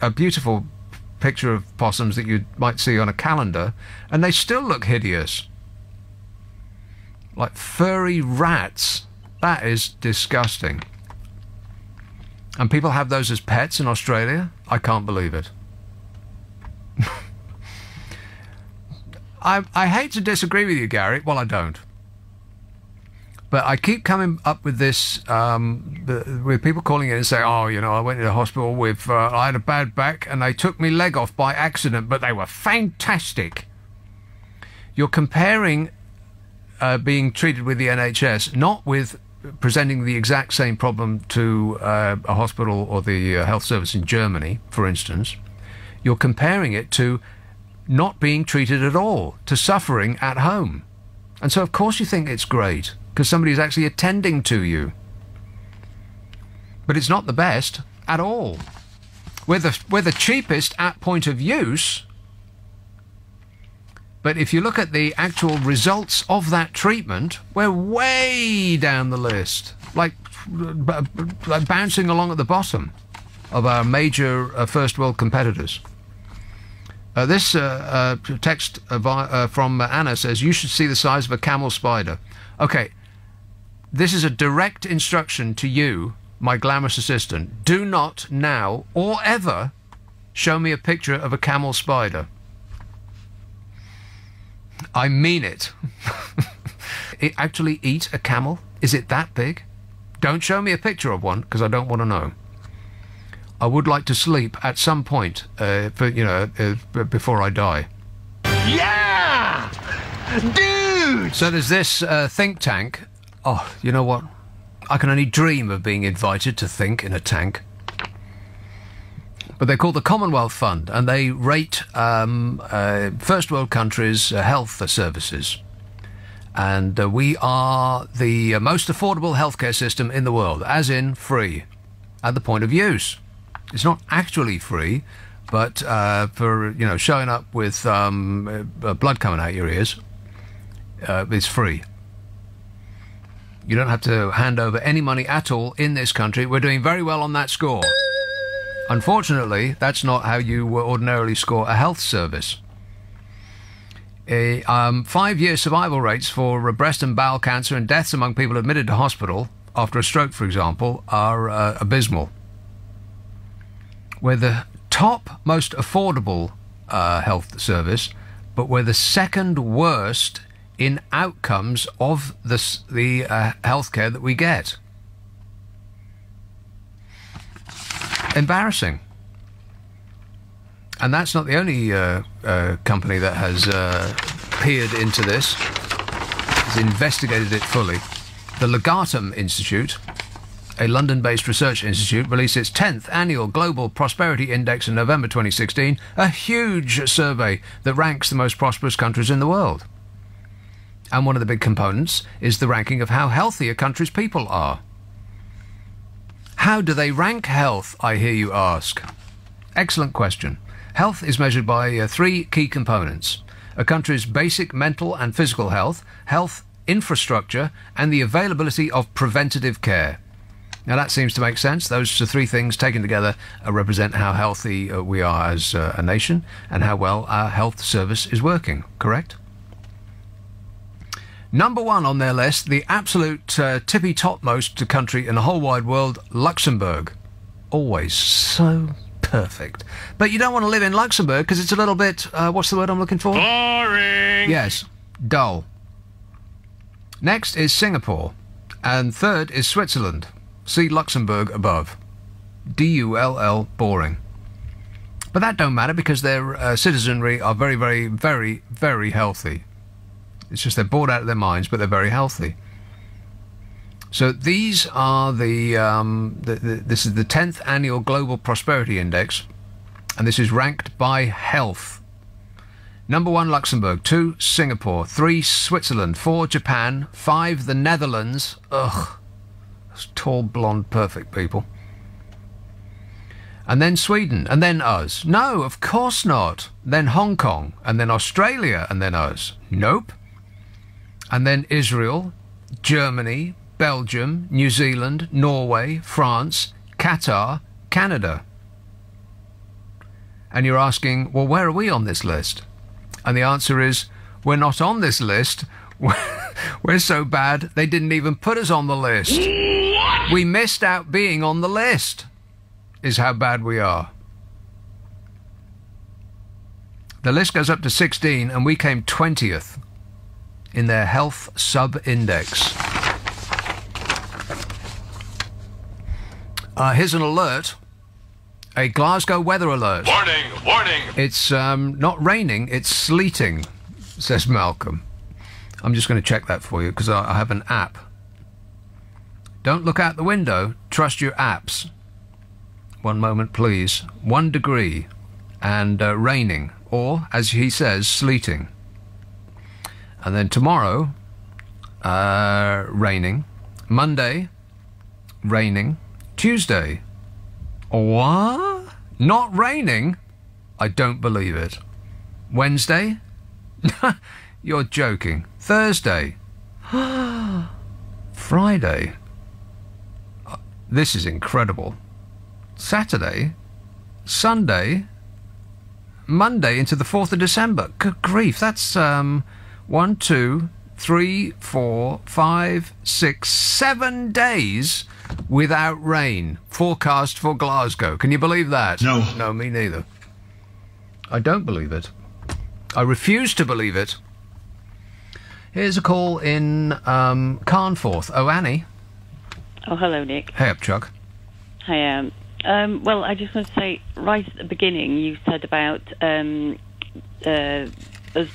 [SPEAKER 2] a beautiful picture of possums that you might see on a calendar, and they still look hideous. Like furry rats. That is disgusting. And people have those as pets in Australia? I can't believe it. I hate to disagree with you, Gary. Well, I don't. But I keep coming up with this, with people calling in and saying, oh, you know, I went to the hospital with, I had a bad back and they took me leg off by accident, but they were fantastic. You're comparing being treated with the NHS, not with presenting the exact same problem to a hospital or the health service in Germany, for instance. You're comparing it to not being treated at all, to suffering at home. And so, of course, you think it's great, because somebody's actually attending to you. But it's not the best at all. We're the cheapest at point of use, but if you look at the actual results of that treatment, we're way down the list, like bouncing along at the bottom of our major first world competitors. This text from Anna says, you should see the size of a camel spider. Okay. This is a direct instruction to you, my glamorous assistant. Do not now or ever show me a picture of a camel spider. I mean it. Actually eat a camel? Is it that big? Don't show me a picture of one, because I don't want to know. I would like to sleep at some point, before I die.
[SPEAKER 13] Yeah! Dude!
[SPEAKER 2] So there's this think tank. Oh, you know what? I can only dream of being invited to think in a tank. But they're called the Commonwealth Fund, and they rate first world countries' health services. And we are the most affordable healthcare system in the world, as in free, at the point of use. It's not actually free, but for showing up with blood coming out your ears, it's free. You don't have to hand over any money at all in this country. We're doing very well on that score. Unfortunately, that's not how you ordinarily score a health service. 5-year survival rates for breast and bowel cancer and deaths among people admitted to hospital after a stroke, for example, are abysmal. We're the top most affordable health service, but we're the second worst in outcomes of the healthcare that we get. Embarrassing. And that's not the only company that has peered into this, has investigated it fully. The Legatum Institute, a London-based research institute, released its 10th annual Global Prosperity Index in November 2016, a huge survey that ranks the most prosperous countries in the world. And one of the big components is the ranking of how healthy a country's people are. How do they rank health, I hear you ask? Excellent question. Health is measured by 3 key components: a country's basic mental and physical health, health infrastructure, and the availability of preventative care. Now that seems to make sense. Those three things taken together represent how healthy we are as a nation and how well our health service is working, correct? Number 1 on their list, the absolute tippy-topmost country in the whole wide world, Luxembourg. Always so perfect. But you don't want to live in Luxembourg because it's a little bit, what's the word I'm looking for?
[SPEAKER 3] Boring!
[SPEAKER 2] Yes, dull. Next is Singapore. And third is Switzerland. See Luxembourg above. D-U-L-L, boring. But that don't matter because their citizenry are very, very, very, very healthy. It's just they're bored out of their minds, but they're very healthy. So these are this is the 10th Annual Global Prosperity Index, and this is ranked by health. Number 1, Luxembourg. 2, Singapore. 3, Switzerland. 4, Japan. 5, the Netherlands. Ugh. Those tall, blonde, perfect people. And then Sweden, and then us. No, of course not. Then Hong Kong, and then Australia, and then us. Nope. And then Israel, Germany, Belgium, New Zealand, Norway, France, Qatar, Canada. And you're asking, well, where are we on this list? And the answer is, we're not on this list. We're so bad, they didn't even put us on the list. What? We missed out being on the list, is how bad we are. The list goes up to 16, and we came 20th in their health sub-index. Here's an alert. A Glasgow weather alert.
[SPEAKER 3] Warning! Warning!
[SPEAKER 2] It's not raining, it's sleeting, says Malcolm. I'm just going to check that for you because I have an app. Don't look out the window, trust your apps. 1 moment, please. 1 degree and raining, or, as he says, sleeting. And then tomorrow, raining. Monday, raining. Tuesday, what? Not raining? I don't believe it. Wednesday? You're joking. Thursday? Friday? This is incredible. Saturday? Sunday? Monday into the 4th of December. Good grief, that's 1, 2, 3, 4, 5, 6, 7 days without rain. Forecast for Glasgow. Can you believe that?
[SPEAKER 10] No.
[SPEAKER 2] No, me neither. I don't believe it. I refuse to believe it. Here's a call in Carnforth. Oh, Annie.
[SPEAKER 5] Oh, hello, Nick.
[SPEAKER 2] Hey up, Chuck.
[SPEAKER 5] Hi, well, I just want to say, right at the beginning, you said about us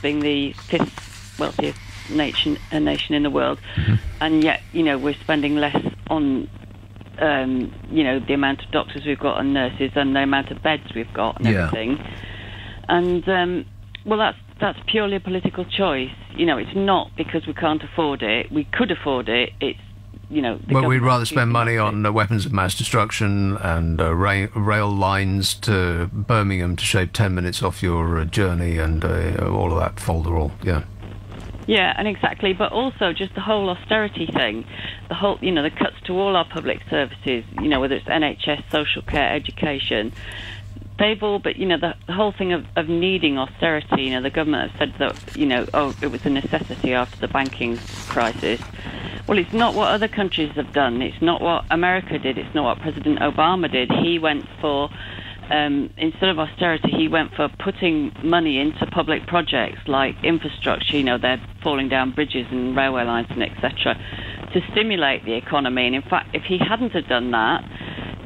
[SPEAKER 5] being the 5th wealthiest nation in the world, and yet, you know, we're spending less on, you know, the amount of doctors we've got and nurses and the amount of beds we've got and everything. And, well, that's purely a political choice. You know, it's not because we can't afford it. We could afford it. It's, you know...
[SPEAKER 2] Well, we'd rather spend money on weapons of mass destruction and rail lines to Birmingham to shave 10 minutes off your journey and all of that folderol, yeah.
[SPEAKER 5] Yeah, and exactly, but also just the whole austerity thing, the whole, you know, the cuts to all our public services, you know, whether it's NHS, social care, education, they've all, but, you know, the whole thing of needing austerity, you know, the government have said that, you know, oh, it was a necessity after the banking crisis. Well, it's not what other countries have done. It's not what America did. It's not what President Obama did. He went for, instead of austerity, he went for putting money into public projects like infrastructure, you know, they're falling down bridges and railway lines and etc., to stimulate the economy. And in fact, if he hadn't have done that,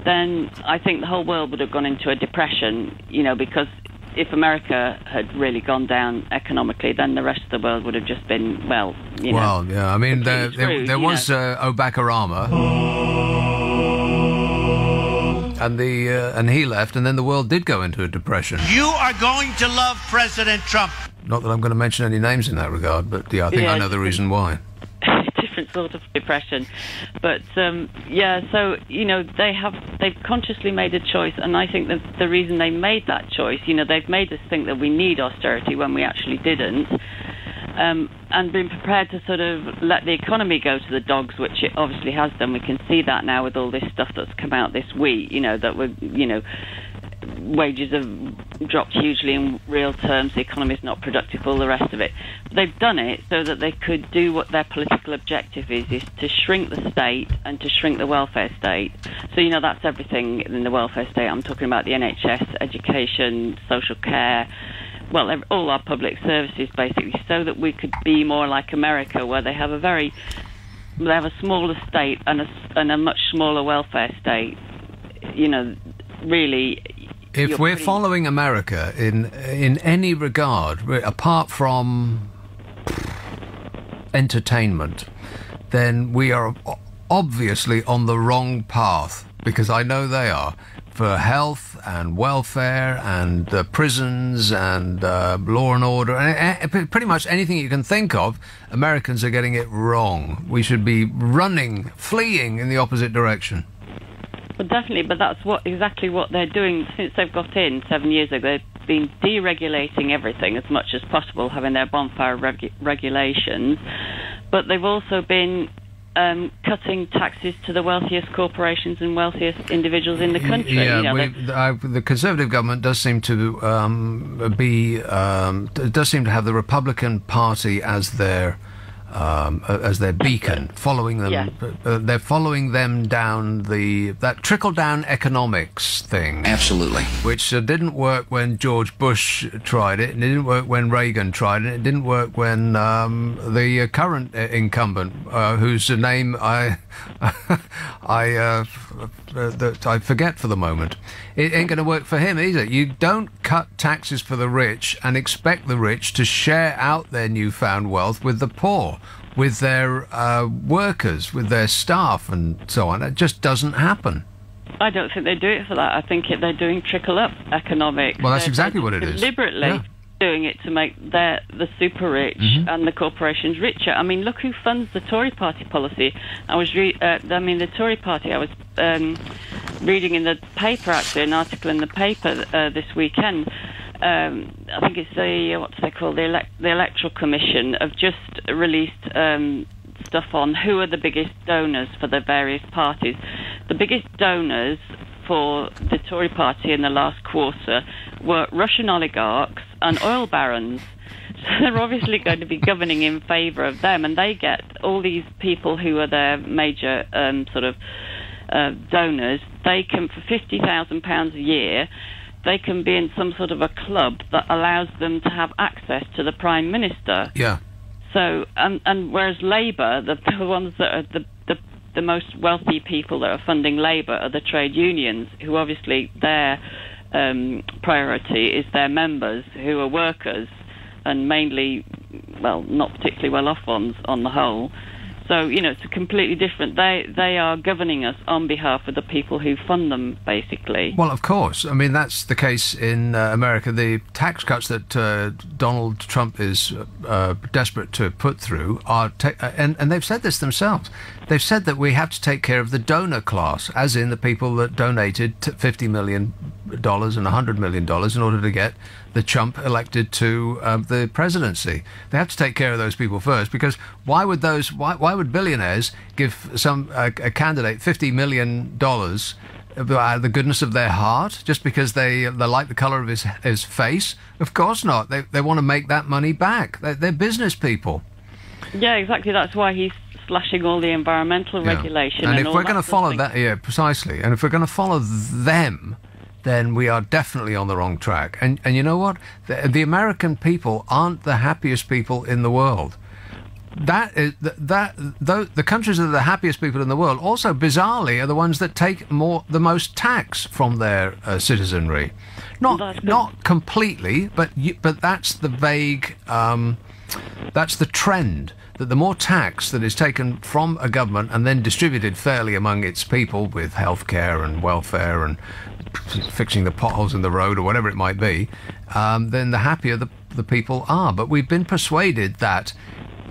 [SPEAKER 5] then I think the whole world would have gone into a depression, you know, because if America had really gone down economically, then the rest of the world would have just been, well, you know...
[SPEAKER 2] Well, yeah, I mean, there was Obakarama, and he left, and then the world did go into a depression.
[SPEAKER 22] You are going to love President Trump.
[SPEAKER 2] Not that I'm going to mention any names in that regard, but yeah, I think I know the reason why.
[SPEAKER 5] Different sort of depression, but yeah, so, you know, they've consciously made a choice, and I think that the reason they made that choice, you know, they've made us think that we need austerity when we actually didn't, and being prepared to sort of let the economy go to the dogs, which it obviously has done. We can see that now with all this stuff that's come out this week, that we're, wages have dropped hugely in real terms, the economy's not productive, all the rest of it. But they've done it so that they could do what their political objective is to shrink the state and to shrink the welfare state. So, that's everything in the welfare state. I'm talking about the NHS, education, social care, well, all our public services, basically, so that we could be more like America, where they have a smaller state and a much smaller welfare state. Really.
[SPEAKER 2] If we're following America in any regard, apart from entertainment, then we are obviously on the wrong path, because I know they are. For health and welfare and prisons and law and order, and pretty much anything you can think of, Americans are getting it wrong. We should be fleeing in the opposite direction.
[SPEAKER 5] Well, definitely, but that's exactly what they're doing since they've got in 7 years ago. They've been deregulating everything as much as possible, having their bonfire regulations, but they've also been cutting taxes to the wealthiest corporations and wealthiest individuals in the country.
[SPEAKER 2] Yeah, the Conservative government does seem to does seem to have the Republican Party as their beacon, following them. Yeah. They're following them down that trickle-down economics thing.
[SPEAKER 7] Absolutely.
[SPEAKER 2] Which didn't work when George Bush tried it, and it didn't work when Reagan tried it, it didn't work when the current incumbent, whose name I forget for the moment. It ain't going to work for him either. You don't cut taxes for the rich and expect the rich to share out their newfound wealth with the poor, with their workers, with their staff and so on. It just doesn't happen.
[SPEAKER 5] I don't think they do it for that. I think they're doing trickle-up economics.
[SPEAKER 2] Well, that's exactly what it is.
[SPEAKER 5] Deliberately doing it to make the super rich and the corporations richer. I mean, look who funds the Tory party policy. The Tory party, I was reading in the paper, actually, an article in the paper this weekend. I think it's the Electoral Commission have just released stuff on who are the biggest donors for the various parties. The biggest donors for the Tory party in the last quarter were Russian oligarchs and oil barons. So they're obviously going to be governing in favour of them, and they get all these people who are their major donors. They can, for £50,000 a year, they can be in some sort of a club that allows them to have access to the Prime Minister.
[SPEAKER 2] Yeah.
[SPEAKER 5] So, and whereas Labour, the ones that are the most wealthy people that are funding Labour are the trade unions, who obviously their priority is their members, who are workers, and mainly, well, not particularly well-off ones on the whole. So, it's a completely different. They are governing us on behalf of the people who fund them, basically.
[SPEAKER 2] Well, of course. I mean, that's the case in America. The tax cuts that Donald Trump is desperate to put through are... and they've said this themselves. They've said that we have to take care of the donor class, as in the people that donated $50 million and $100 million in order to get the chump elected to the presidency. They have to take care of those people first, because why would billionaires give a candidate $50 million out of the goodness of their heart, just because they like the colour of his face? Of course not. They want to make that money back. They're business people.
[SPEAKER 5] Yeah, exactly. That's why he's slashing all the environmental regulation.
[SPEAKER 2] And if we're going to follow that, precisely. And if we're going to follow them, then we are definitely on the wrong track. And you know what? The American people aren't the happiest people in the world. The countries that are the happiest people in the world also, bizarrely, are the ones that take the most tax from their citizenry. Not completely, but that's the vague. That's the trend. That the more tax that is taken from a government and then distributed fairly among its people, with healthcare and welfare and fixing the potholes in the road or whatever it might be, then the happier the people are. But we've been persuaded that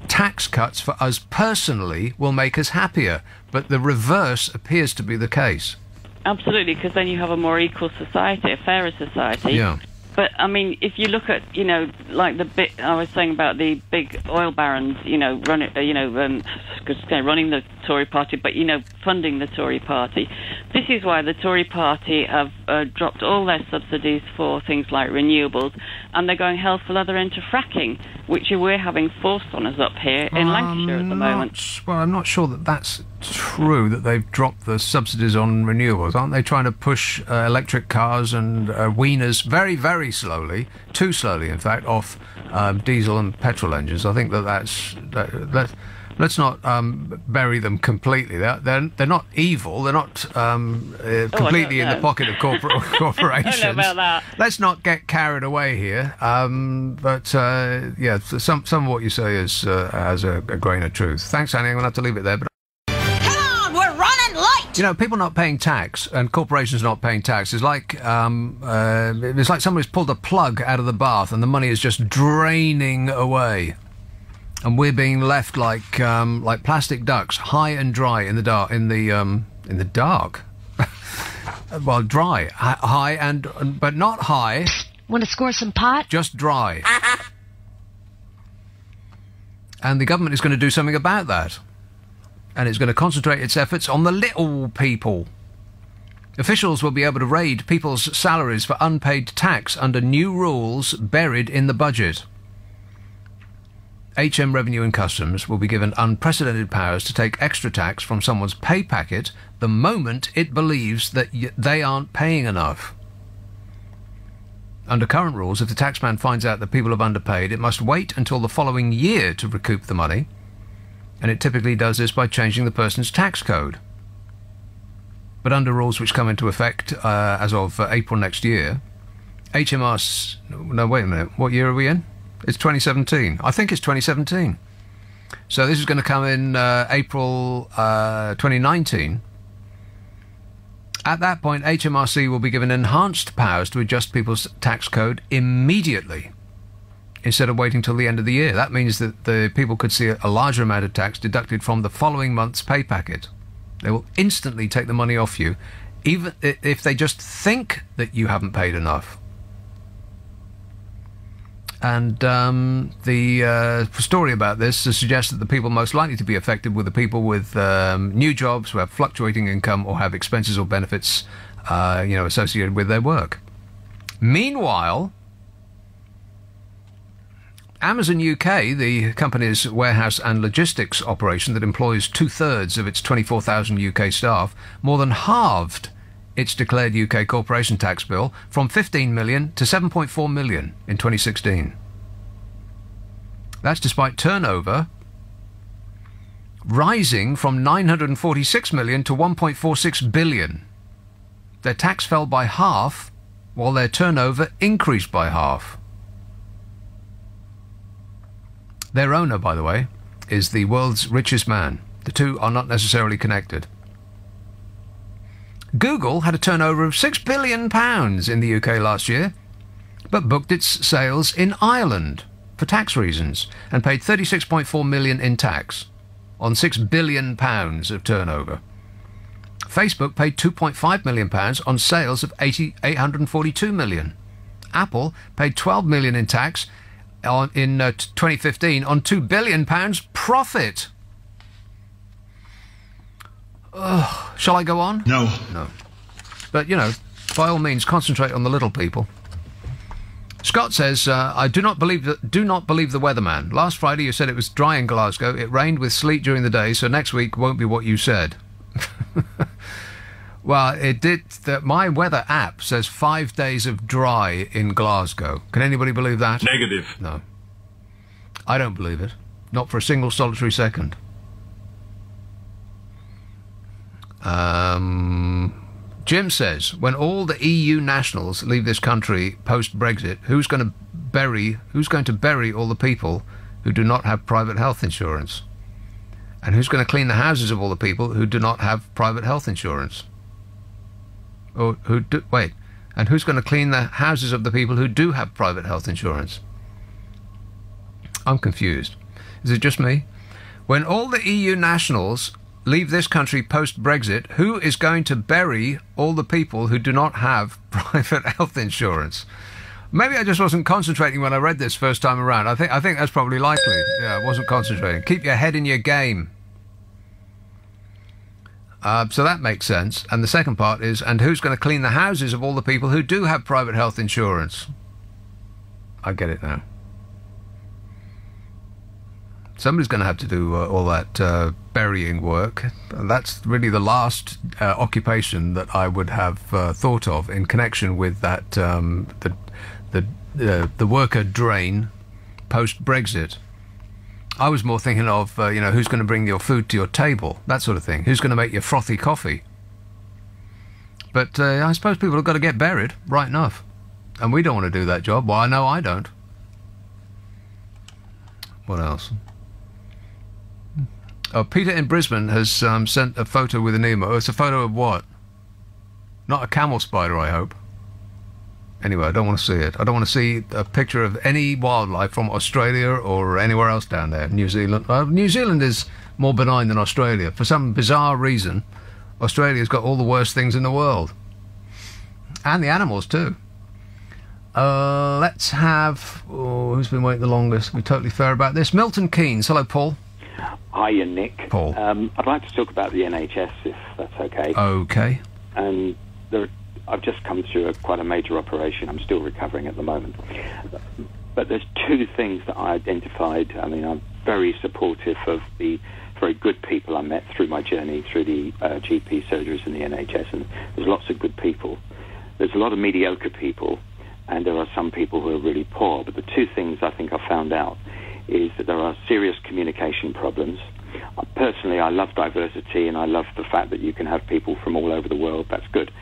[SPEAKER 2] tax cuts for us personally will make us happier, but the reverse appears to be the case.
[SPEAKER 5] Absolutely, because then you have a more equal society, a fairer society.
[SPEAKER 2] Yeah.
[SPEAKER 5] But I mean, if you look at, like the bit I was saying about the big oil barons, running the Tory party, but funding the Tory party. This is why the Tory party have dropped all their subsidies for things like renewables, and they're going hell for leather into fracking, which we're having forced on us up here in Lancashire at the moment.
[SPEAKER 2] Well, I'm not sure that that's true, that they've dropped the subsidies on renewables. Aren't they trying to push electric cars and weaners very, very slowly, too slowly in fact, off diesel and petrol engines? I think let's not bury them completely. They're not evil. They're not completely in the pocket of corporations.
[SPEAKER 5] I don't know about that.
[SPEAKER 2] Let's not get carried away here. But some of what you say has a grain of truth. Thanks, Annie. I'm going to have to leave it there. But
[SPEAKER 1] We're running late!
[SPEAKER 2] People not paying tax and corporations not paying tax is like it's like somebody's pulled a plug out of the bath and the money is just draining away. And we're being left like plastic ducks, high and dry in the dark. In the dark. Well, dry, high but not high.
[SPEAKER 7] Want to score some pot?
[SPEAKER 2] Just dry. And the government is going to do something about that, and it's going to concentrate its efforts on the little people. Officials will be able to raid people's salaries for unpaid tax under new rules buried in the budget. HM Revenue and Customs will be given unprecedented powers to take extra tax from someone's pay packet the moment it believes that they aren't paying enough. Under current rules, if the taxman finds out that people have underpaid, it must wait until the following year to recoup the money, and it typically does this by changing the person's tax code. But under rules which come into effect as of April next year, HMRC... No, wait a minute. What year are we in? It's 2017. I think it's 2017. So this is going to come in April 2019. At that point, HMRC will be given enhanced powers to adjust people's tax code immediately, instead of waiting till the end of the year. That means that the people could see a larger amount of tax deducted from the following month's pay packet. They will instantly take the money off you, even if they just think that you haven't paid enough. And the story about this suggests that the people most likely to be affected were the people with new jobs who have fluctuating income or have expenses or benefits, associated with their work. Meanwhile, Amazon UK, the company's warehouse and logistics operation that employs 2/3 of its 24,000 UK staff, more than halved its declared UK corporation tax bill from 15 million to 7.4 million in 2016. That's despite turnover rising from 946 million to 1.46 billion. Their tax fell by half, while their turnover increased by half. Their owner, by the way, is the world's richest man. The two are not necessarily connected. Google had a turnover of £6 billion in the UK last year, but booked its sales in Ireland for tax reasons and paid £36.4 million in tax on £6 billion of turnover. Facebook paid £2.5 million on sales of $842 million. Apple paid £12 million in tax in 2015 on £2 billion profit. Shall I go on?
[SPEAKER 10] No.
[SPEAKER 2] But, by all means, concentrate on the little people. Scott says, I do not believe the weatherman. Last Friday you said it was dry in Glasgow. It rained with sleet during the day, so next week won't be what you said. Well, it did. My weather app says 5 days of dry in Glasgow. Can anybody believe that?
[SPEAKER 3] Negative.
[SPEAKER 2] No. I don't believe it. Not for a single solitary second. Jim says, when all the EU nationals leave this country post-Brexit, who's going to bury all the people who do not have private health insurance? And who's going to clean the houses of all the people who do not have private health insurance? And who's going to clean the houses of the people who do have private health insurance? I'm confused. Is it just me? When all the EU nationals leave this country post-Brexit, who is going to bury all the people who do not have private health insurance? Maybe I just wasn't concentrating when I read this first time around. I think that's probably likely. Yeah, I wasn't concentrating. Keep your head in your game. So that makes sense. And the second part is, and who's going to clean the houses of all the people who do have private health insurance? I get it now. Somebody's going to have to do all that burying work. And that's really the last occupation that I would have thought of in connection with that the worker drain post-Brexit. I was more thinking of, who's going to bring your food to your table, that sort of thing. Who's going to make your frothy coffee? But I suppose people have got to get buried, right enough. And we don't want to do that job. Well, I know I don't. What else? Oh, Peter in Brisbane has sent a photo with an email. It's a photo of what? Not a camel spider, I hope. Anyway, I don't want to see it. I don't want to see a picture of any wildlife from Australia or anywhere else down there. New Zealand. New Zealand is more benign than Australia. For some bizarre reason, Australia's got all the worst things in the world. And the animals, too. Let's have... Oh, who's been waiting the longest? We're totally fair about this. Milton Keynes. Hello, Paul.
[SPEAKER 7] Hiya, Nick.
[SPEAKER 2] Paul.
[SPEAKER 7] I'd like to talk about the NHS, if that's okay.
[SPEAKER 2] Okay.
[SPEAKER 7] And I've just come through quite a major operation. I'm still recovering at the moment. But there's two things that I identified. I mean, I'm very supportive of the very good people I met through my journey through the GP surgeries and the NHS, and there's lots of good people. There's a lot of mediocre people, and there are some people who are really poor. But the two things I think I found out is that there are serious communication problems. Personally, I love diversity, and I love the fact that you can have people from all over the world. That's good.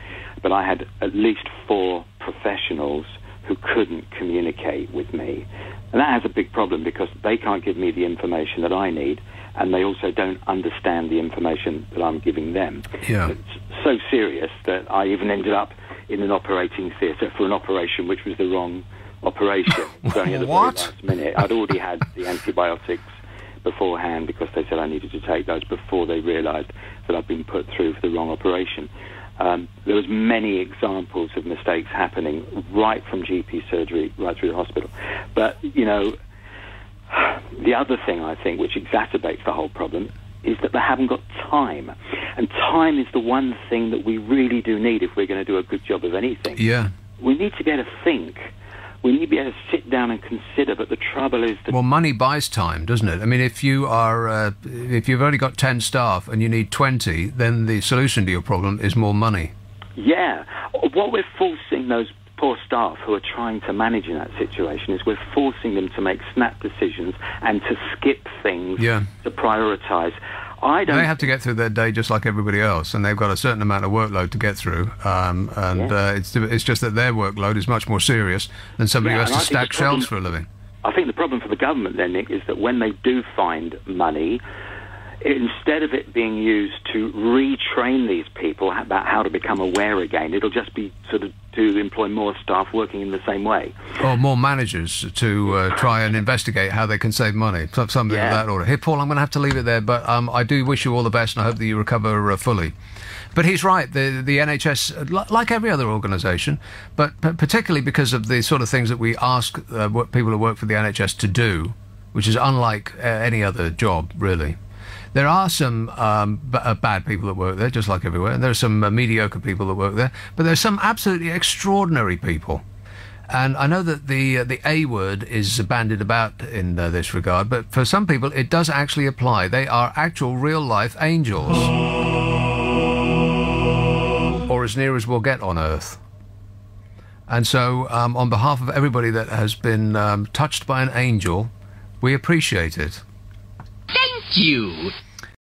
[SPEAKER 7] But I had at least 4 professionals who couldn't communicate with me. And that has a big problem because they can't give me the information that I need, and they also don't understand the information that I'm giving them.
[SPEAKER 2] Yeah.
[SPEAKER 7] It's so serious that I even ended up in an operating theatre for an operation which was the wrong operation. Only at the very last minute. I'd already had the antibiotics beforehand because they said I needed to take those before they realised that I'd been put through for the wrong operation. There was many examples of mistakes happening right from GP surgery right through the hospital. But, the other thing I think which exacerbates the whole problem is that they haven't got time. And time is the one thing that we really do need if we're going to do a good job of anything.
[SPEAKER 2] Yeah.
[SPEAKER 7] We need to be able to think. We need to be able to sit down and consider, but the trouble is that...
[SPEAKER 2] Well, money buys time, doesn't it? I mean, if you've only got 10 staff and you need 20, then the solution to your problem is more money.
[SPEAKER 7] Yeah. What we're forcing those poor staff who are trying to manage in that situation is we're forcing them to make snap decisions and to skip things, to prioritise. They have to get through their day just like everybody else, and they've got a certain amount of workload to get through. It's just that their workload is much more serious than somebody who has to stack shelves for a living. I think the problem for the government then, Nick, is that when they do find money, instead of it being used to retrain these people about how to become aware again, it'll just be sort of to employ more staff working in the same way.
[SPEAKER 2] Or more managers to try and investigate how they can save money, something of that order. Here, Paul, I'm going to have to leave it there, but I do wish you all the best, and I hope that you recover fully. But he's right, the NHS, like every other organisation, but particularly because of the sort of things that we ask people who work for the NHS to do, which is unlike any other job, really. There are some bad people that work there, just like everywhere, and there are some mediocre people that work there, but there's some absolutely extraordinary people. And I know that the A word is bandied about in this regard, but for some people it does actually apply. They are actual real-life angels. Or as near as we'll get on Earth. And so, on behalf of everybody that has been touched by an angel, we appreciate it.
[SPEAKER 1] Thank you.